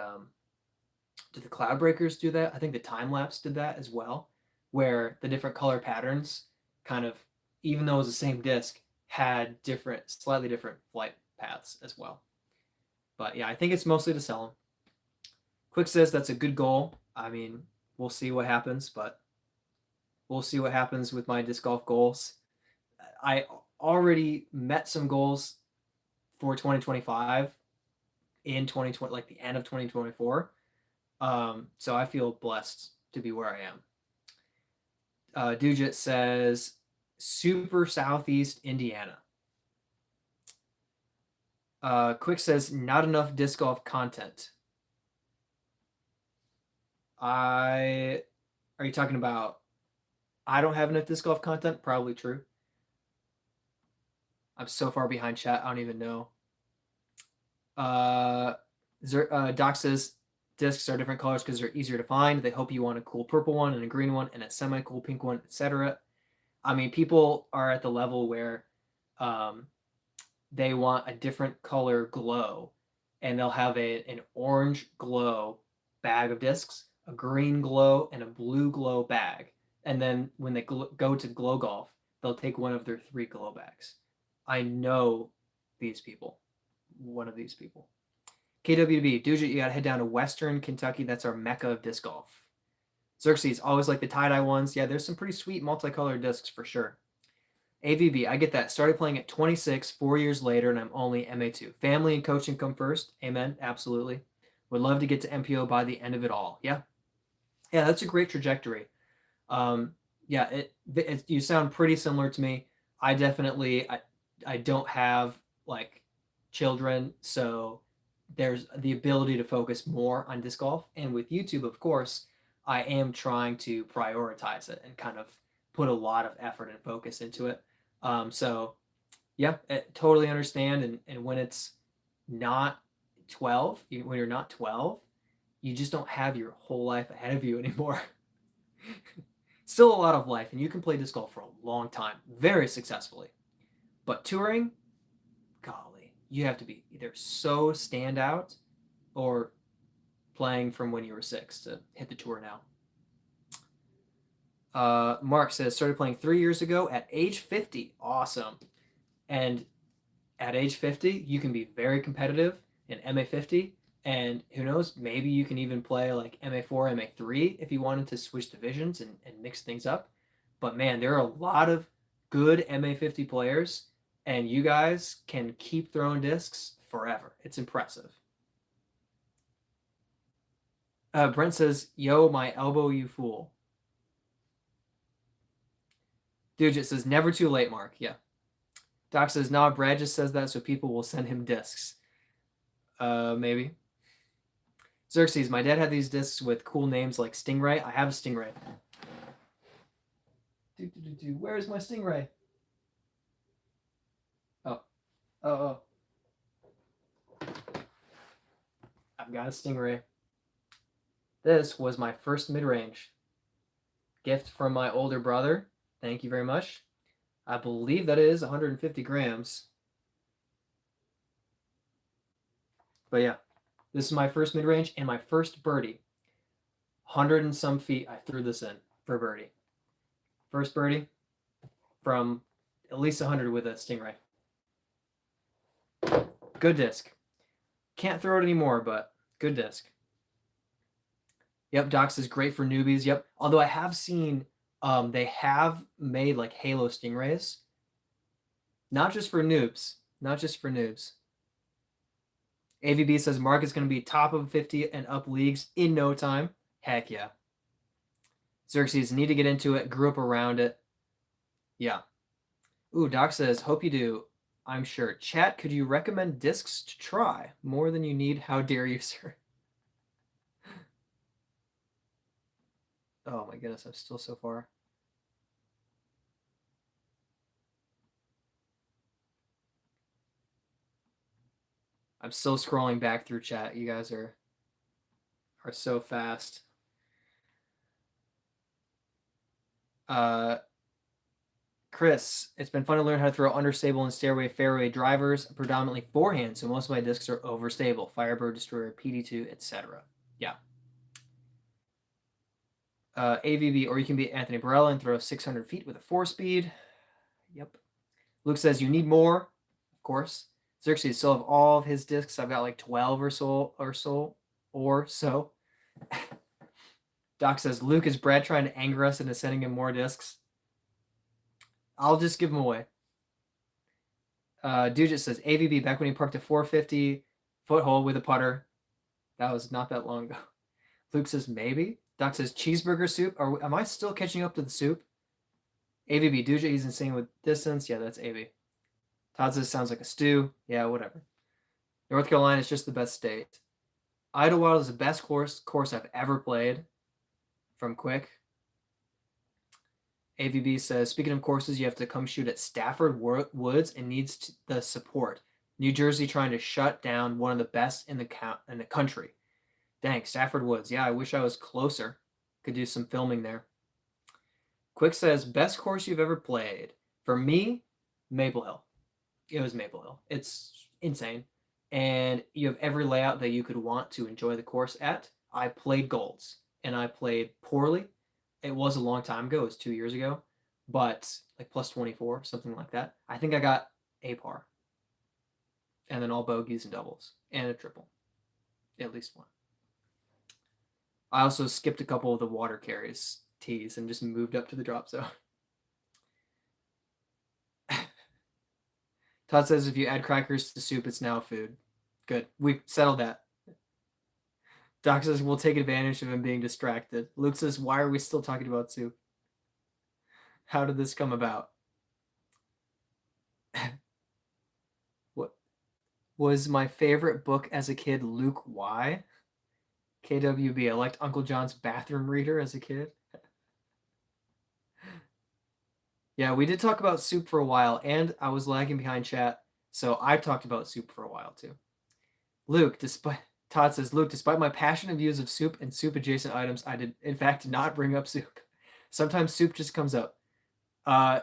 Did the Cloud Breakers do that? I think the Time Lapse did that as well, where the different color patterns kind of, even though it was the same disc, had different, slightly different flight paths as well. But yeah, I think it's mostly to sell them. Quick says that's a good goal. I mean, we'll see what happens, but we'll see what happens with my disc golf goals. I already met some goals for 2025 in 2020, like the end of 2024. So I feel blessed to be where I am. Dujit says super southeast Indiana. Quick says not enough disc golf content. Are you talking about I don't have enough disc golf content? Probably true. I'm so far behind chat, I don't even know. Doc says discs are different colors because they're easier to find. They hope you want a cool purple one and a green one and a semi-cool pink one, etc. I mean, people are at the level where they want a different color glow, and they'll have an orange glow bag of discs, a green glow, and a blue glow bag. And then when they go to glow golf, they'll take one of their 3 glow bags. I know these people. One of these people. KWB, Dujit, you gotta head down to Western Kentucky. That's our mecca of disc golf. Xerxes, always like the tie-dye ones. Yeah, there's some pretty sweet multicolored discs for sure. AVB, I get that. Started playing at 26, 4 years later, and I'm only MA2. Family and coaching come first. Amen. Absolutely. Would love to get to MPO by the end of it all. Yeah. Yeah, that's a great trajectory. Yeah, you sound pretty similar to me. I definitely, I don't have like children, so there's the ability to focus more on disc golf. And with YouTube, of course, I am trying to prioritize it and kind of put a lot of effort and focus into it. So yeah, I totally understand. And when it's not 12, when you're not 12, you just don't have your whole life ahead of you anymore. Still a lot of life, and you can play disc golf for a long time, very successfully. But touring, golly, you have to be either so standout or playing from when you were 6 to hit the tour now. Mark says, started playing 3 years ago at age 50. Awesome. And at age 50, you can be very competitive in MA50. And who knows, maybe you can even play like MA4, MA3 if you wanted to switch divisions and mix things up. But man, there are a lot of good MA50 players, and you guys can keep throwing discs forever. It's impressive. Brent says, yo, my elbow, you fool. Dude just says, never too late, Mark. Yeah. Doc says, nah, Brad just says that so people will send him discs. Maybe. Xerxes, my dad had these discs with cool names like Stingray. I have a Stingray. Where is my Stingray? Oh. got a Stingray. This was my first mid-range. Gift from my older brother. Thank you very much. I believe that is 150 grams. But yeah, this is my first mid-range and my first birdie. 100 and some feet I threw this in for birdie. First birdie from at least 100 with a Stingray. Good disc. Can't throw it anymore, but good disc. Yep, Doc says great for newbies. Yep. Although I have seen they have made like Halo Stingrays. Not just for noobs. Not just for noobs. AVB says Mark is going to be top of 50 and up leagues in no time. Heck yeah. Xerxes, need to get into it. Grew up around it. Yeah. Ooh, Doc says, hope you do. I'm sure. Chat, could you recommend discs to try? More than you need. How dare you, sir? Oh my goodness, I'm still so far. I'm still scrolling back through chat. You guys are so fast. Chris, it's been fun to learn how to throw understable and stairway fairway drivers, predominantly forehand, so most of my discs are overstable. Firebird, Destroyer, PD2, etc. Yeah. AVB, or you can be Anthony Barella and throw 600 feet with a 4-speed. Yep. Luke says you need more, of course. Xerxes still have all of his discs. I've got like 12 or so. Doc says Luke, is Brad trying to anger us into sending him more discs? I'll just give them away. Dude says AVB back when he parked a 450 foot hole with a putter. That was not that long ago. Luke says maybe. Doc says cheeseburger soup. Am I still catching up to the soup? AVB Duja, he's insane with distance. Yeah, that's AV. Todd says sounds like a stew. Yeah, whatever. North Carolina is just the best state. Idlewild is the best course I've ever played. From Quick. AVB says, speaking of courses, you have to come shoot at Stafford Woods and needs the support. New Jersey trying to shut down one of the best in the country. Dang, Stafford Woods. Yeah, I wish I was closer. Could do some filming there. Quick says, best course you've ever played. For me, Maple Hill. It was Maple Hill. It's insane. And you have every layout that you could want to enjoy the course at. I played Golds, and I played poorly. It was a long time ago. It was 2 years ago. But like plus 24, something like that. I think I got a par. And then all bogeys and doubles. And a triple. At least one. I also skipped a couple of the water carries tees and just moved up to the drop zone. Todd says if you add crackers to soup, it's now food. Good. We settled that. Doc says we'll take advantage of him being distracted. Luke says, why are we still talking about soup? How did this come about? What was my favorite book as a kid? Luke Y. KWB. I liked Uncle John's bathroom reader as a kid. Yeah, we did talk about soup for a while, and I was lagging behind chat, so I talked about soup for a while too. Luke, Todd says, Luke, despite my passionate views of soup and soup adjacent items, I did in fact not bring up soup. Sometimes soup just comes up. I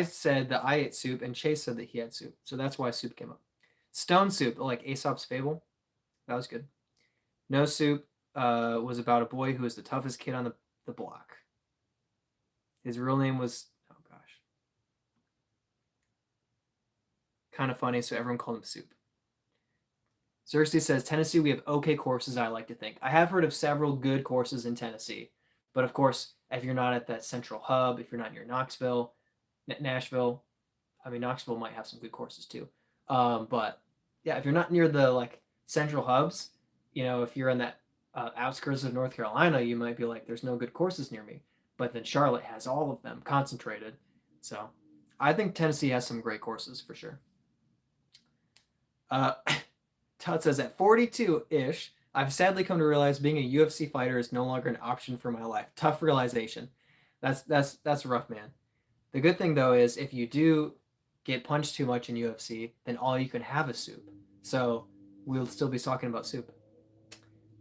said that I ate soup, and Chase said that he had soup, so that's why soup came up. Stone Soup, like Aesop's Fable. That was good. No Soup was about a boy who was the toughest kid on the block. His real name was, oh gosh. Kind of funny, so everyone called him Soup. Xerxes says, Tennessee, we have okay courses, I like to think. I have heard of several good courses in Tennessee. But of course, if you're not at that central hub, if you're not near Knoxville, Nashville, I mean, Knoxville might have some good courses too. But yeah, if you're not near the like central hubs, you know, if you're in that outskirts of North Carolina, you might be like, there's no good courses near me. But then Charlotte has all of them concentrated. So I think Tennessee has some great courses for sure. Todd says at 42-ish, I've sadly come to realize being a UFC fighter is no longer an option for my life. Tough realization. That's rough, man. The good thing though is if you do get punched too much in UFC, then all you can have is soup. So we'll still be talking about soup.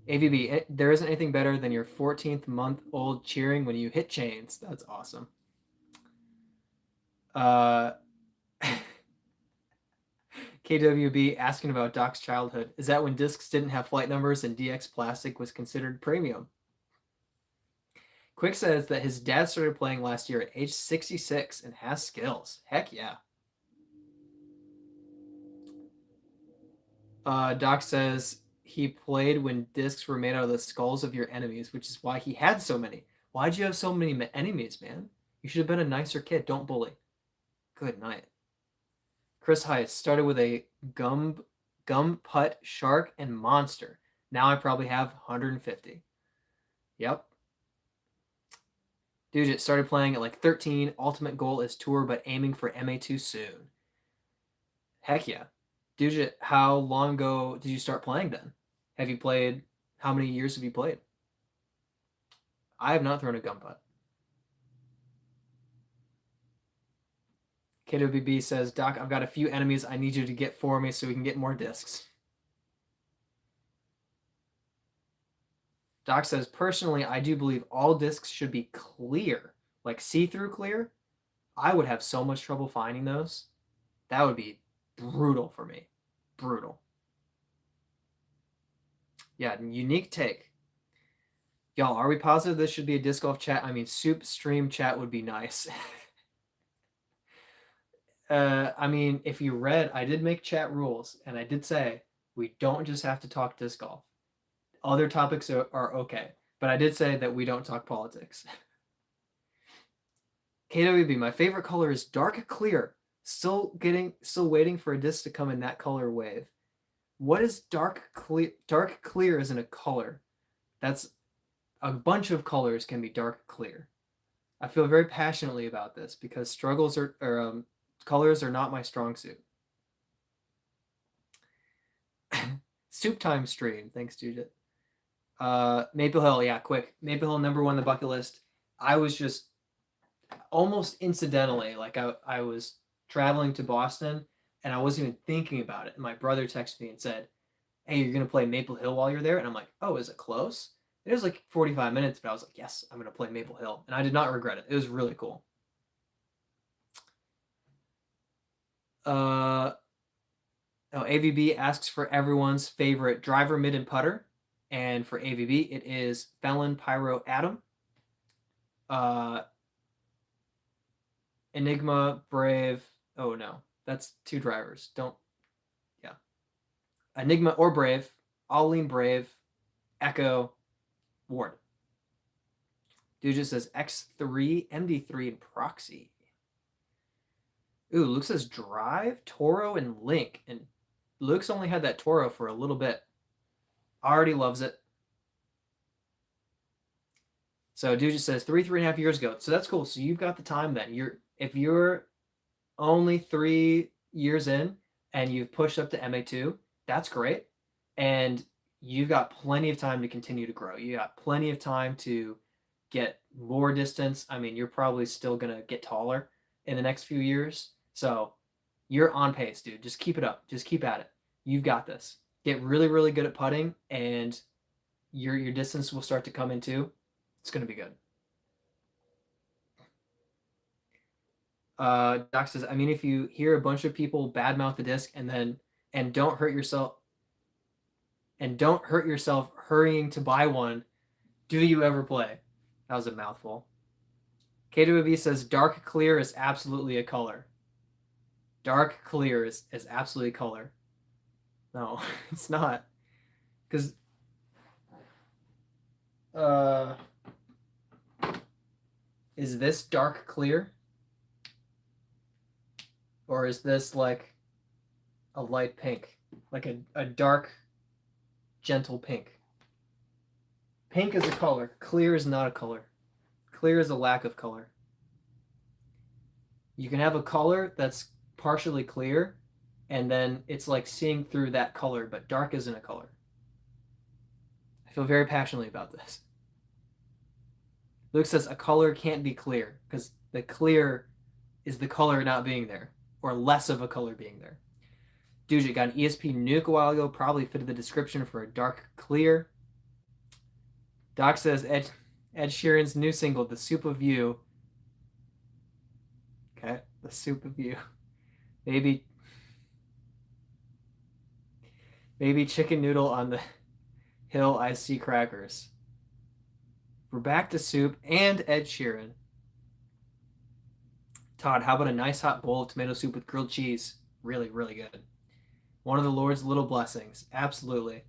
AVB, there isn't anything better than your 14th month old cheering when you hit chains. That's awesome. KWB asking about Doc's childhood. Is that when discs didn't have flight numbers and DX plastic was considered premium? Quick says that his dad started playing last year at age 66 and has skills. Heck yeah. Doc says he played when discs were made out of the skulls of your enemies, which is why he had so many. Why'd you have so many enemies, man? You should have been a nicer kid. Don't bully. Good night. Chris Heiss started with a gum putt, shark, and monster. Now I probably have 150. Yep. Dude, it started playing at like 13. Ultimate goal is tour, but aiming for MA2 soon. Heck yeah. Dude, how long ago did you start playing then? Have you played? How many years have you played? I have not thrown a gum putt. KWB says, Doc, I've got a few enemies I need you to get for me so we can get more discs. Doc says, personally, I do believe all discs should be clear, like see-through clear. I would have so much trouble finding those. That would be brutal for me. Brutal. Yeah, unique take. Y'all, are we positive this should be a disc golf chat? I mean, soup stream chat would be nice. I mean, if you read, I did make chat rules, and I did say we don't just have to talk disc golf. Other topics are okay, but I did say that we don't talk politics. KWB, my favorite color is dark clear. Still waiting for a disc to come in that color wave. What is dark clear? Dark clear isn't a color. That's a bunch of colors can be dark clear. I feel very passionately about this because colors are not my strong suit. Soup time stream. Thanks, Judith. Maple Hill, yeah, quick. Maple Hill #1 on the bucket list. I was just almost incidentally, like I was traveling to Boston and I wasn't even thinking about it. And my brother texted me and said, hey, you're going to play Maple Hill while you're there? And I'm like, oh, is it close? It was like 45 minutes, but I was like, yes, I'm going to play Maple Hill. And I did not regret it. It was really cool. AVB asks for everyone's favorite driver, mid, and putter. And for AVB, it is Felon, Pyro, Adam. Enigma, Brave. Oh, no. That's two drivers. Yeah. Enigma or Brave. I'll lean Brave. Echo, Ward. Dude just says X3, MD3, and Proxy. Ooh, Luke says Drive, Toro, and Link. And Luke's only had that Toro for a little bit. Already loves it. So dude just says 3.5 years ago. So that's cool. So you've got the time then. If you're only 3 years in and you've pushed up to MA2, that's great. And you've got plenty of time to continue to grow. You got plenty of time to get more distance. I mean, you're probably still going to get taller in the next few years. So you're on pace, dude. Just keep it up. Just keep at it. You've got this. Get really, really good at putting, and your distance will start to come in too. It's going to be good. Doc says, I mean, if you hear a bunch of people badmouth the disc and don't hurt yourself hurrying to buy one, do you ever play? That was a mouthful. KWB says dark clear is absolutely a color. Dark clear is absolutely color. No, it's not. Because is this dark clear? Or is this like a light pink? Like a dark, gentle pink? Pink is a color. Clear is not a color. Clear is a lack of color. You can have a color that's partially clear, and then it's like seeing through that color, but dark isn't a color. I feel very passionately about this. Luke says a color can't be clear because the clear is the color not being there, or less of a color being there. Dude, got an ESP nuke a while ago. Probably fitted the description for a dark clear. Doc says Ed Sheeran's new single, The Soup of You. Okay, The Soup of You. Maybe chicken noodle on the hill I see crackers. We're back to soup and Ed Sheeran. Todd, how about a nice hot bowl of tomato soup with grilled cheese? Really, really good. One of the Lord's little blessings. Absolutely.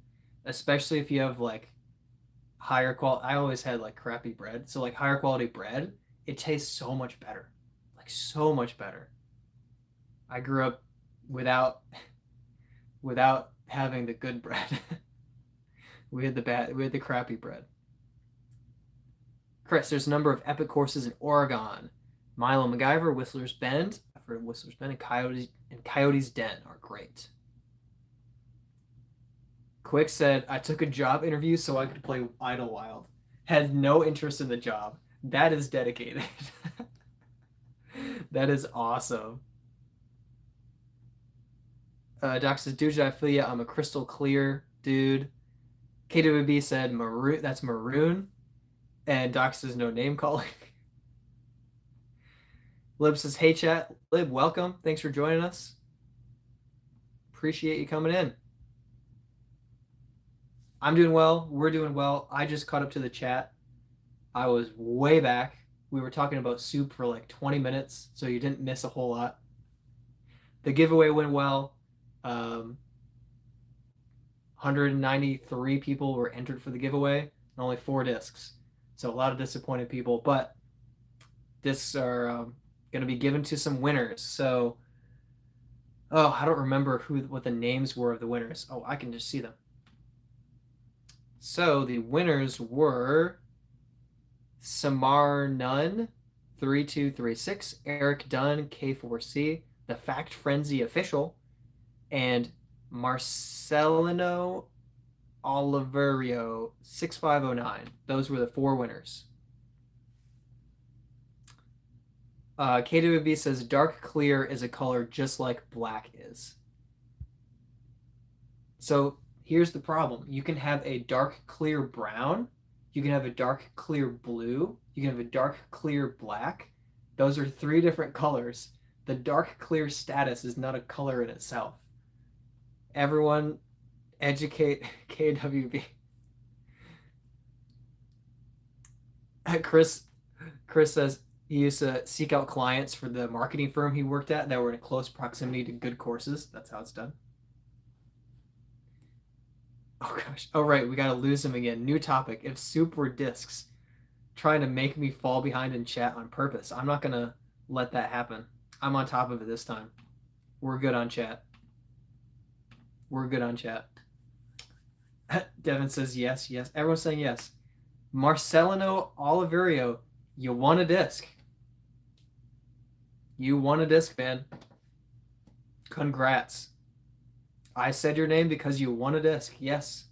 Especially if you have like higher quality. I always had like crappy bread. So like higher quality bread, it tastes so much better. Like so much better. I grew up without having the good bread. we had the crappy bread. Chris, there's a number of epic courses in Oregon. Milo MacGyver, Whistler's Bend. I've heard of Whistler's Bend, and Coyote's Den are great. Quick said, I took a job interview so I could play Idlewild. Had no interest in the job. That is dedicated. That is awesome. Doc says, dude, I feel ya. I'm a crystal clear dude. KWB said, maroon. That's maroon. And Doc says, no name calling. Lib says, hey, chat. Lib, welcome. Thanks for joining us. Appreciate you coming in. I'm doing well. We're doing well. I just caught up to the chat. I was way back. We were talking about soup for like 20 minutes, so you didn't miss a whole lot. The giveaway went well. 193 people were entered for the giveaway, and only 4 discs. So a lot of disappointed people, but discs are going to be given to some winners. So, I don't remember what the names were of the winners. Oh, I can just see them. So the winners were Samar Nunn, 3236, Eric Dunn, K4C, The Fact Frenzy Official, and Marcelino Oliverio, 6509. Those were the 4 winners. KWB says dark clear is a color just like black is. So here's the problem. You can have a dark clear brown. You can have a dark clear blue. You can have a dark clear black. Those are 3 different colors. The dark clear status is not a color in itself. Everyone educate KWB. Chris says he used to seek out clients for the marketing firm he worked at that were in close proximity to good courses. That's how it's done. Oh gosh. Oh right, we gotta lose him again. New topic. If soup were discs, trying to make me fall behind in chat on purpose. I'm not gonna let that happen. I'm on top of it this time. We're good on chat. We're good on chat. Devin says yes, yes. Everyone's saying yes. Marcelino Oliverio, you won a disc. You won a disc, man. Congrats. I said your name because you won a disc. Yes.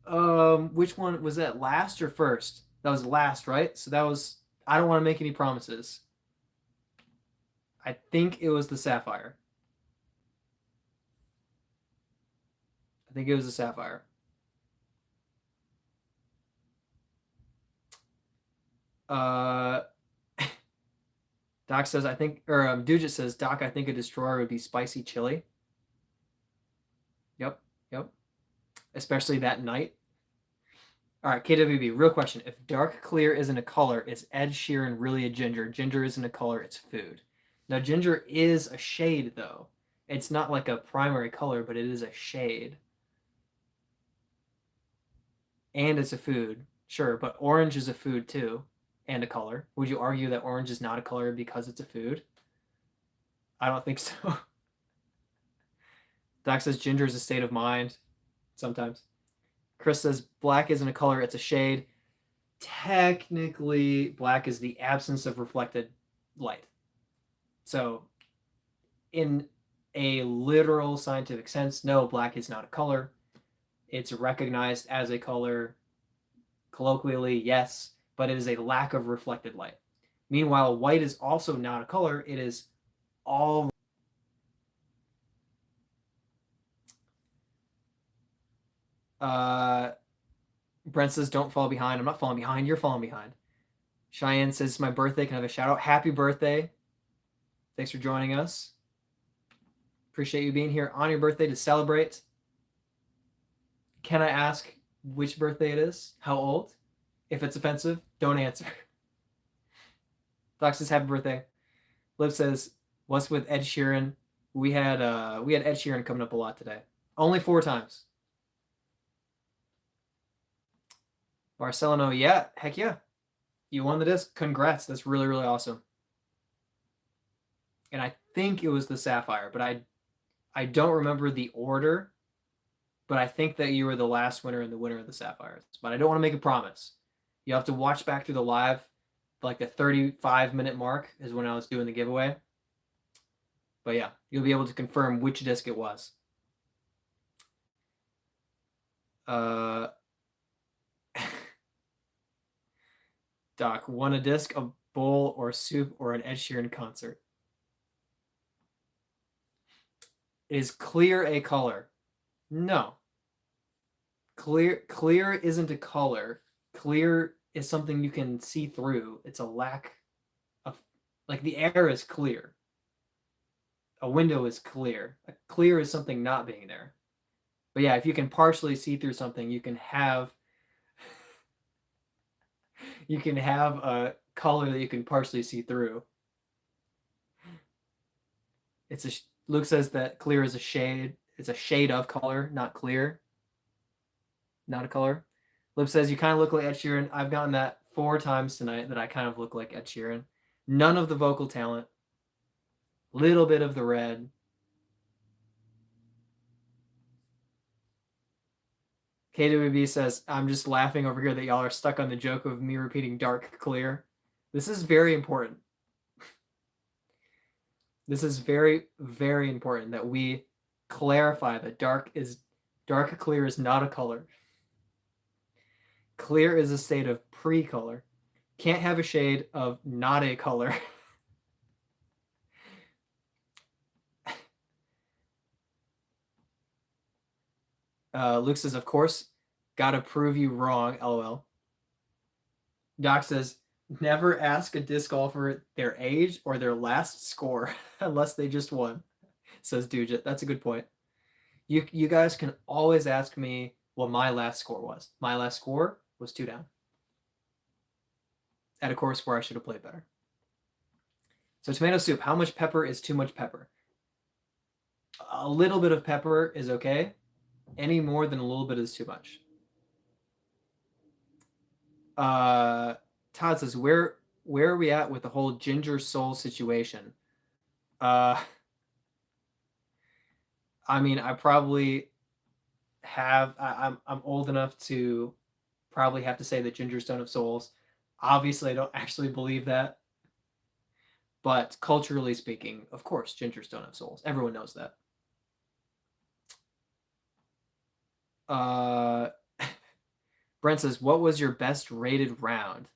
Which one was that? Last or first? That was last, right? So that was. I don't want to make any promises. I think it was the Sapphire. I think it was the Sapphire. Doc says, I think, or Dujet says, Doc, I think a destroyer would be spicy chili. Yep. Especially that night. All right, KWB, real question. If dark clear isn't a color, is Ed Sheeran really a ginger? Ginger isn't a color, it's food. Now, ginger is a shade, though. It's not like a primary color, but it is a shade. And it's a food. Sure, but orange is a food, too. And a color. Would you argue that orange is not a color because it's a food? I don't think so. Doc says ginger is a state of mind. Sometimes. Chris says black isn't a color, it's a shade. Technically, black is the absence of reflected light. So, in a literal scientific sense, no, black is not a color. It's recognized as a color colloquially, yes, but it is a lack of reflected light. Meanwhile, white is also not a color. It is all Brent says, don't fall behind. I'm not falling behind. You're falling behind. Cheyenne says, it's my birthday. Can I have a shout out? Happy birthday. Thanks for joining us. Appreciate you being here on your birthday to celebrate. Can I ask which birthday it is? How old? If it's offensive, don't answer. Doc says, happy birthday. Liv says, what's with Ed Sheeran? We had Ed Sheeran coming up a lot today. Only 4 times. Barcelona, yeah, heck yeah. You won the disc. Congrats. That's really, really awesome. And I think it was the Sapphire, but I don't remember the order. But I think that you were the last winner and the winner of the Sapphires. But I don't want to make a promise. You have to watch back through the live. Like the 35-minute mark is when I was doing the giveaway. But yeah, you'll be able to confirm which disc it was. Doc, won a disc, a bowl, or soup, or an Ed Sheeran concert? Is clear a color? No. Clear isn't a color. Clear is something you can see through. It's a lack of, like, the air is clear. A window is clear. A clear is something not being there. But yeah, if you can partially see through something, you can have a color that you can partially see through. Luke says that clear is a shade. It's a shade of color, not clear. Not a color. Lip says you kind of look like Ed Sheeran. I've gotten that 4 times tonight that I kind of look like Ed Sheeran. None of the vocal talent. Little bit of the red. KWB says, I'm just laughing over here that y'all are stuck on the joke of me repeating dark clear. This is very important. This is very, very important that we clarify that dark clear is not a color. Clear is a state of pre-color. Can't have a shade of not a color. Luke says, of course, gotta prove you wrong, lol. Doc says, never ask a disc golfer their age or their last score unless they just won, says Dujet. That's a good point. You guys can always ask me what my last score was. My last score was 2 down at a course where I should have played better. So tomato soup, how much pepper is too much pepper? A little bit of pepper is okay. Any more than a little bit is too much. Todd says, where are we at with the whole ginger soul situation? I mean, I probably have. I'm old enough to probably have to say that gingers don't have souls. Obviously, I don't actually believe that. But culturally speaking, of course, gingers don't have souls. Everyone knows that. Brent says, what was your best rated round?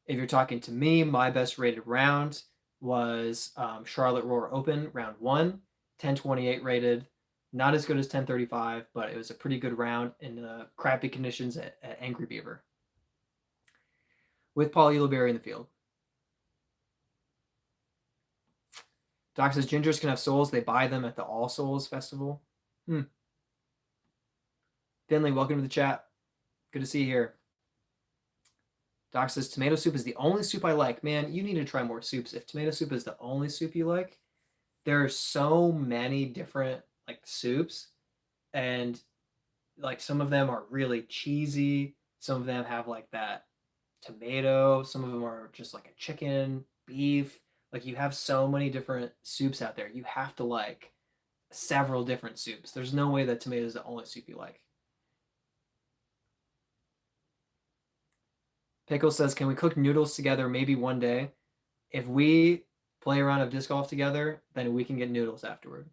If you're talking to me, my best rated round was Charlotte Roar Open, round 1, 1028 rated. Not as good as 1035, but it was a pretty good round in crappy conditions at Angry Beaver. With Paul Ulibarri in the field. Doc says, gingers can have souls. They buy them at the All Souls Festival. Finley, welcome to the chat. Good to see you here. Doc says, tomato soup is the only soup I like. Man, you need to try more soups. If tomato soup is the only soup you like, there are so many different like soups, and like some of them are really cheesy. Some of them have like that tomato. Some of them are just like a chicken, beef. Like you have so many different soups out there. You have to like several different soups. There's no way that tomato is the only soup you like. Pickle says, can we cook noodles together maybe one day? If we play a round of disc golf together, then we can get noodles afterward.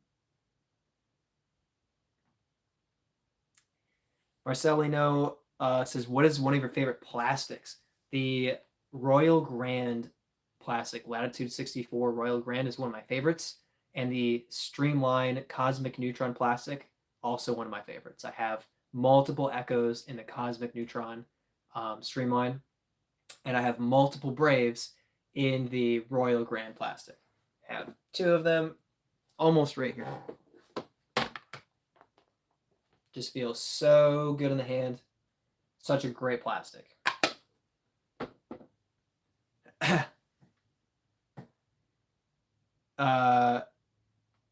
Marcelino says, what is one of your favorite plastics? The Royal Grand plastic, Latitude 64 Royal Grand is one of my favorites. And the Streamline Cosmic Neutron plastic, also one of my favorites. I have multiple echoes in the cosmic neutron streamline, and I have multiple Braves in the Royal Grand Plastic. I have 2 of them almost right here. Just feels so good in the hand. Such a great plastic.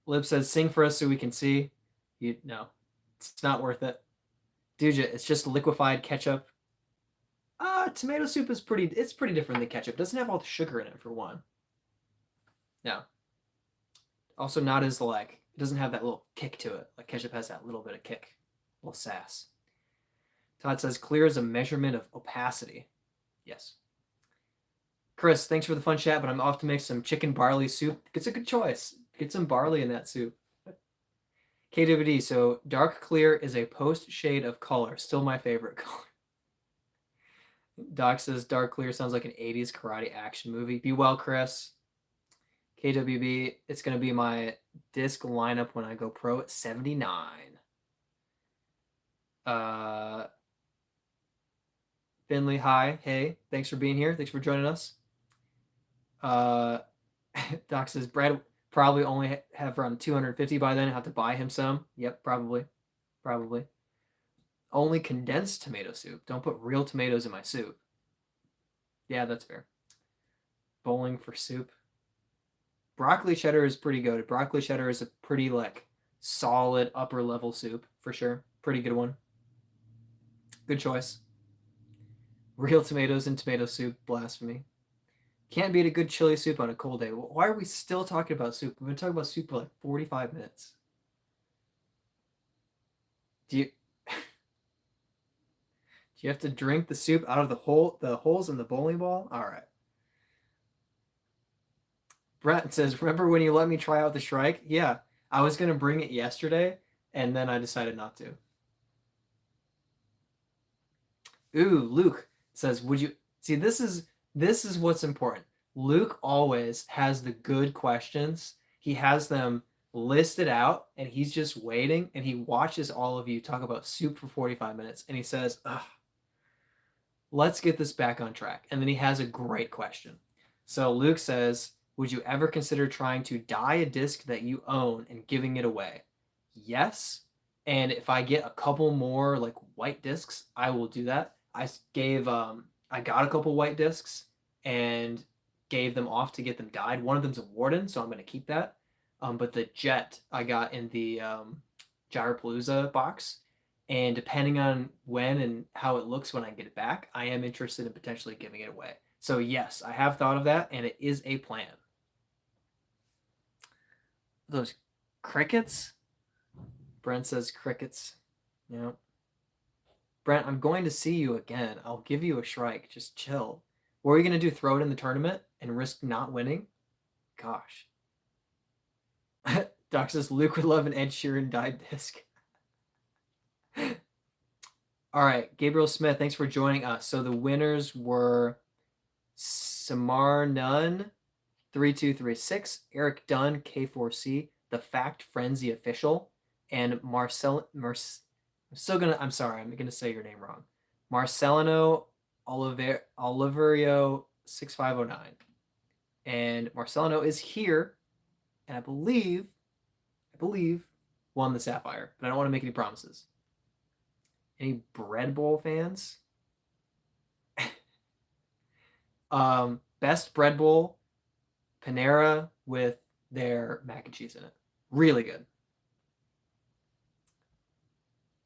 Lib says, sing for us so we can see. No, it's not worth it. Dude, it's just liquefied ketchup. Tomato soup is pretty different than ketchup. It doesn't have all the sugar in it, for one. No. Also not as it doesn't have that little kick to it. Like ketchup has that little bit of kick. A little sass. Todd says, clear is a measurement of opacity. Yes. Chris, thanks for the fun chat, but I'm off to make some chicken barley soup. It's a good choice. Get some barley in that soup. KWD, so dark clear is a post shade of color. Still my favorite color. Doc says dark clear sounds like an 80s karate action movie. Be well, Chris. KWB, it's going to be my disc lineup when I go pro at 79. Finley, hi. Hey, thanks for being here. Thanks for joining us. Doc says Brad probably only have around 250 by then. Have to buy him some. Yep, probably. Only condensed tomato soup. Don't put real tomatoes in my soup. Yeah, that's fair. Bowling for soup. Broccoli cheddar is pretty good. Broccoli cheddar is a pretty solid upper level soup for sure. Pretty good one. Good choice. Real tomatoes in tomato soup. Blasphemy. Can't beat a good chili soup on a cold day. Why are we still talking about soup? We've been talking about soup for 45 minutes. Do you have to drink the soup out of the holes in the bowling ball? All right. Brett says, remember when you let me try out the Shrike? Yeah, I was going to bring it yesterday, and then I decided not to. Ooh, Luke says, would you... See, this is what's important. Luke always has the good questions. He has them listed out, and he's just waiting, and he watches all of you talk about soup for 45 minutes, and he says, let's get this back on track. And then he has a great question. So Luke says, would you ever consider trying to dye a disc that you own and giving it away? Yes. And if I get a couple more white discs, I will do that. I got a couple white discs and gave them off to get them dyed. One of them's a Warden, so I'm going to keep that. But the Jet I got in the Gyrapalooza box. And depending on when and how it looks when I get it back, I am interested in potentially giving it away. So yes, I have thought of that, and it is a plan. Those crickets? Brent says crickets. Yeah. Brent, I'm going to see you again. I'll give you a Shrike. Just chill. What are you going to do? Throw it in the tournament and risk not winning? Gosh. Doc says Luke would love an Ed Sheeran dyed disc. All right, Gabriel Smith, thanks for joining us. So the winners were Samar Nunn, 3236, Eric Dunn, K4C, The Fact Frenzy Official, and I'm gonna say your name wrong. Marcelino Oliverio 6509. And Marcelino is here, and I believe won the Sapphire, but I don't want to make any promises. Any Bread Bowl fans? Best Bread Bowl, Panera with their mac and cheese in it. Really good.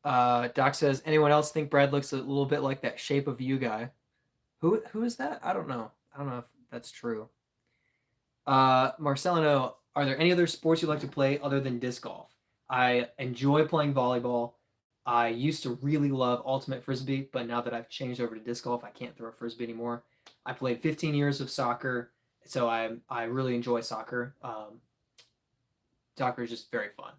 Doc says, anyone else think bread looks a little bit like that Shape of You guy? Who is that? I don't know. I don't know if that's true. Marcelino, are there any other sports you like to play other than disc golf? I enjoy playing volleyball. I used to really love ultimate frisbee, but now that I've changed over to disc golf, I can't throw a frisbee anymore. I played 15 years of soccer, so I really enjoy soccer. Soccer is just very fun.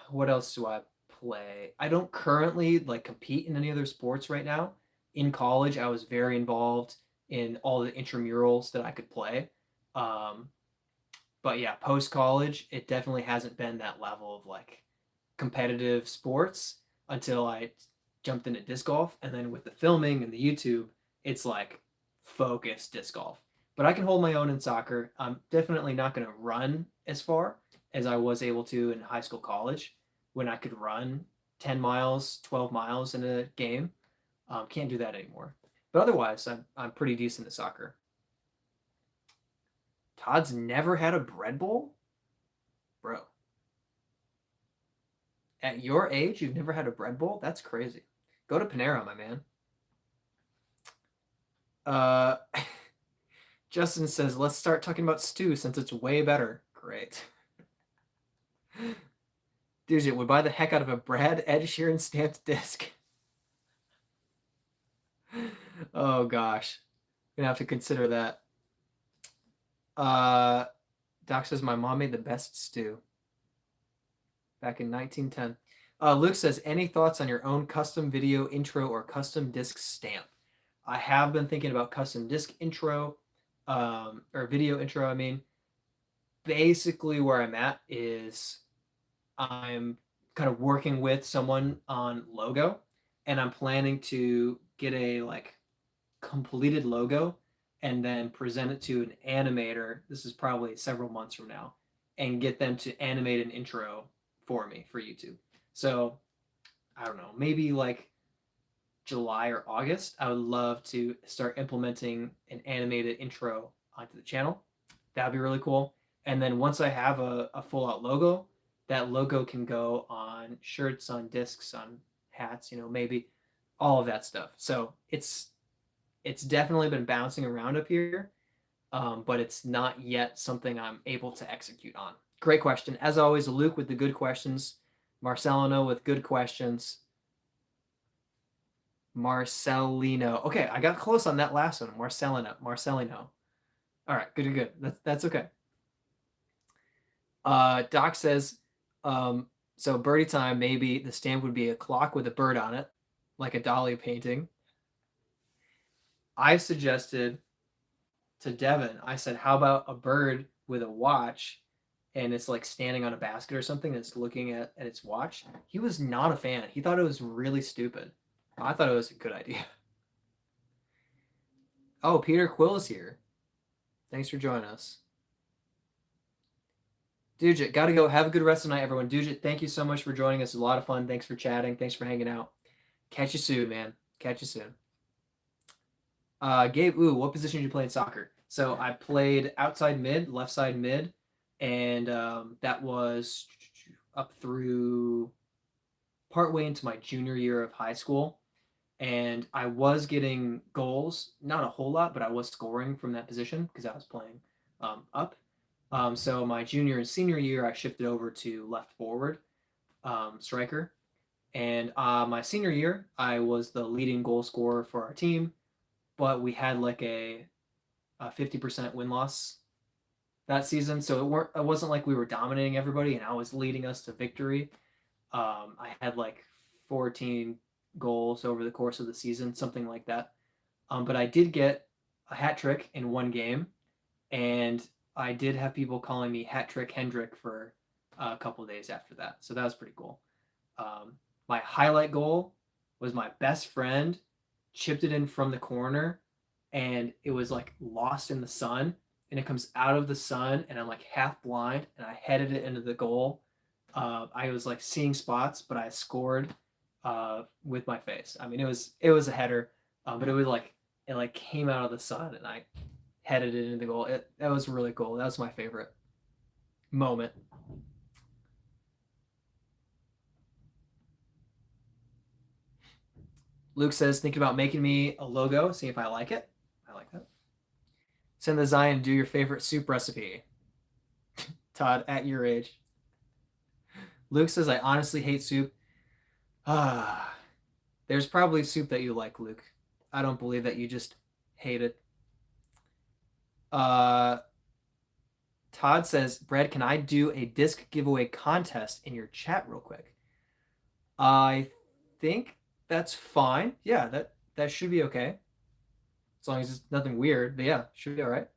What else do I play? I don't currently compete in any other sports right now. In college, I was very involved in all the intramurals that I could play. But yeah, post college, it definitely hasn't been that level of competitive sports. until I jumped into disc golf. And then with the filming and the YouTube, it's like focused disc golf. But I can hold my own in soccer. I'm definitely not going to run as far as I was able to in high school, college, when I could run 10 miles, 12 miles in a game. Can't do that anymore. But otherwise, I'm pretty decent at soccer. Todd's never had a bread bowl? Bro. At your age, you've never had a bread bowl? That's crazy. Go to Panera, my man. Uh, Justin says, let's start talking about stew since it's way better. Great. Dude, would buy the heck out of a Brad Ed Sheeran stamped disc. Oh gosh. Gonna have to consider that. Doc says my mom made the best stew back in 1910. Luke says, any thoughts on your own custom video intro or custom disc stamp? I have been thinking about custom disc intro, or video intro, I mean. Basically where I'm at is I'm kind of working with someone on logo, and I'm planning to get a like completed logo and then present it to an animator. This is probably several months from now, and get them to animate an intro for me for YouTube. So I don't know, maybe like July or August, I would love to start implementing an animated intro onto the channel. That'd be really cool. And then once I have a full out logo, that logo can go on shirts, on discs, on hats, maybe all of that stuff. So it's definitely been bouncing around up here, but it's not yet something I'm able to execute on. Great question. As always, Luke with the good questions. Marcelino with good questions. Marcelino. Okay, I got close on that last one. Marcelino. All right, good. That's okay. Doc says, so birdie time, maybe the stamp would be a clock with a bird on it, like a Dolly painting. I suggested to Devin, I said, how about a bird with a watch, and it's like standing on a basket or something that's looking at its watch? He was not a fan. He thought it was really stupid. I thought it was a good idea. Oh, Peter Quill is here. Thanks for joining us. Dujit, gotta go. Have a good rest of the night, everyone. Dujit, thank you so much for joining us. It was a lot of fun. Thanks for chatting. Thanks for hanging out. Catch you soon, man. Catch you soon. Gabe, what position did you play in soccer? So I played outside mid, left side mid, and that was up through partway into my junior year of high school. And I was getting goals, not a whole lot, but I was scoring from that position because I was playing up. So my junior and senior year, I shifted over to left forward striker. And my senior year, I was the leading goal scorer for our team, but we had like a 50% win-loss that season. So it wasn't like we were dominating everybody and I was leading us to victory. I had like 14 goals over the course of the season, something like that. But I did get a hat trick in one game, and I did have people calling me Hat Trick Hendrick for a couple of days after that. So that was pretty cool. My highlight goal was my best friend chipped it in from the corner, and it was like lost in the sun, and it comes out of the sun, and I'm like half blind, and I headed it into the goal. I was like seeing spots, but I scored with my face. I mean, it was a header, but it like came out of the sun, and I headed it into the goal. That was really cool. That was my favorite moment. Luke says, thinking about making me a logo, see if I like it. I like that. Send the Zion, do your favorite soup recipe. Todd, at your age. Luke says, I honestly hate soup. There's probably soup that you like, Luke. I don't believe that you just hate it. Todd says, Brad, can I do a disc giveaway contest in your chat real quick? I think that's fine. Yeah, that should be okay. As long as it's nothing weird. But yeah, should be all right.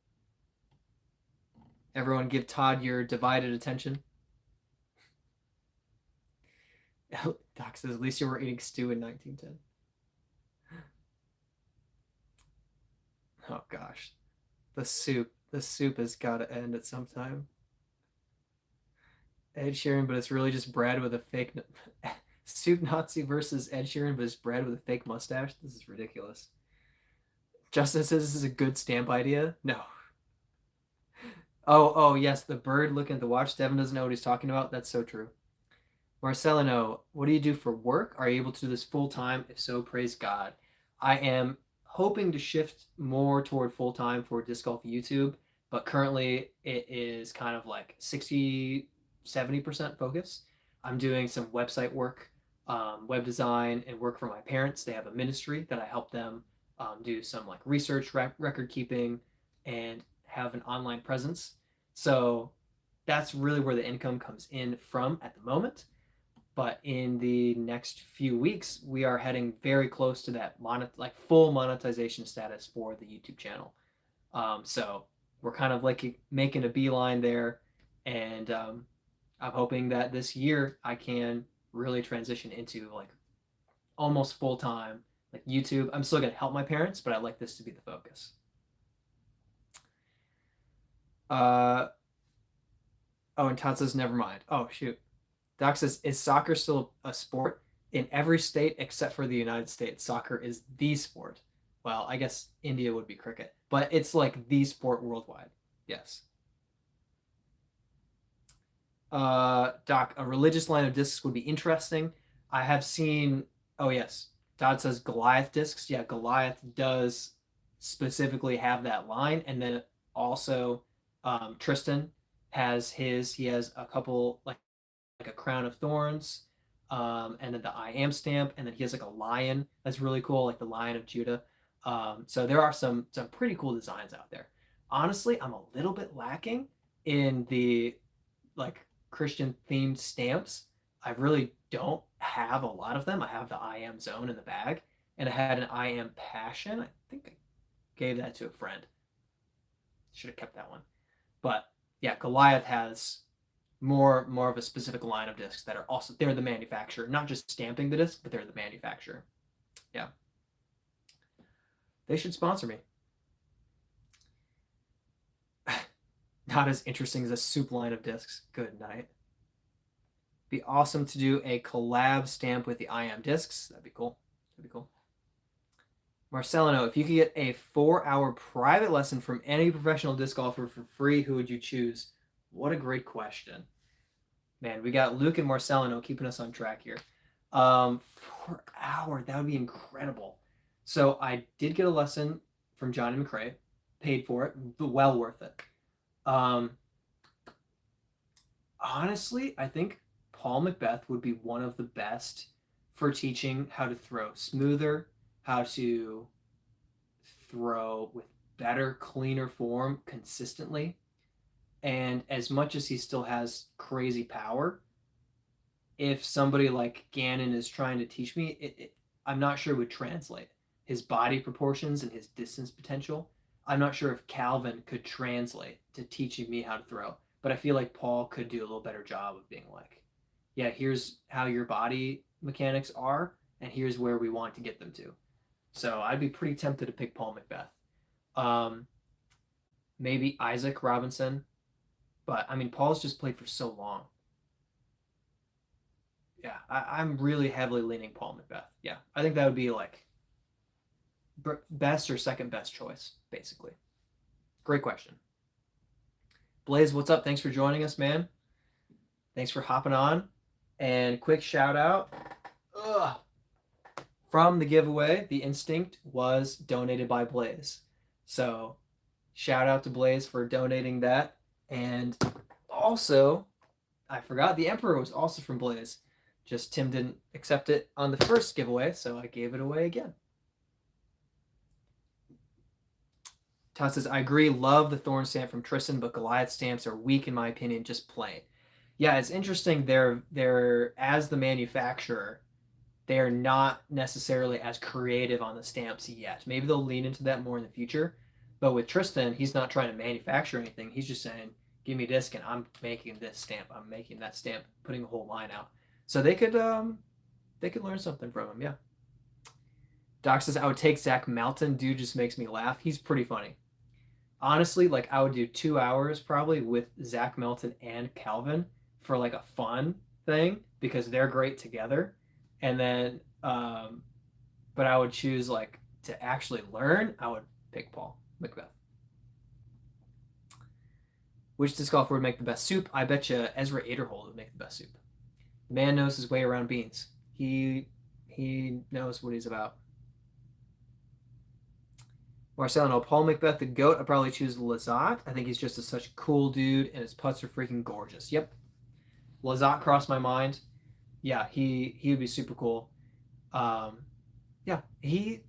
Everyone give Todd your divided attention. Doc says, at least you were eating stew in 1910. Oh gosh. The soup. The soup has got to end at some time. Ed Sheeran, but it's really just bread with a fake soup Nazi versus Ed Sheeran, but it's bread with a fake mustache. This is ridiculous. Justin says this is a good stamp idea. No. Oh, yes, the bird looking at the watch. Devin doesn't know what he's talking about. That's so true. Marcelino, what do you do for work? Are you able to do this full time? If so, praise God. I am hoping to shift more toward full time for Disc Golf YouTube, but currently it is kind of like 60-70% focus. I'm doing some website work, web design, and work for my parents. They have a ministry that I help them do some like research, record keeping, and have an online presence. So that's really where the income comes in from at the moment. But in the next few weeks, we are heading very close to that like full monetization status for the YouTube channel. So we're kind of like making a beeline there, and I'm hoping that this year I can really transition into like almost full time like YouTube. I'm still gonna help my parents, but I'd like this to be the focus. Oh, and Todd says never mind. Oh shoot. Doc says, is soccer still a sport? In every state except for the United States, soccer is the sport. Well, I guess India would be cricket, but it's like the sport worldwide. Yes. Doc, a religious line of discs would be interesting. I have seen, oh yes, Todd says Goliath discs. Yeah, Goliath does specifically have that line. And then also Tristan he has a couple like a crown of thorns, and then the I am stamp, and then he has like a lion that's really cool, like the Lion of Judah. So there are some pretty cool designs out there. Honestly, I'm a little bit lacking in the like Christian themed stamps. I really don't have a lot of them. I have the I am zone in the bag, and I had an I am passion. I think I gave that to a friend. Should have kept that one. But yeah, Goliath has more of a specific line of discs that are also they're the manufacturer, not just stamping the disc, but they're the manufacturer. Yeah. They should sponsor me. Not as interesting as a soup line of discs. Good night. Be awesome to do a collab stamp with the I am discs. That'd be cool. That'd be cool. Marcelino, if you could get a 4-hour private lesson from any professional disc golfer for free, who would you choose? What a great question. Man, we got Luke and Marcelino keeping us on track here. 4 hours, that would be incredible. So I did get a lesson from Johnny McRae, paid for it, but well worth it. Honestly, I think Paul Macbeth would be one of the best for teaching how to throw smoother, how to throw with better, cleaner form consistently. And as much as he still has crazy power, if somebody like Gannon is trying to teach me, I'm not sure it would translate. His body proportions and his distance potential, I'm not sure if Calvin could translate to teaching me how to throw. But I feel like Paul could do a little better job of being like, yeah, here's how your body mechanics are, and here's where we want to get them to. So I'd be pretty tempted to pick Paul Macbeth. Maybe Isaac Robinson. But I mean, Paul's just played for so long. Yeah, I'm really heavily leaning Paul Macbeth. Yeah, I think that would be like best or second best choice, basically. Great question. Blaze, what's up? Thanks for joining us, man. Thanks for hopping on. And quick shout out. From the giveaway, the Instinct was donated by Blaze. So shout out to Blaze for donating that. And also, I forgot the Emperor was also from Blaze. Just Tim didn't accept it on the first giveaway, so I gave it away again. Todd says, I agree, love the Thorn stamp from Tristan, but Goliath stamps are weak in my opinion, just plain. Yeah, it's interesting. They're as the manufacturer, they're not necessarily as creative on the stamps yet. Maybe they'll lean into that more in the future. But with Tristan, he's not trying to manufacture anything. He's just saying, give me a disc and I'm making this stamp. I'm making that stamp, putting a whole line out. So they could learn something from him. Yeah. Doc says I would take Zach Melton. Dude just makes me laugh. He's pretty funny. Honestly, like I would do 2 hours probably with Zach Melton and Calvin for like a fun thing because they're great together. And then, but I would choose like to actually learn. I would pick Paul Macbeth. Which disc golfer would make the best soup? I bet you Ezra Aderhold would make the best soup. The man knows his way around beans. He knows what he's about. Marcelo, Paul Macbeth, the GOAT. I'd probably choose Lazat. I think he's just such a cool dude, and his putts are freaking gorgeous. Yep. Lazat crossed my mind. Yeah, he would be super cool. Yeah, he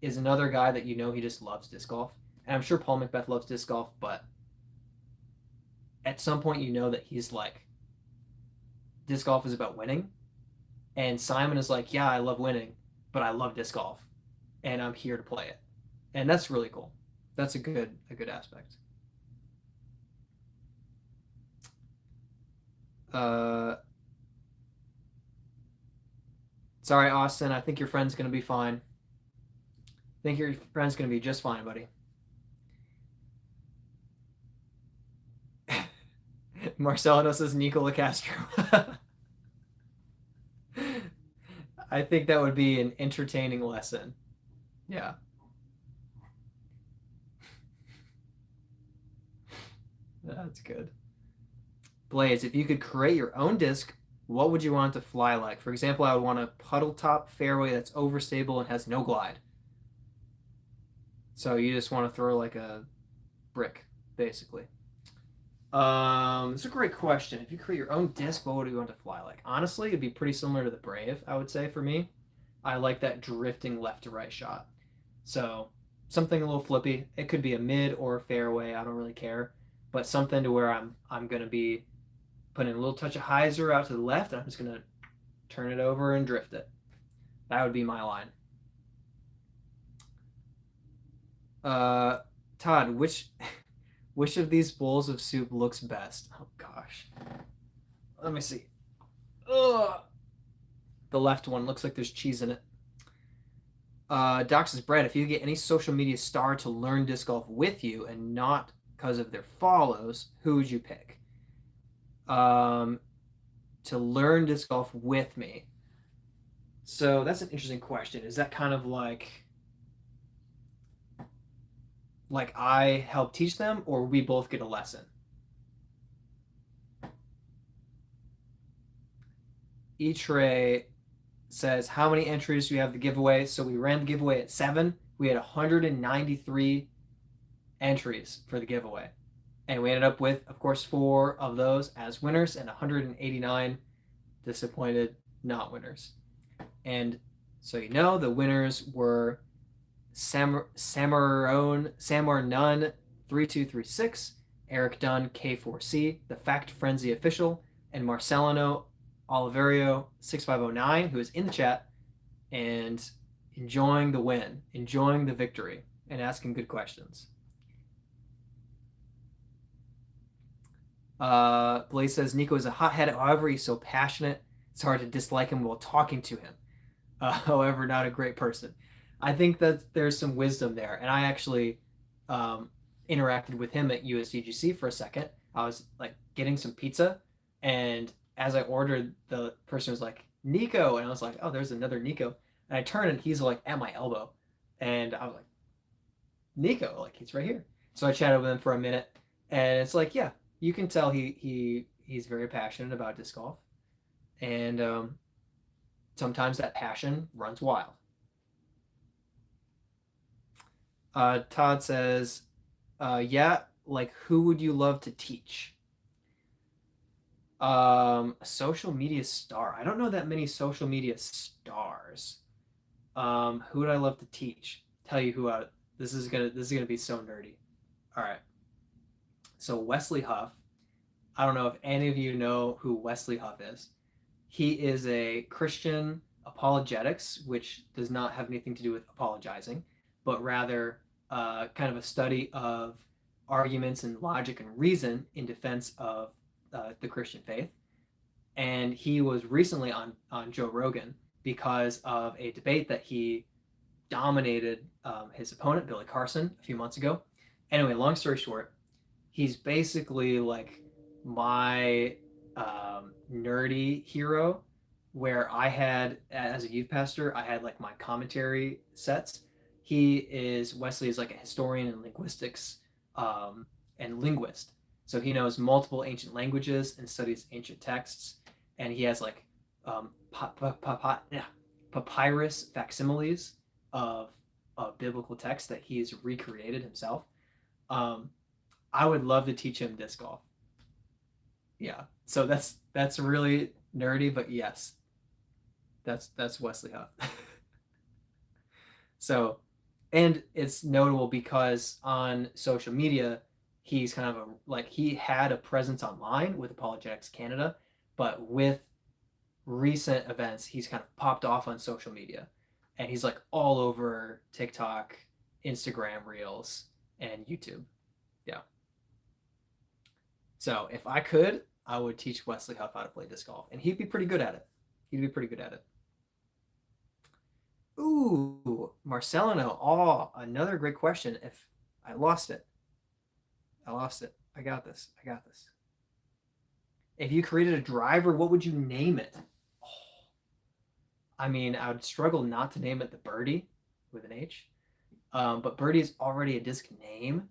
is another guy that you know he just loves disc golf. And I'm sure Paul Macbeth loves disc golf, but at some point you know that he's like, disc golf is about winning. And Simon is like, yeah, I love winning, but I love disc golf, and I'm here to play it. And that's really cool. That's a good aspect. Sorry, Austin. I think your friend's gonna be fine. I think your friend's gonna be just fine, buddy. Marcelino says Nicola Castro. I think that would be an entertaining lesson. Yeah. That's good. Blaze, if you could create your own disc, what would you want it to fly like? For example, I would want a puddle top fairway that's overstable and has no glide. So you just want to throw like a brick, basically. It's a great question. If you create your own disc, what would you want to fly like? Honestly, it'd be pretty similar to the Brave, I would say, for me. I like that drifting left to right shot. So something a little flippy. It could be a mid or a fairway. I don't really care, but something to where I'm gonna be putting a little touch of hyzer out to the left. And I'm just gonna turn it over and drift it. That would be my line. Todd, which of these bowls of soup looks best? Oh gosh, let me see. Ugh. The left one looks like there's cheese in it. Doc says, Brad, if you get any social media star to learn disc golf with you and not because of their follows, who would you pick? To learn disc golf with me. So that's an interesting question. Is that kind of like I help teach them, or we both get a lesson? E-Tray says, how many entries do you have the giveaway? So we ran the giveaway at 7. We had 193 entries for the giveaway. And we ended up with, of course, 4 of those as winners and 189 disappointed not winners. And so you know the winners were Samar Nunn 3236, Eric Dunn K4C, the Fact Frenzy official, and Marcelino Oliverio 6509, who is in the chat and enjoying the win, enjoying the victory, and asking good questions. Blaze says Nico is a hothead. However, he's so passionate, it's hard to dislike him while talking to him. However, not a great person. I think that there's some wisdom there, and I actually interacted with him at USDGC for a second. I was like getting some pizza, and as I ordered, the person was like, Nico, and I was like, oh, there's another Nico. And I turned and he's like at my elbow, and I was like, Nico, like he's right here. So I chatted with him for a minute, and it's like, yeah, you can tell he's very passionate about disc golf, and sometimes that passion runs wild. Todd says, yeah, like who would you love to teach? Social media star. I don't know that many social media stars. Who would I love to teach? Tell you who I. This is gonna be so nerdy. All right. So Wesley Huff. I don't know if any of you know who Wesley Huff is. He is a Christian apologetics, which does not have anything to do with apologizing, but rather kind of a study of arguments and logic and reason in defense of the Christian faith. And he was recently on Joe Rogan because of a debate that he dominated his opponent, Billy Carson, a few months ago. Anyway, long story short, he's basically like my nerdy hero, where I had, as a youth pastor, I had like my commentary sets. Wesley is like a historian in linguistics and linguist. So he knows multiple ancient languages and studies ancient texts. And he has like papyrus facsimiles of biblical texts that he's recreated himself. Um, I would love to teach him disc golf. Yeah. So that's really nerdy, but yes, that's Wesley Huff. So, and it's notable because on social media, he's kind of he had a presence online with Apologetics Canada, but with recent events, he's kind of popped off on social media, and he's like all over TikTok, Instagram Reels, and YouTube. Yeah. So if I could, I would teach Wesley Huff how to play disc golf, and he'd be pretty good at it. He'd be pretty good at it. Ooh, Marcelino. Oh, another great question. If I lost it, I lost it. I got this. I got this. If you created a driver, what would you name it? Oh, I mean, I would struggle not to name it the Birdie with an H. But Birdie is already a disc name.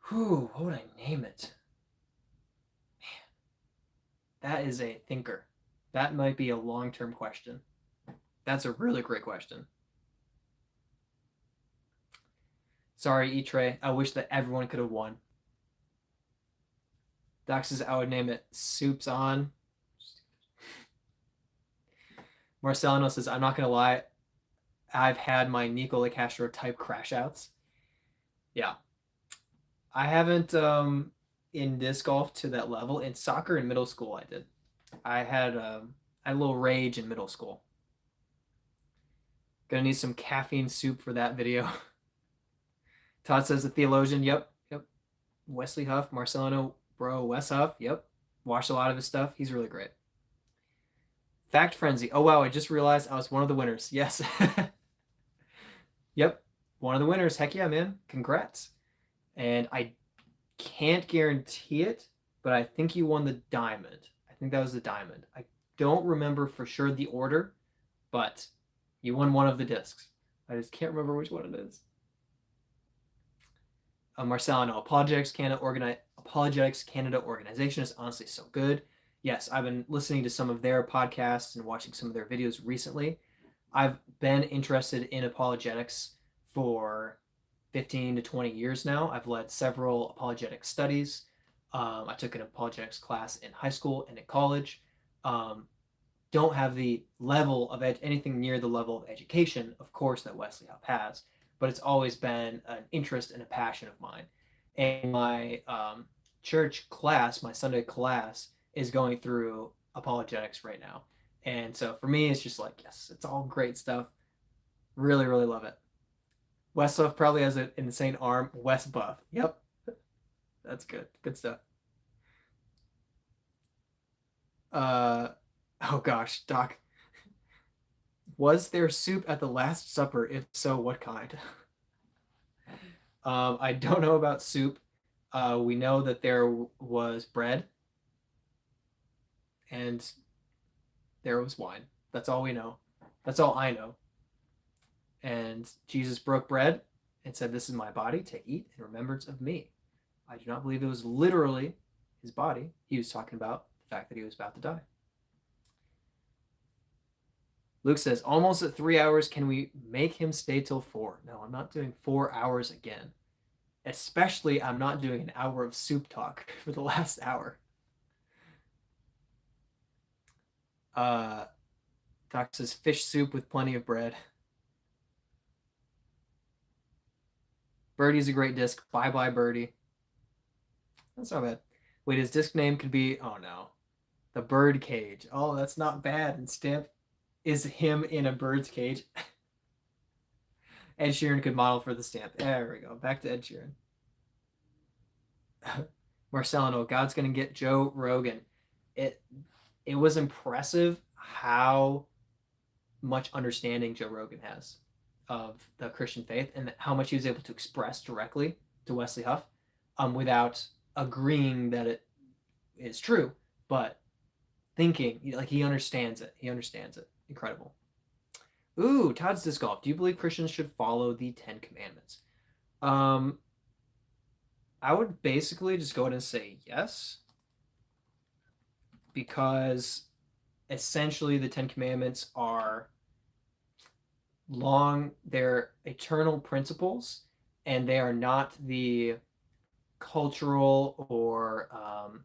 Whew, what would I name it? Man, that is a thinker. That might be a long-term question. That's a really great question. Sorry, E-Tray. I wish that everyone could have won. Doc says I would name it Soups On. Marcelino says, I'm not going to lie. I've had my Nicola Castro type crash outs. Yeah. I haven't in disc golf to that level. In soccer in middle school, I did. I had a little rage in middle school. Gonna need some caffeine soup for that video. Todd says the theologian. Yep. Wesley Huff, Marcelino, bro, Wes Huff. Yep. Watched a lot of his stuff. He's really great. Fact Frenzy. Oh, wow. I just realized I was one of the winners. Yes. Yep. One of the winners. Heck yeah, man. Congrats. And I can't guarantee it, but I think you won the diamond. I think that was the diamond. I don't remember for sure the order, but you won one of the discs. I just can't remember which one it is. Marcelino, Apologetics Canada organization is honestly so good. Yes, I've been listening to some of their podcasts and watching some of their videos recently. I've been interested in apologetics for 15 to 20 years now. I've led several apologetic studies. I took an apologetics class in high school and in college. Don't have the level of anything near the level of education, of course, that Wesley Huff has, but it's always been an interest and a passion of mine. And my church class, my Sunday class, is going through apologetics right now. And so for me, it's just like, yes, it's all great stuff. Really, really love it. Wes Buff probably has an insane arm. Wes Buff. Yep. That's good. Good stuff. Oh gosh, Doc. Was there soup at the Last Supper? If so, what kind? I don't know about soup. We know that there was bread and there was wine. That's all we know. That's all I know. And Jesus broke bread and said, "This is my body. Take, eat in remembrance of me." I do not believe it was literally his body. He was talking about the fact that he was about to die. Luke says, almost at 3 hours. Can we make him stay till 4? No, I'm not doing 4 hours again. Especially, I'm not doing an hour of soup talk for the last hour. Doc says, fish soup with plenty of bread. Birdie's a great disc. Bye-bye, Birdie. That's not bad. Wait, his disc name could be, oh no, the bird cage. Oh, that's not bad. And Stamp is him in a bird's cage. Ed Sheeran could model for the stamp. There we go. Back to Ed Sheeran. Marcelino, God's going to get Joe Rogan. it was impressive how much understanding Joe Rogan has of the Christian faith and how much he was able to express directly to Wesley Huff, without agreeing that it is true, but thinking like he understands it. He understands it. Incredible. Ooh, Todd's disc golf. Do you believe Christians should follow the Ten Commandments? Um, I would basically just go ahead and say yes, because essentially the Ten Commandments are they're eternal principles, and they are not the cultural or um,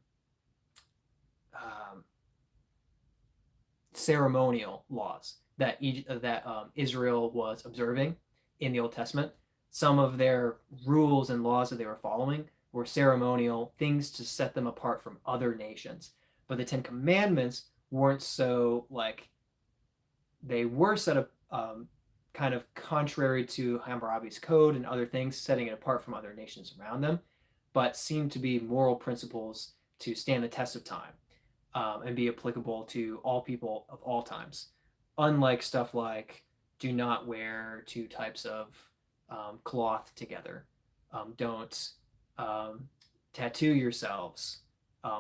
ceremonial laws that Israel was observing in the Old Testament. Some of their rules and laws that they were following were ceremonial things to set them apart from other nations. But the Ten Commandments weren't so like they were set up kind of contrary to Hammurabi's code and other things, setting it apart from other nations around them, but seemed to be moral principles to stand the test of time, and be applicable to all people of all times. Unlike stuff like do not wear two types of cloth together, don't tattoo yourselves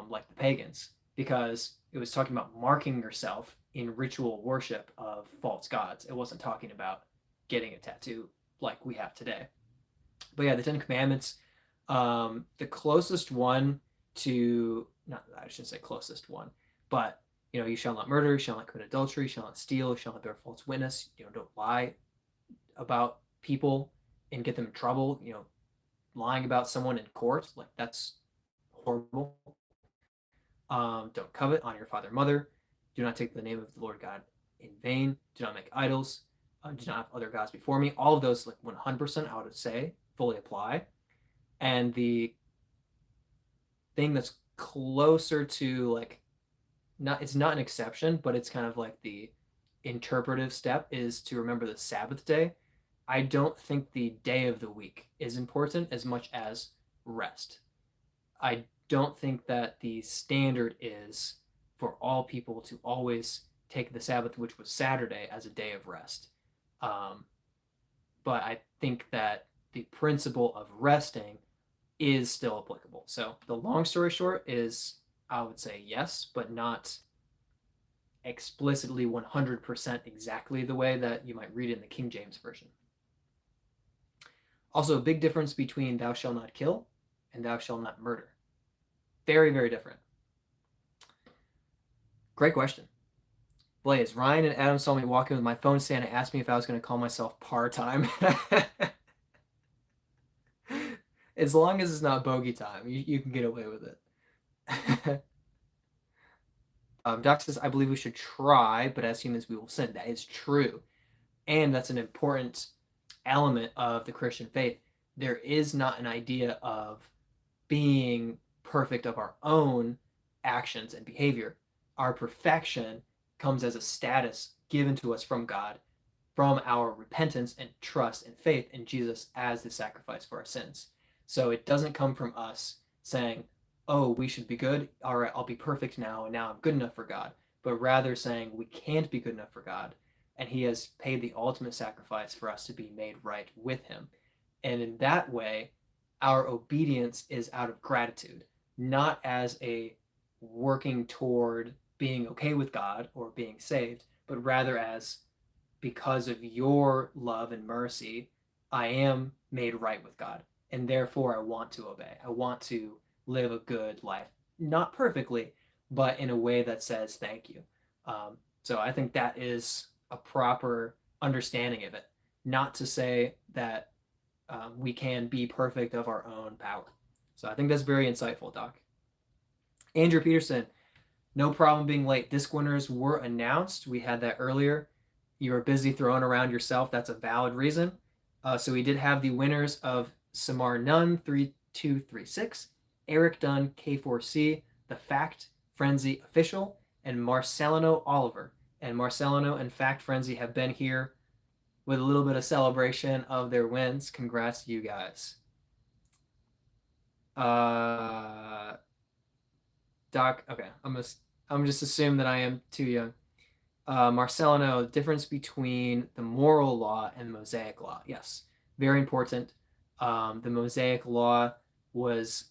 like the pagans, because it was talking about marking yourself in ritual worship of false gods. It wasn't talking about getting a tattoo like we have today. But yeah, the Ten Commandments, the closest one to, not, I shouldn't say closest one, but you shall not murder, you shall not commit adultery, you shall not steal, you shall not bear false witness, don't lie about people and get them in trouble, lying about someone in court, like that's horrible. Don't covet, honor your father and mother. Do not take the name of the Lord God in vain. Do not make idols. Do not have other gods before me. All of those, like 100%, I would say, fully apply. And the thing that's closer to like, it's not an exception, but it's kind of like the interpretive step is to remember the Sabbath day. I don't think the day of the week is important as much as rest. I don't think that the standard is for all people to always take the Sabbath, which was Saturday, as a day of rest. But I think that the principle of resting is still applicable. So the long story short is I would say yes, but not explicitly 100% exactly the way that you might read in the King James Version. Also, a big difference between thou shalt not kill and thou shalt not murder. Very, very different. Great question. Blaze, Ryan and Adam saw me walking with my phone stand and asked me if I was going to call myself part-time. As long as it's not bogey time, you can get away with it. Doc says, I believe we should try, but as humans we will sin. That is true. And that's an important element of the Christian faith. There is not an idea of being perfect of our own actions and behavior. Our perfection comes as a status given to us from God, from our repentance and trust and faith in Jesus as the sacrifice for our sins. So it doesn't come from us saying, oh, we should be good. All right, I'll be perfect now, and now I'm good enough for God. But rather saying we can't be good enough for God, and he has paid the ultimate sacrifice for us to be made right with him. And in that way, our obedience is out of gratitude, not as a working toward being okay with God or being saved, but rather as because of your love and mercy, I am made right with God. And therefore, I want to obey. I want to live a good life. Not perfectly, but in a way that says thank you. So I think that is a proper understanding of it. Not to say that we can be perfect of our own power. So I think that's very insightful, Doc. Andrew Peterson, no problem being late. Disc winners were announced. We had that earlier. You were busy throwing around yourself. That's a valid reason. So we did have the winners of Samar Nunn, 3236, Eric Dunn, K4C, The Fact Frenzy Official, and Marcelino Oliver. And Marcelino and Fact Frenzy have been here with a little bit of celebration of their wins. Congrats to you guys. Doc, okay, I'm I'm just assuming that I am too young. Marcelino, the difference between the moral law and the Mosaic law. Yes, very important. The Mosaic law was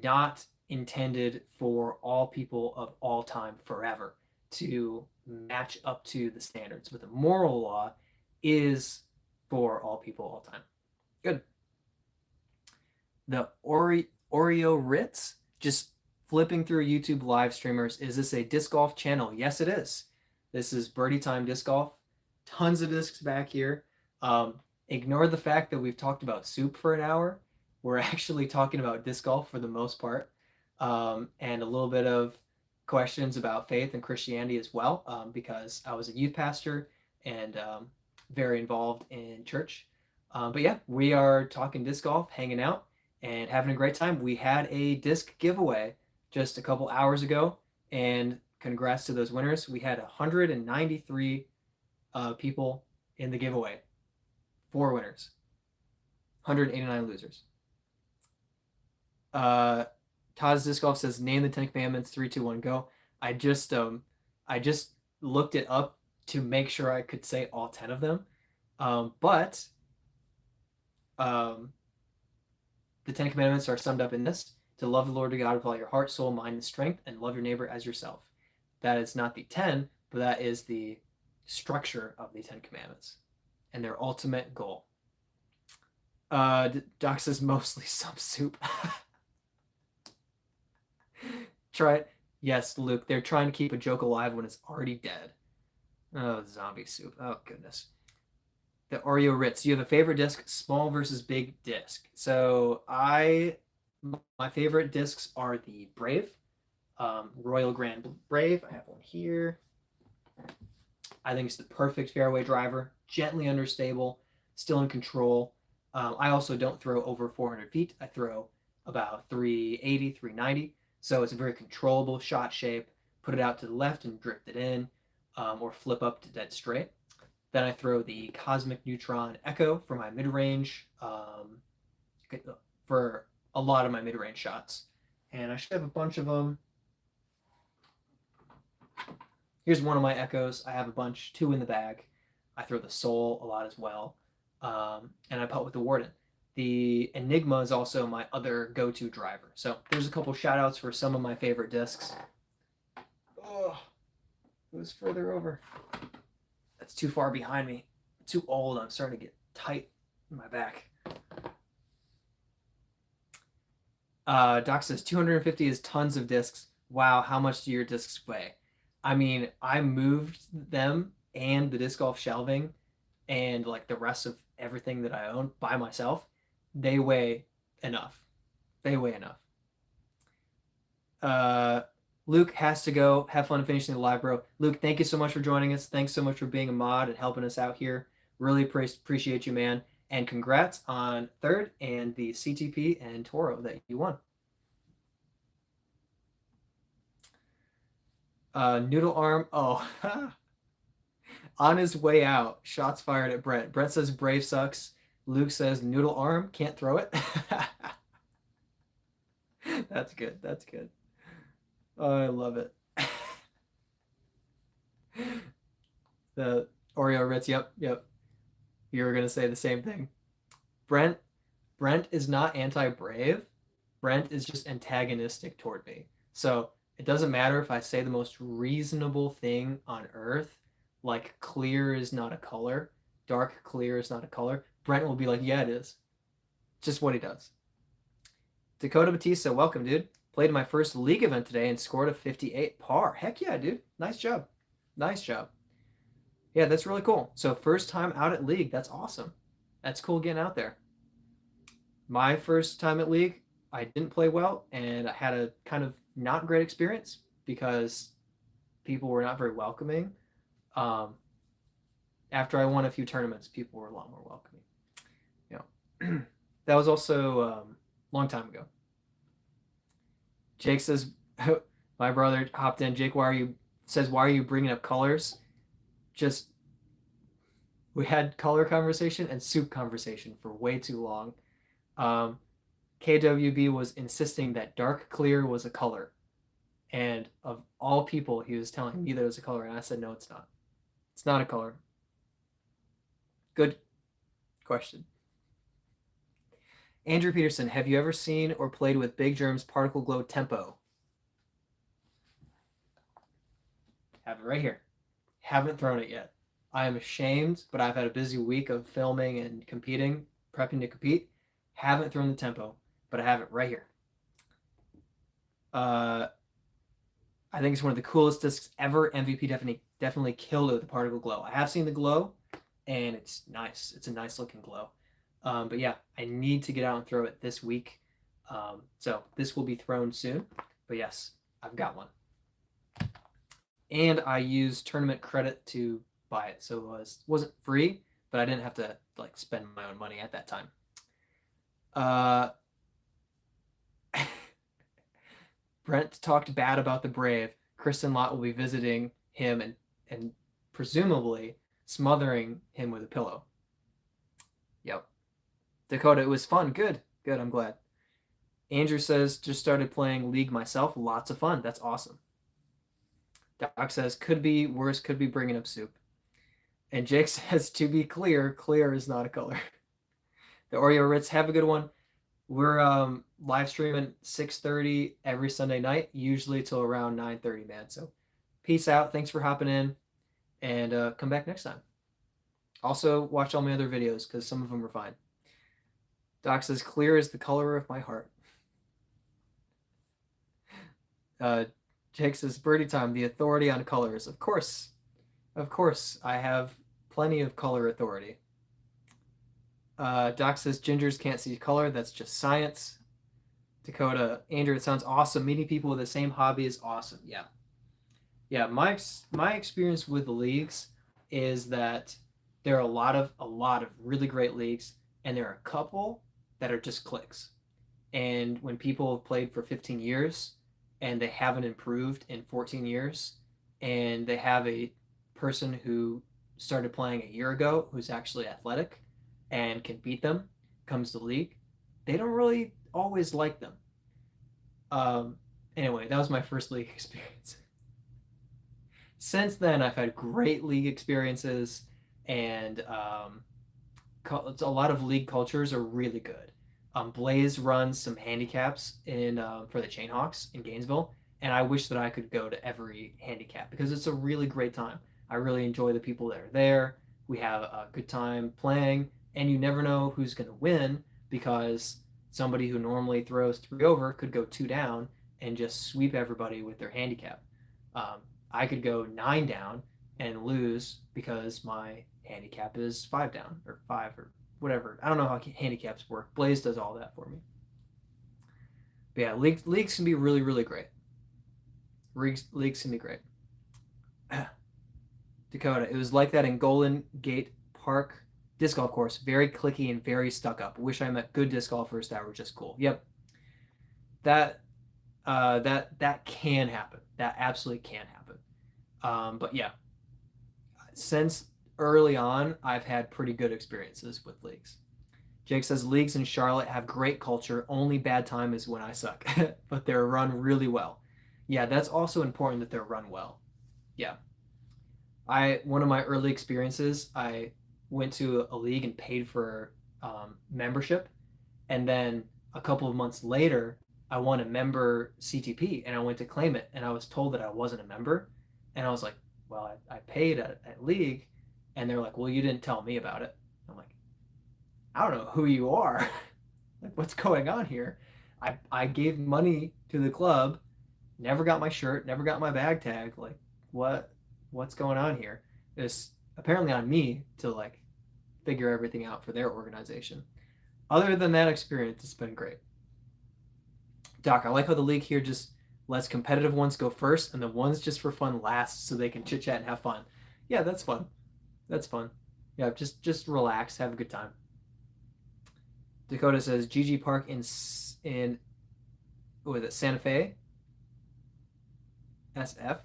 not intended for all people of all time forever to match up to the standards, but the moral law is for all people all time. Good. The Oreo Ritz, just flipping through YouTube live streamers. Is this a disc golf channel? Yes, it is. This is Birdie Time Disc Golf. Tons of discs back here. Ignore the fact that we've talked about soup for an hour. We're actually talking about disc golf for the most part, and a little bit of questions about faith and Christianity as well, because I was a youth pastor and very involved in church. But yeah, we are talking disc golf, hanging out, and having a great time. We had a disc giveaway just a couple hours ago, and congrats to those winners. We had 193 people in the giveaway. 4 winners, 189 losers. Taz Disc Golf says, name the 10 commandments, 3, 2, 1, go. I just looked it up to make sure I could say all 10 of them. But the 10 commandments are summed up in this: to love the Lord your God with all your heart, soul, mind, and strength, and love your neighbor as yourself. That is not the 10, but that is the structure of the 10 commandments and their ultimate goal. Doc says mostly some soup. Try it. Yes, Luke, they're trying to keep a joke alive when it's already dead. Oh, zombie soup. Oh, goodness. The Oreo Ritz. You have a favorite disc, small versus big disc. So my favorite discs are the Brave, Royal Grand Brave. I have one here. I think it's the perfect fairway driver, gently understable, still in control. I also don't throw over 400 feet. I throw about 380, 390. So it's a very controllable shot shape. Put it out to the left and drift it in, or flip up to dead straight. Then I throw the Cosmic Neutron Echo for my mid-range, for a lot of my mid-range shots. And I should have a bunch of them. Here's one of my Echoes. I have a bunch, 2 in the bag. I throw the Soul a lot as well. And I putt with the Warden. The Enigma is also my other go-to driver. So there's a couple shout-outs for some of my favorite discs. Oh, it was further over. That's too far behind me. I'm too old. I'm starting to get tight in my back. Doc says 250 is tons of discs. Wow, how much do your discs weigh? I mean, I moved them and the disc golf shelving and like the rest of everything that I own by myself. They weigh enough. They weigh enough. Luke has to go. Have fun finishing the live, bro. Luke, thank you so much for joining us. Thanks so much for being a mod and helping us out here. Really appreciate you, man. And congrats on 3rd and the CTP and Toro that you won. Noodle Arm. Oh, on his way out, shots fired at Brent. Brent says Brave sucks. Luke says Noodle Arm, can't throw it. That's good. That's good. Oh, I love it. The Oreo Ritz. Yep. You were going to say the same thing. Brent is not anti-brave. Brent is just antagonistic toward me. So it doesn't matter if I say the most reasonable thing on earth, like clear is not a color, dark clear is not a color. Brent will be like, yeah, it is. Just what he does. Dakota Batista, welcome, dude. Played my first league event today and scored a 58 par. Heck yeah, dude. Nice job. Nice job. Yeah, that's really cool. So first time out at league. That's awesome. That's cool getting out there. My first time at league, I didn't play well, and I had a kind of not great experience because people were not very welcoming. After I won a few tournaments, people were a lot more welcoming. That was also a long time ago. Jake says, my brother hopped in. Jake, why are you bringing up colors? Just, we had color conversation and soup conversation for way too long. KWB was insisting that dark clear was a color. And of all people, he was telling me that it was a color, and I said, no, it's not. It's not a color. Good question. Andrew Peterson, have you ever seen or played with Big Germ's Particle Glow Tempo? Have it right here. Haven't thrown it yet. I am ashamed, but I've had a busy week of filming and competing, prepping to compete. Haven't thrown the Tempo, but I have it right here. I think it's one of the coolest discs ever. MVP definitely killed it with the Particle Glow. I have seen the glow, and it's nice. It's a nice looking glow. But yeah, I need to get out and throw it this week. So this will be thrown soon. But yes, I've got one. And I used tournament credit to buy it, so it wasn't free, but I didn't have to like spend my own money at that time. Brent talked bad about the Brave. Kristen Lott will be visiting him and presumably smothering him with a pillow. Yep. Dakota, it was fun. Good. Good. I'm glad. Andrew says, just started playing League myself. Lots of fun. That's awesome. Doc says, could be worse. Could be bringing up soup. And Jake says, to be clear, clear is not a color. The Oreo Ritz, have a good one. We're live streaming 6:30 every Sunday night, usually till around 9:30, man. So peace out. Thanks for hopping in, and come back next time. Also, watch all my other videos because some of them are fine. Doc says, clear is the color of my heart. Jake says, birdie time, the authority on colors. Of course, I have plenty of color authority. Doc says, gingers can't see color. That's just science. Dakota, Andrew, it sounds awesome. Meeting people with the same hobby is awesome. Yeah. Yeah, my experience with the leagues is that there are a lot of really great leagues, and there are a couple that are just clicks. And when people have played for 15 years and they haven't improved in 14 years, and they have a person who started playing a year ago who's actually athletic and can beat them, comes to the league, they don't really always like them. Anyway, that was my first league experience. Since then, I've had great league experiences, and a lot of league cultures are really good. Blaze runs some handicaps for the Chainhawks in Gainesville, and I wish that I could go to every handicap because it's a really great time. I really enjoy the people that are there. We have a good time playing, and you never know who's going to win because somebody who normally throws 3 over could go 2 down and just sweep everybody with their handicap. I could go 9 down and lose because my handicap is 5 down or 5 or whatever. I don't know how handicaps work. Blaze does all that for me. But yeah, leagues can be really, really great. Leagues can be great. Dakota, it was like that in Golden Gate Park disc golf course. Very clicky and very stuck up. Wish I met good disc golfers that were just cool. Yep. That can happen. That absolutely can happen. But yeah, since early on, I've had pretty good experiences with leagues. Jake says leagues in Charlotte have great culture. Only bad time is when I suck, but they're run really well. Yeah, that's also important that they're run well. Yeah. One of my early experiences, I went to a league and paid for membership, and then a couple of months later, I won a member CTP, and I went to claim it, and I was told that I wasn't a member, and I was like, well, I paid at league, and they're like, well, you didn't tell me about it. I'm like, I don't know who you are. Like, what's going on here? I gave money to the club, never got my shirt, never got my bag tag. Like, what's going on here? It's apparently on me to like figure everything out for their organization. Other than that experience, it's been great. Doc, I like how the league here just lets competitive ones go first and the ones just for fun last so they can chit chat and have fun. Yeah, that's fun. That's fun. Yeah, just relax, have a good time. Dakota says GG Park in what was it, Santa Fe? SF?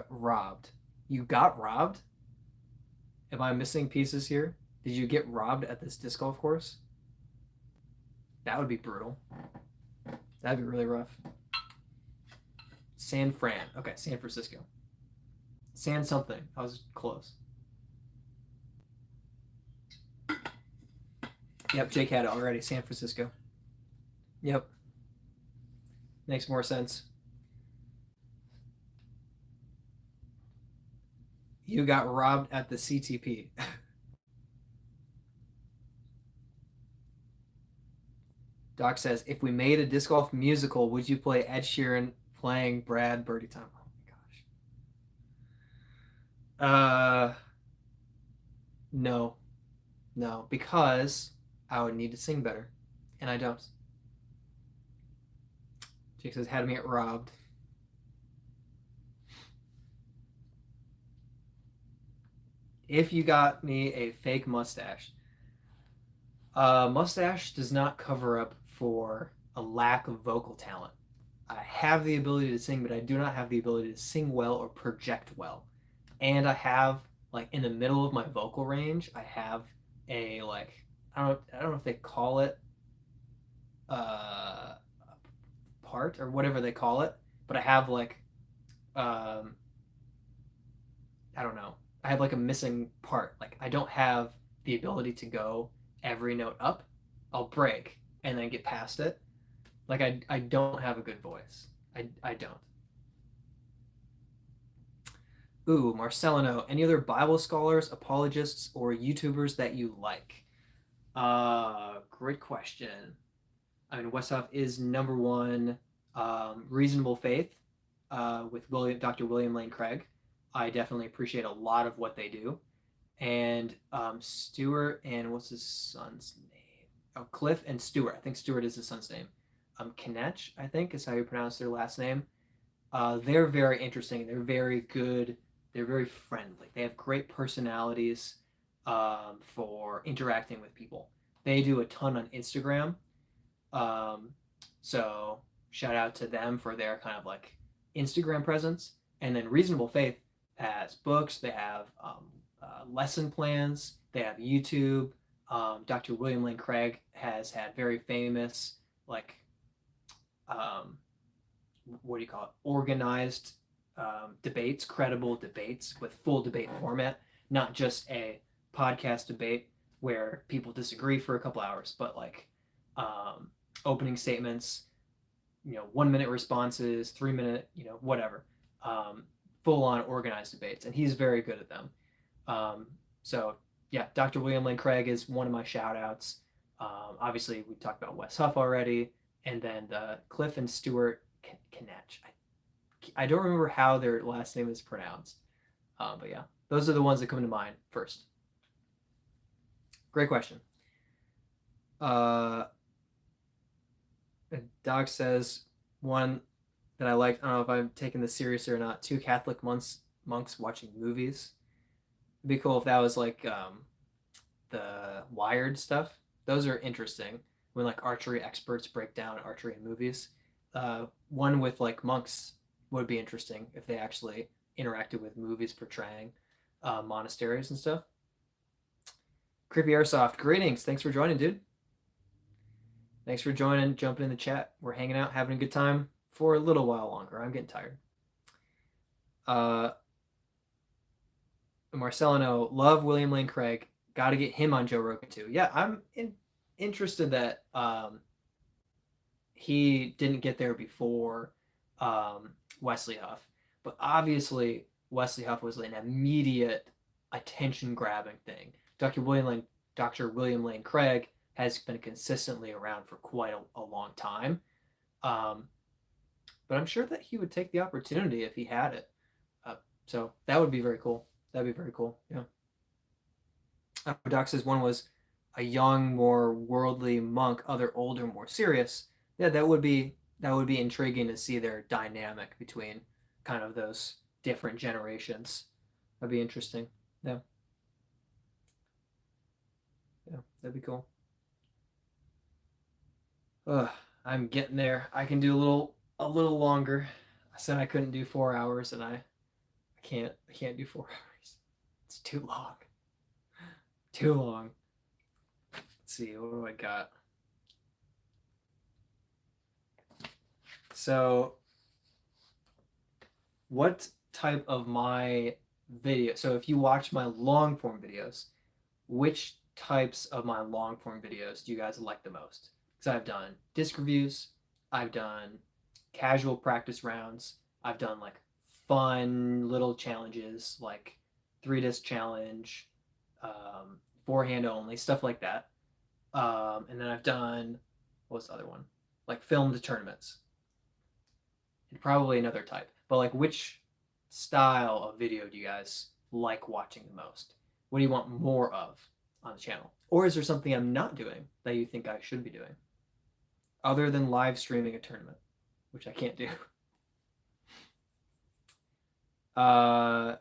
Robbed. You got robbed? Am I missing pieces here? Did you get robbed at this disc golf course? That would be brutal. That'd be really rough. San Fran. Okay, San Francisco. San something. I was close. Yep, Jake had it already. San Francisco. Yep. Makes more sense. You got robbed at the CTP. Doc says, if we made a disc golf musical, would you play Ed Sheeran playing Brad Birdie Time? Oh my gosh. No, no, because I would need to sing better, and I don't. Jake says, had me get robbed. If you got me a fake mustache, mustache does not cover up for a lack of vocal talent. I have the ability to sing, but I do not have the ability to sing well or project well. And I have like in the middle of my vocal range, I have a like I don't know if they call it uh part or whatever they call it, but I have like um I don't know. I have like a missing part. Like I don't have the ability to go every note up. I'll break and then get past it. Like I don't have a good voice. I don't. Ooh, Marcelino. Any other Bible scholars, apologists, or YouTubers that you like? Great question. I mean, Westhoff is number one. Reasonable Faith, with Dr. William Lane Craig. I definitely appreciate a lot of what they do. And Stewart and what's his son's name? Oh, Cliff and Stewart. I think Stewart is his son's name. Kinech, I think, is how you pronounce their last name. They're very interesting. They're very good. They're very friendly. They have great personalities for interacting with people. They do a ton on Instagram. Um, so shout out to them for their kind of like Instagram presence. And then Reasonable Faith has books. They have lesson plans. They have YouTube. Dr. William Lane Craig has had very famous like um, what do you call it? Organized debates, credible debates with full debate format, not just a podcast debate where people disagree for a couple hours, but like opening statements, 1 minute responses, 3 minute, whatever, full on organized debates, and he's very good at them. So yeah, Dr. William Lane Craig is one of my shout outs. Obviously, we talked about Wes Huff already, and then Cliff and Stewart Kinech. I don't remember how their last name is pronounced, but yeah, those are the ones that come to mind first. Great question. Doc says one that I liked. I don't know if I'm taking this seriously or not. Two Catholic monks watching movies. It'd be cool if that was like the Wired stuff. Those are interesting when like archery experts break down archery in movies. One with like monks would be interesting if they actually interacted with movies portraying monasteries and stuff. Creepy Airsoft, greetings. Thanks for joining, dude. Thanks for joining, jumping in the chat. We're hanging out, having a good time for a little while longer. I'm getting tired. Marcelino, love William Lane Craig. Got to get him on Joe Rogan too. Yeah, I'm interested that he didn't get there before Wesley Huff, but obviously Wesley Huff was an immediate attention-grabbing thing. Dr. William Lane Craig has been consistently around for quite a long time, but I'm sure that he would take the opportunity if he had it. So that would be very cool. That'd be very cool. Yeah. Doc says one was a young, more worldly monk, other older, more serious. Yeah, that would be intriguing to see their dynamic between kind of those different generations. That'd be interesting. Yeah. Yeah, that'd be cool. I'm getting there. I can do a little longer. I said I couldn't do 4 hours, and I can't do 4 hours. It's too long. Too long. Let's see, what do I got? So what type of my video? So if you watch my long form videos, which types of my long form videos do you guys like the most? Because I've done disc reviews, I've done casual practice rounds, I've done like fun little challenges like 3 disc challenge, forehand only, stuff like that. And then I've done, what's the other one? Like filmed tournaments. And probably another type. But like which style of video do you guys like watching the most? What do you want more of on the channel? Or is there something I'm not doing that you think I should be doing? Other than live streaming a tournament, which I can't do. Oh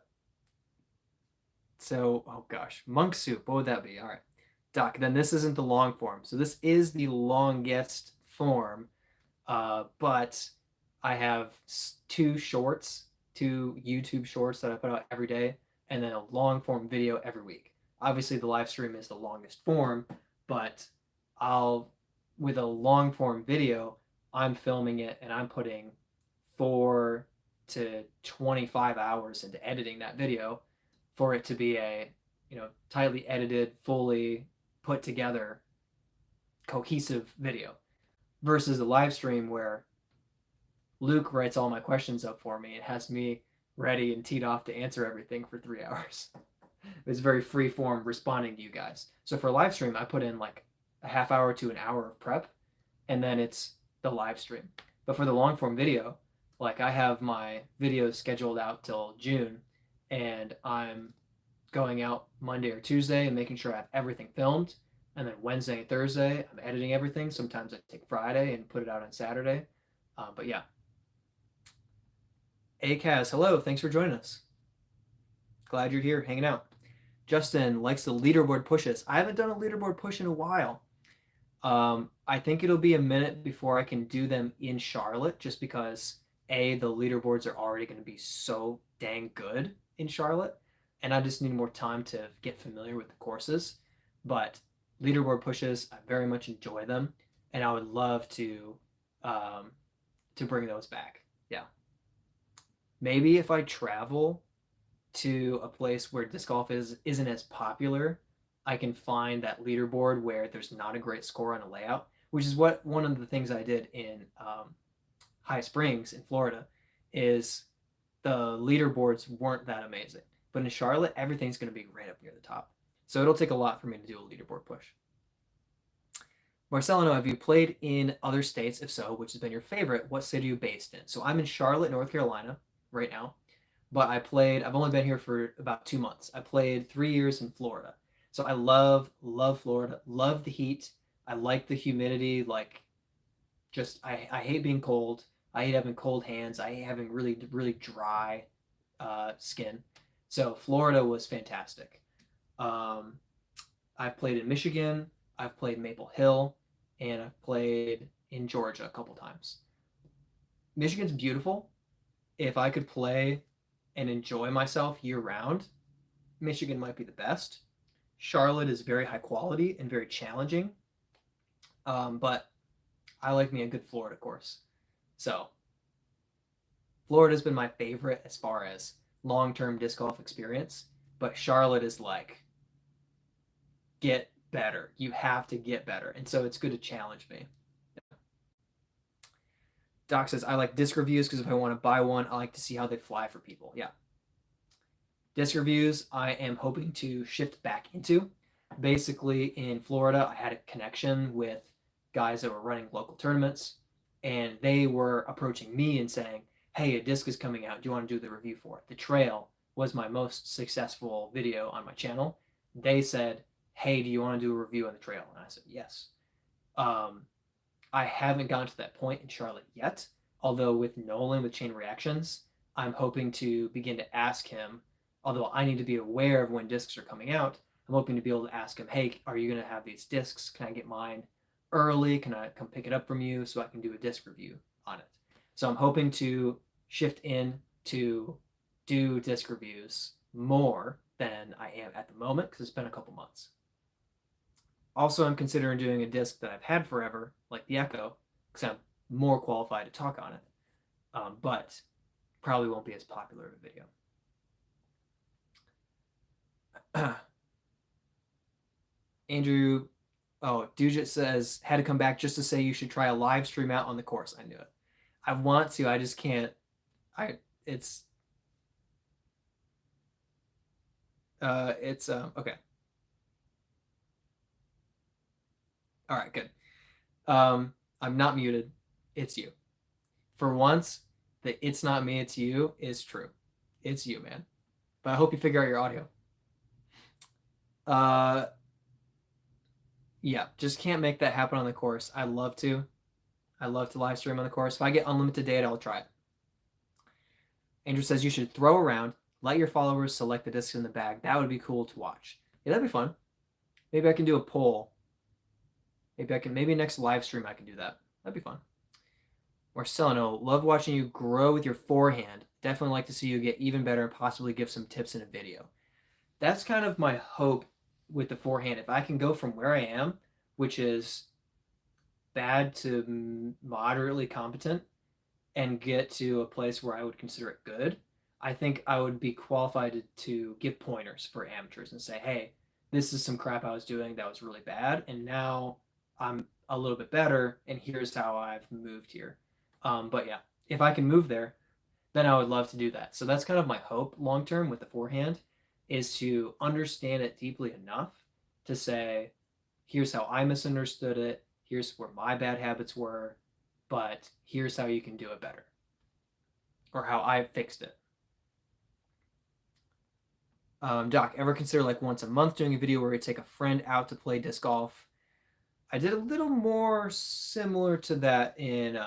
gosh, monk soup. What would that be? All right, Doc. Then this isn't the long form. So this is the longest form, but I have 2 shorts, 2 YouTube shorts that I put out every day, and then a long form video every week. Obviously, the live stream is the longest form, but I'll with a long form video, I'm filming it and I'm putting 4 to 25 hours into editing that video for it to be a, tightly edited, fully put together, cohesive video versus a live stream where Luke writes all my questions up for me and has me ready and teed off to answer everything for 3 hours. It's very free form responding to you guys. So for a live stream, I put in like a half hour to an hour of prep, and then it's the live stream. But for the long form video, like I have my videos scheduled out till June, and I'm going out Monday or Tuesday and making sure I have everything filmed. And then Wednesday and Thursday, I'm editing everything. Sometimes I take Friday and put it out on Saturday. But yeah. Akaz, hello. Thanks for joining us. Glad you're here hanging out. Justin likes the leaderboard pushes. I haven't done a leaderboard push in a while. I think it'll be a minute before I can do them in Charlotte, just because the leaderboards are already going to be so dang good in Charlotte, and I just need more time to get familiar with the courses. But leaderboard pushes, I very much enjoy them, and I would love to bring those back. Yeah, maybe if I travel to a place where disc golf isn't as popular, I can find that leaderboard where there's not a great score on a layout, which is what one of the things I did in High Springs in Florida is the leaderboards weren't that amazing. But in Charlotte, everything's going to be right up near the top. So it'll take a lot for me to do a leaderboard push. Marcelino, have you played in other states? If so, which has been your favorite? What city are you based in? So I'm in Charlotte, North Carolina right now. But I've only been here for about 2 months. I played 3 years in Florida. So I love Florida, love the heat. I like the humidity. Like, I hate being cold. I hate having cold hands. I hate having really, really dry skin. So Florida was fantastic. I've played in Michigan. I've played Maple Hill. And I've played in Georgia a couple times. Michigan's beautiful. If I could play and enjoy myself year round, Michigan might be the best. Charlotte is very high quality and very challenging. But I like me a good Florida course. So Florida's been my favorite as far as long-term disc golf experience. But Charlotte is like, get better. You have to get better. And so it's good to challenge me. Doc says, I like disc reviews because if I want to buy one, I like to see how they fly for people. Yeah. Disc reviews, I am hoping to shift back into. Basically, in Florida, I had a connection with guys that were running local tournaments, and they were approaching me and saying, hey, a disc is coming out. Do you want to do the review for it? The Trail was my most successful video on my channel. They said, hey, do you want to do a review on the Trail? And I said, yes. I haven't gotten to that point in Charlotte yet, although with Nolan with Chain Reactions, I'm hoping to begin to ask him, although I need to be aware of when discs are coming out, I'm hoping to be able to ask him, hey, are you going to have these discs? Can I get mine early? Can I come pick it up from you so I can do a disc review on it? So I'm hoping to shift in to do disc reviews more than I am at the moment because it's been a couple months. Also, I'm considering doing a disc that I've had forever, like the Echo, because I'm more qualified to talk on it. but probably won't be as popular of a video. Andrew, Dujit says, had to come back just to say you should try a live stream out on the course. I knew it. I want to, I just can't. It's okay. All right, good. I'm not muted. It's you. For once, the it's not me, it's you is true. It's you, man. But I hope you figure out your audio. Yeah, just can't make that happen on the course. I love to. I love to live stream on the course. If I get unlimited data, I'll try it. Andrew says you should throw around, let your followers select the discs in the bag. That would be cool to watch. Yeah, that'd be fun. Maybe I can do a poll. Maybe next live stream I can do that. That'd be fun. Marcelino, love watching you grow with your forehand. Definitely like to see you get even better and possibly give some tips in a video. That's kind of my hope with the forehand. If I can go from where I am, which is bad to moderately competent, and get to a place where I would consider it good, I think I would be qualified to give pointers for amateurs and say, hey, this is some crap I was doing that was really bad, and now I'm a little bit better, and here's how I've moved here. But yeah, if I can move there, then I would love to do that. So that's kind of my hope long term with the forehand, is to understand it deeply enough to say, here's how I misunderstood it, here's where my bad habits were, but here's how you can do it better, or how I fixed it. Doc, ever consider like once a month doing a video where you take a friend out to play disc golf? I did a little more similar to that in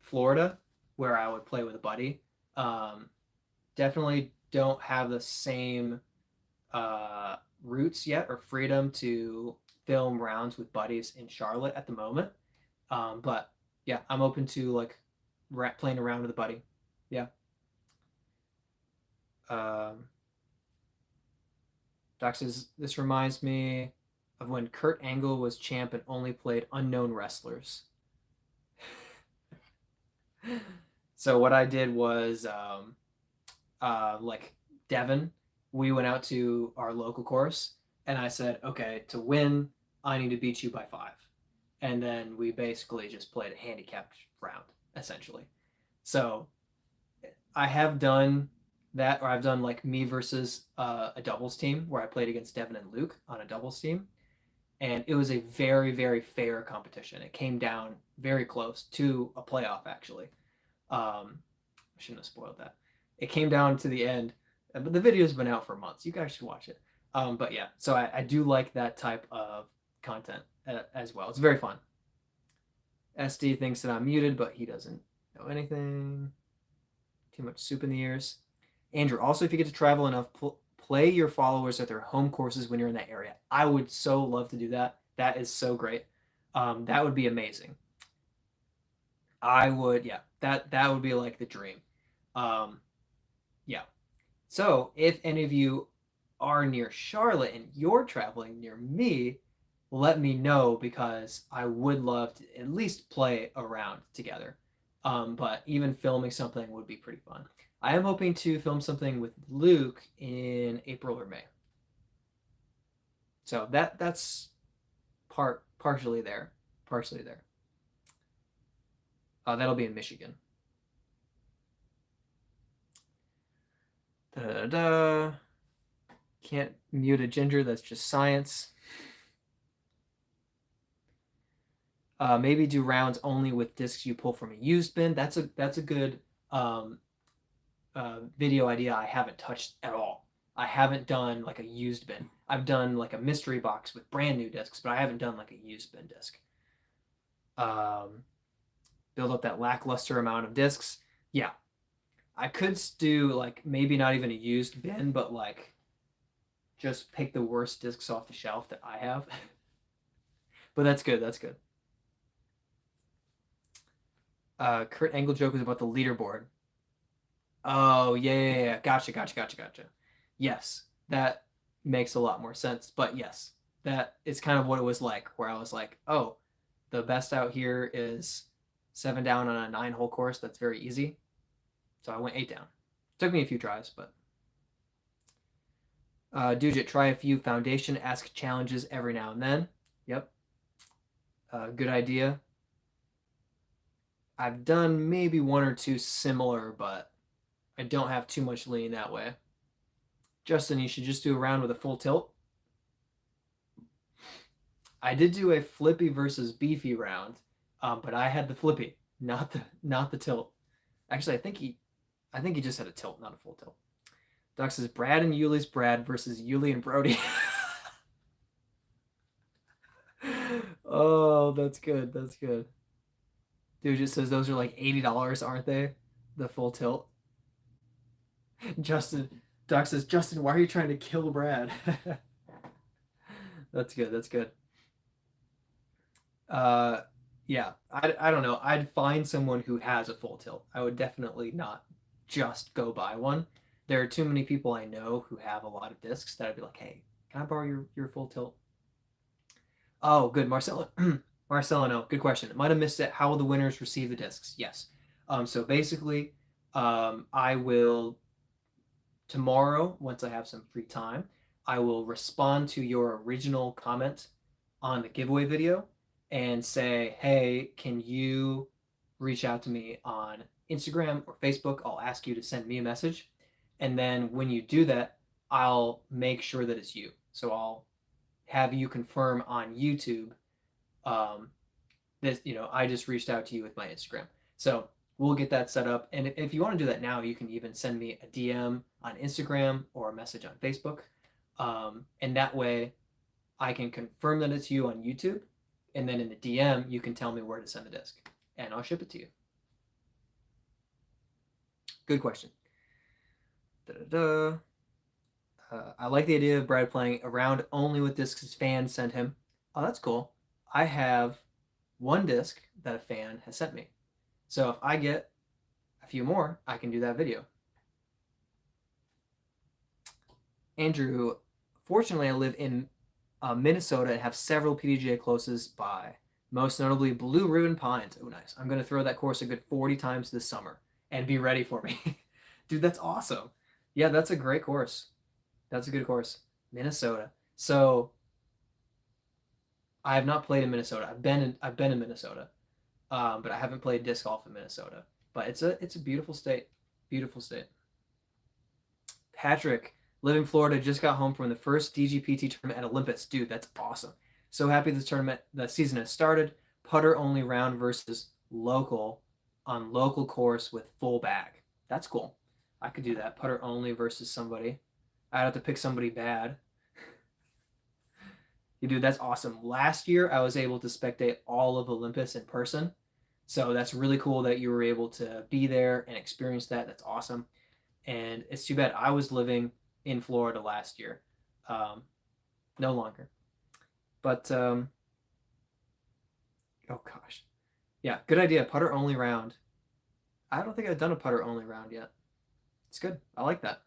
Florida, where I would play with a buddy. Definitely don't have the same roots yet or freedom to film rounds with buddies in Charlotte at the moment. But yeah, I'm open to like playing around with a buddy. Yeah. Doc says, this reminds me of when Kurt Angle was champ and only played unknown wrestlers. So what I did was, like Devin, we went out to our local course, and I said, okay, to win, I need to beat you by 5. And then we basically just played a handicapped round, essentially. So I have done that, or I've done like me versus a doubles team where I played against Devin and Luke on a doubles team. And it was a very, very fair competition. It came down very close to a playoff, actually. I shouldn't have spoiled that. It came down to the end, but the video's been out for months. You guys should watch it. But yeah, so I do like that type of content as well. It's very fun. SD thinks that I'm muted, but he doesn't know anything. Too much soup in the ears. Andrew, also, if you get to travel enough, play your followers at their home courses when you're in that area. I would so love to do that. That is so great. That would be amazing. I would, yeah, that would be like the dream. Yeah. So if any of you are near Charlotte and you're traveling near me, let me know, because I would love to at least play around together. But even filming something would be pretty fun. I am hoping to film something with Luke in April or May. So that's partially there. That'll be in Michigan. Da-da-da. Can't mute a ginger. That's just science. Maybe do rounds only with discs you pull from a used bin. That's a good video idea I haven't touched at all. I haven't done like a used bin. I've done like a mystery box with brand new discs, but I haven't done like a used bin disc. Build up that lackluster amount of discs. Yeah, I could do like maybe not even a used bin, but like just pick the worst discs off the shelf that I have. But that's good. Kurt Angle joke was about the leaderboard. Oh, yeah. Gotcha. Yes, that makes a lot more sense. But yes, that is kind of what it was like, where I was like, oh, the best out here is 7 down on a 9-hole course. That's very easy. So I went 8 down. Took me a few tries, but. Dujit, try a few foundation ask challenges every now and then. Yep. Good idea. I've done maybe 1 or 2 similar, but I don't have too much lean that way. Justin, you should just do a round with a full tilt. I did do a flippy versus beefy round, but I had the flippy, not the tilt. Actually, I think he just had a tilt, not a full tilt. Doc says Brad and Yuli's Brad versus Yuli and Brody. Oh, that's good. That's good. Dude just says those are like $80, aren't they? The full tilt. Doc says, Justin, why are you trying to kill Brad? That's good. That's good. Yeah, I don't know. I'd find someone who has a full tilt. I would definitely not just go buy one. There are too many people I know who have a lot of discs that I'd be like, hey, can I borrow your full tilt? Oh, good. Marcelo. Marcelo, no. Good question. Might have missed it. How will the winners receive the discs? Yes. So basically, I will, tomorrow, once I have some free time, I will respond to your original comment on the giveaway video and say, hey, can you reach out to me on Instagram or Facebook? I'll ask you to send me a message. And then when you do that, I'll make sure that it's you. So I'll have you confirm on YouTube this, I just reached out to you with my Instagram. So we'll get that set up. And if you want to do that now, you can even send me a DM on Instagram or a message on Facebook. And that way I can confirm that it's you on YouTube. And then in the DM, you can tell me where to send the disc and I'll ship it to you. Good question. I like the idea of Brad playing a round only with discs his fans sent him. Oh, that's cool. I have 1 disc that a fan has sent me. So if I get a few more, I can do that video. Andrew, fortunately, I live in Minnesota and have several PDGA closes by, most notably Blue Ribbon Pines. Oh, nice. I'm going to throw that course a good 40 times this summer and be ready for me. Dude, that's awesome. Yeah, that's a great course. That's a good course. Minnesota. So I have not played in Minnesota. I've been in Minnesota, but I haven't played disc golf in Minnesota. But it's a beautiful state. Beautiful state. Patrick, live in Florida, just got home from the first DGPT tournament at Olympus. Dude, that's awesome. So happy the season has started. Putter only round versus local on local course with full bag. That's cool. I could do that. Putter only versus somebody. I'd have to pick somebody bad. Dude, that's awesome. Last year, I was able to spectate all of Olympus in person. So that's really cool that you were able to be there and experience that. That's awesome. And it's too bad I was living in Florida last year. No longer. But, oh gosh. Yeah, good idea. Putter only round. I don't think I've done a putter only round yet. It's good. I like that.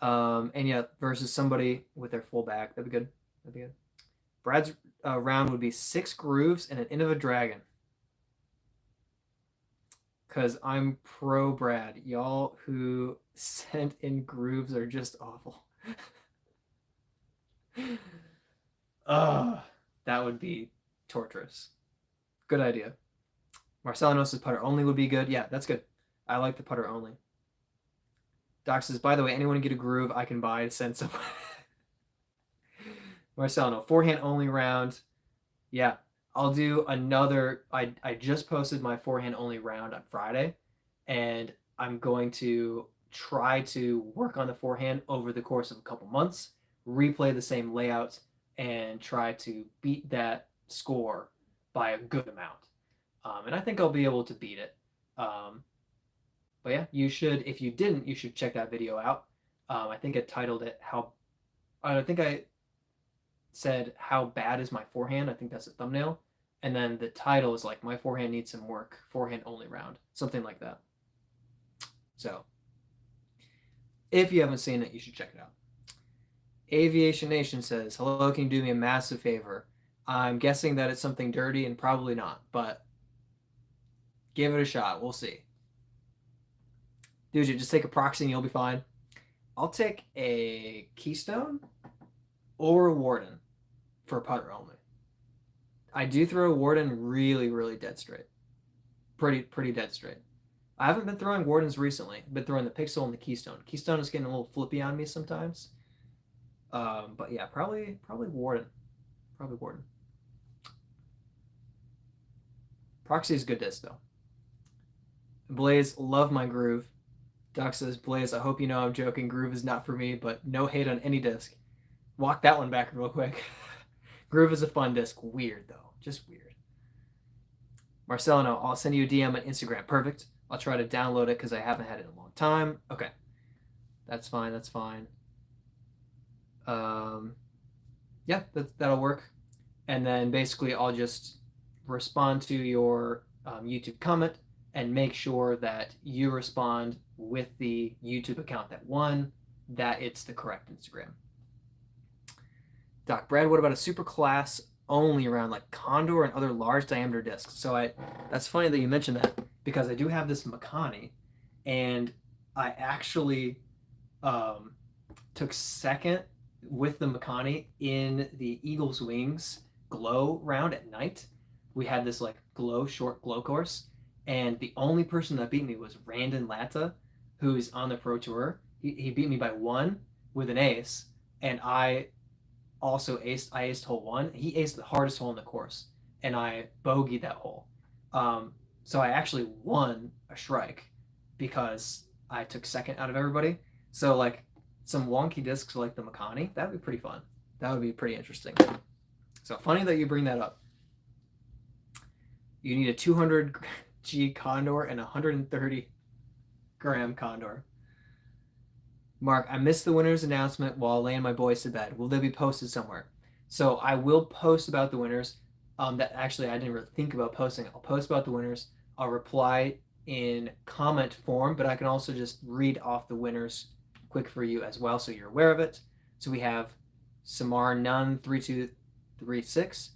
And yeah, versus somebody with their full back. That'd be good. That'd be good. Brad's round would be 6 grooves and an end of a dragon. Because I'm pro Brad. Y'all who sent in grooves are just awful. That would be torturous. Good idea. Marcelo says putter only would be good. Yeah, that's good. I like the putter only. Doc says, by the way, anyone get a groove I can buy to send someone. Marcelo, forehand only round. Yeah, I'll do another. I just posted my forehand only round on Friday, and I'm going to try to work on the forehand over the course of a couple months, replay the same layouts, and try to beat that score by a good amount. And I think I'll be able to beat it. But yeah, you should, if you didn't, you should check that video out. I think I titled it I think I said, how bad is my forehand? I think that's the thumbnail. And then the title is like, my forehand needs some work, forehand only round, something like that. So if you haven't seen it, you should check it out. Aviation Nation says, hello, can you do me a massive favor? I'm guessing that it's something dirty and probably not, but Give it a shot. We'll see. Dude, you just take a proxy and you'll be fine. I'll take a Keystone or a Warden for a putter only. I do throw a Warden really, really dead straight. Pretty dead straight. I haven't been throwing Wardens recently. I've been throwing the Pixel and the Keystone. Keystone is getting a little flippy on me sometimes. But yeah, probably Warden. Probably Warden. Proxy is good disc though. Blaze, love my groove. Doc says, Blaze, I hope you know I'm joking. Groove is not for me, but no hate on any disc. Walk that one back real quick. Groove is a fun disc. Weird though. Just weird. Marcelino, I'll send you a DM on Instagram. Perfect. I'll try to download it because I haven't had it in a long time. Okay. That's fine. That's fine. Yeah, that'll work. And then basically I'll just respond to your YouTube comment and make sure that you respond with the YouTube account that won, that it's the correct Instagram. Doc Brad, what about a super class only around like Condor and other large diameter discs? So that's funny that you mentioned that because I do have this Makani, and I actually took second with the Makani in the Eagles Wings glow round at night. We had this like short glow course, and the only person that beat me was Randon Latta, who's on the Pro Tour. He beat me by 1 with an ace, and I also aced hole 1. He aced the hardest hole in the course, and I bogeyed that hole. So I actually won a Shrike because I took second out of everybody. So like some wonky discs like the Makani, that would be pretty fun. That would be pretty interesting. So funny that you bring that up. You need a 200 G Condor and a 130 gram Condor. Mark, I missed the winner's announcement while laying my boys to bed. Will they be posted somewhere? So I will post about the winners. That actually I didn't really think about posting. I'll post about the winners. I'll reply in comment form, but I can also just read off the winners quick for you as well, so you're aware of it. So we have Samar Nunn 3236,